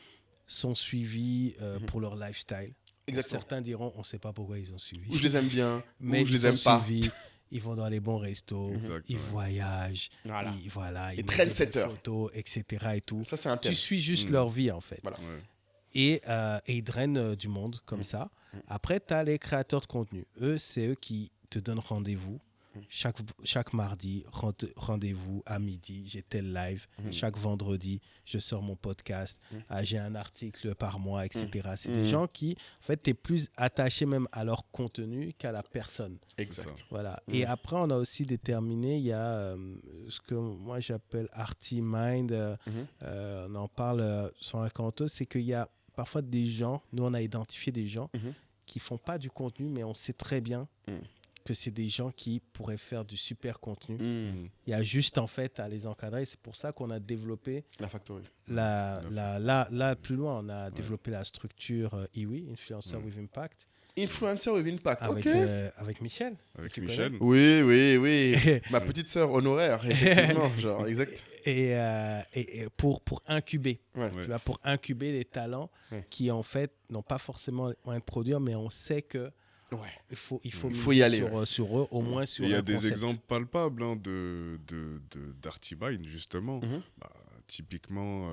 sont suivis pour leur lifestyle. Exactement. Certains diront, on ne sait pas pourquoi ils ont suivi. Ou je les aime bien, mais ou je les aime pas. Suivis, ils vont dans les bons restos, ils voyagent, ils mettent des photos, etc. Et tout. Ça, c'est un thème. Tu suis juste leur vie, en fait. Voilà. Et ils drainent du monde comme ça. Après, tu as les créateurs de contenu. C'est eux qui te donnent rendez-vous. Chaque mardi, rendez-vous à midi, j'ai tel live. Chaque vendredi, je sors mon podcast. J'ai un article par mois, etc. C'est des gens qui, en fait, tu es plus attaché même à leur contenu qu'à la personne. Exact. Voilà. Et après, on a aussi déterminé, il y a ce que moi j'appelle Arty Mind. On en parle sur la Canto, c'est qu'il y a parfois des gens, nous on a identifié des gens qui font pas du contenu, mais on sait très bien que c'est des gens qui pourraient faire du super contenu. Il y a juste en fait à les encadrer. C'est pour ça qu'on a développé la factory. Là, plus loin, on a développé la structure IWI, Influencer with Impact. Influencer with Impact, avec Michel. Avec Michel. Oui. Ma petite sœur honoraire, effectivement. Genre, exact. Et pour incuber, tu vois, pour incuber les talents qui en fait n'ont pas forcement moyen de produire, mais on sait que il faut y aller sur eux, au moins sur. Il y a un des concept. exemples palpables d'Arty Mind, justement. Typiquement,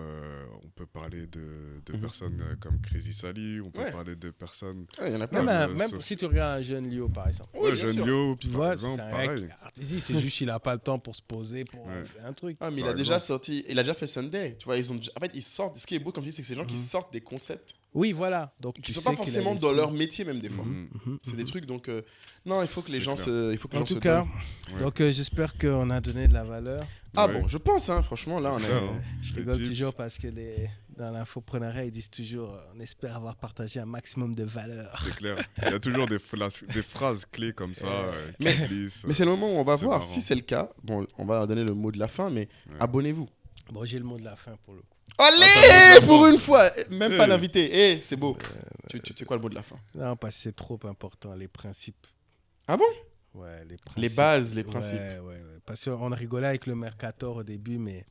on peut parler de personnes comme Crazy Sally, on peut parler de personnes... Il y en a plein. Même si tu regardes un jeune Lio, par exemple. Jeune Lio, tu vois, exemple, pareil. C'est juste qu'il n'a pas le temps pour se poser, pour faire un truc. Mais il a déjà sorti, il a déjà fait Sunday. Tu vois, en fait, ils sortent, ce qui est beau, comme je dis, c'est que ces gens qui sortent des concepts. Oui, voilà. Donc, qui ne sont pas forcément dans leur métier, même des fois. C'est des trucs, donc... non, il faut que les gens se... En tout cas, j'espère qu'on a donné de la valeur. Bon, je pense, franchement, là, on est... Je rigole toujours parce que dans l'infopreneuriat, ils disent toujours on espère avoir partagé un maximum de valeur. C'est clair. Il y a toujours des phrases clés comme ça. Mais c'est le moment où on va voir. Marrant. Si c'est le cas, bon, on va donner le mot de la fin, mais abonnez-vous. Bon, j'ai le mot de la fin pour le coup. Allez, pour une fois. Même pas l'invité. C'est beau. Tu sais quoi le mot de la fin? Non, parce que c'est trop important, les principes. Ah bon? Ouais, les principes. Les bases, les principes. Ouais. Parce qu'on rigolait avec le Mercator au début, mais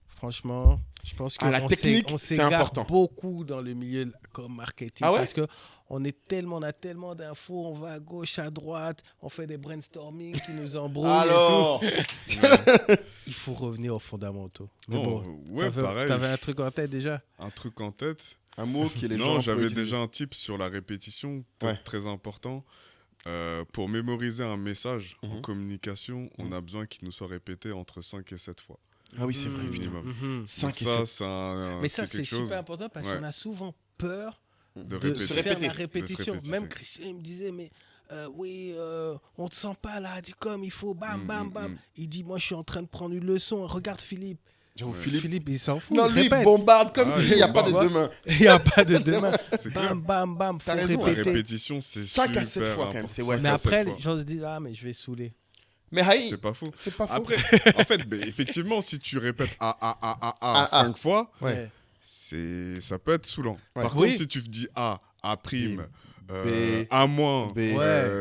franchement, je pense que la technique, on c'est s'égare important. Beaucoup dans le milieu comme marketing. Ah ouais? Parce que on a tellement d'infos, on va à gauche, à droite, on fait des brainstorming qui nous embrouillent. Alors et tout. Il faut revenir aux fondamentaux. Mais pareil. T'avais un truc en tête déjà? Un truc en tête? Un mot qui est les gens... Non, j'avais déjà un tip sur la répétition, très important. Pour mémoriser un message en Mhm. communication, on a besoin qu'il nous soit répété entre 5 et 7 fois. Ah oui, c'est vrai, minimum. Mhm. 5 et Ça, 7. Mais ça, c'est quelque chose super important parce Ouais. qu'on a souvent peur de de répéter. faire répéter. la répétition. De se Même répéter. Christian il me disait, mais oui, on te sent pas là, dis comme il faut, bam, Mm, bam, mm, bam. mm. Il dit, moi, je suis en train de prendre une leçon. Regarde Philippe. J'avoue, Ouais. Philippe. Il s'en fout. Non, il lui, il répète. bombarde comme Ah, s'il n'y a pas de bombarde. demain. Il n'y a pas de demain. C'est clair. Bam, bam, bam. Faut T'as raison, La répéter. répétition, c'est 5 à 7 super fois, quand même, c'est- ouais, important. Mais 5 à 7 après, fois. les gens se disent, ah, mais je vais saouler. Mais Haï, C'est pas faux. c'est pas faux. Après, en fait, effectivement, si tu répètes A 5 fois, Ouais. ça peut être saoulant. Ouais. Par Oui. contre, si tu dis A prime, B, A moins, B.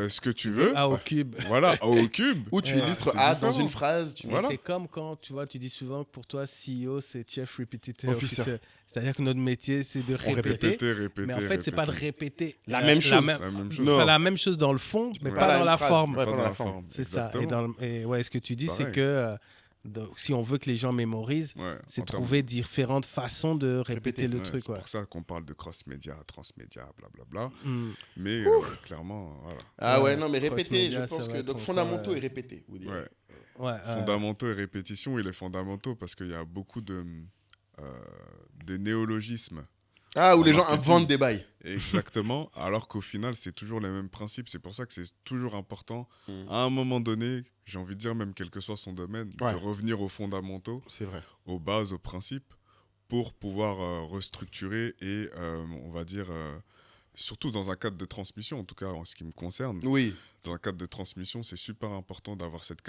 ce que tu veux, A au cube. voilà, A au cube. Ou tu Ouais. illustres C'est A dans différent. une phrase. Tu... Mais Voilà. c'est comme quand, tu vois, tu dis souvent que pour toi, CEO, c'est Chief Repetitor Officer. Officer. C'est-à-dire que notre métier, c'est de répéter. Répéter. Mais en fait, c'est pas de répéter La même chose. La même chose. Non. Enfin, la même chose dans le fond, mais Ouais. pas Voilà, dans une la phrase. forme. Ouais, pas dans la forme. C'est ça. Et, Exactement. et ouais, ce que tu dis, c'est Pareil. que donc, si on veut que les gens mémorisent, Ouais, c'est en termes- trouver différentes façons de répéter Répéter, le ouais, truc. C'est Ouais. pour ça qu'on parle de cross-média, transmédia, blablabla. Mm. Mais clairement, voilà. Ah ouais, Ouais, non, mais répéter, cross-média, je pense ça que. va être Donc, encore, fondamentaux et répéter, vous direz. Ouais. Ouais, Fondamentaux et répétition, il est fondamentaux parce qu'il y a beaucoup de néologismes. Ah, où En les gens marketing. inventent des bails. Exactement, alors qu'au final, c'est toujours les mêmes principes. C'est pour ça que c'est toujours important, Mm. à un moment donné, j'ai envie de dire, même quel que soit son domaine, Ouais. de revenir aux fondamentaux, C'est vrai. aux bases, aux principes, pour pouvoir restructurer et, on va dire, surtout dans un cadre de transmission, en tout cas en ce qui me concerne, Oui. dans un cadre de transmission, c'est super important d'avoir cette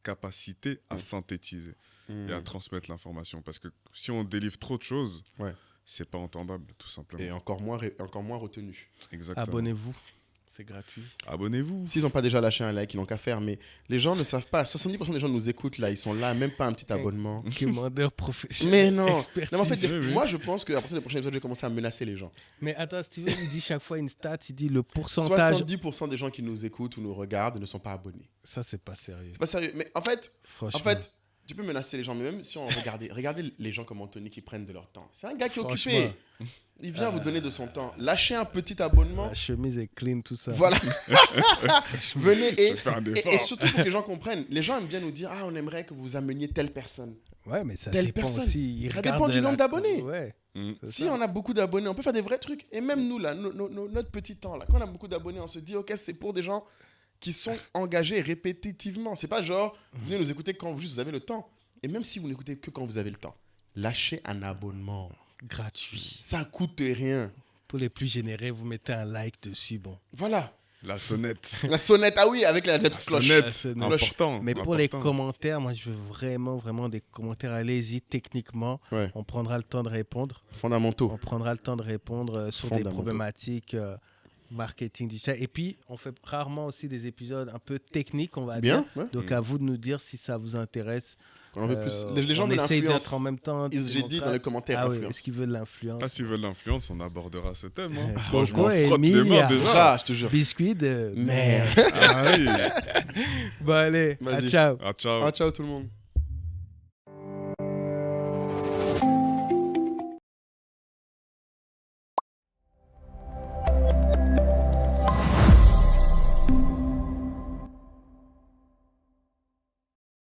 capacité à Mm. synthétiser Mm. et à transmettre l'information. Parce que si on délivre trop de choses, Ouais. c'est pas entendable, tout simplement. Et encore moins retenu. Exactement. abonnez-vous, c'est gratuit. Abonnez-vous. S'ils n'ont pas déjà lâché un like, ils n'ont qu'à faire. Mais les gens ne savent pas. 70% des gens nous écoutent là. Ils sont là, même pas un petit abonnement. Commandeur professionnel. Mais non. expertise. Non, mais en fait, Oui, oui. moi, je pense qu'à partir des prochains épisodes, je vais commencer à menacer les gens. Mais attends, Steven, il dit chaque fois une stat, il dit le pourcentage. 70% des gens qui nous écoutent ou nous regardent ne sont pas abonnés. Ça, c'est pas sérieux. C'est pas sérieux. Mais en fait, Franchement. tu peux menacer les gens. Mais même si on regardez les gens comme Anthony qui prennent de leur temps. C'est un gars qui est Franchement. occupé. Il vient vous donner de son temps. Lâchez un petit abonnement. La chemise est clean, tout ça. Voilà. Venez et, Faire un et, effort. et surtout pour que les gens comprennent. Les gens aiment bien nous dire, ah, on aimerait que vous ameniez telle personne. Ouais, mais ça Telle dépend personne. aussi. Il Ça regarde dépend du la- nombre d'abonnés. Ouais. Mm. c'est Si ça. on a beaucoup d'abonnés, on peut faire des vrais trucs. Et même nous, là, notre petit temps, là, quand on a beaucoup d'abonnés, on se dit, ok, c'est pour des gens qui sont engagés répétitivement. C'est pas genre, vous venez nous écouter quand juste vous avez le temps. Et même si vous n'écoutez que quand vous avez le temps, lâchez un abonnement. Gratuit. Ça coûte rien. Pour les plus généreux, vous mettez un like dessus. Bon. Voilà. La sonnette. La sonnette, ah oui, avec la petite cloche. Sonnette, La sonnette. important. Mais pour les important. commentaires, moi, je veux vraiment des commentaires. Allez-y, techniquement. Ouais. On prendra le temps de répondre. Fondamentaux. On prendra le temps de répondre sur des Fondamentaux. problématiques marketing, digital. Et puis, on fait rarement aussi des épisodes un peu techniques, on va Bien. dire. Ouais. Donc, à vous de nous dire si ça vous intéresse. On en veut plus. Les gens on veulent essaye l'influence. d'être en même temps. J'ai dit dans les commentaires, Ah oui, influence. est-ce qu'ils veulent l'influence? Ah, s'ils veulent l'influence, on abordera ce thème. Hein. Euh, Moi, je m'en Coco et frotte les Emilia. mains déjà. Ah, je te jure. Biscuit de Merde. Ah oui. Bon, allez, Vas-y. ciao. Ah, ciao. Ah, ciao tout le monde.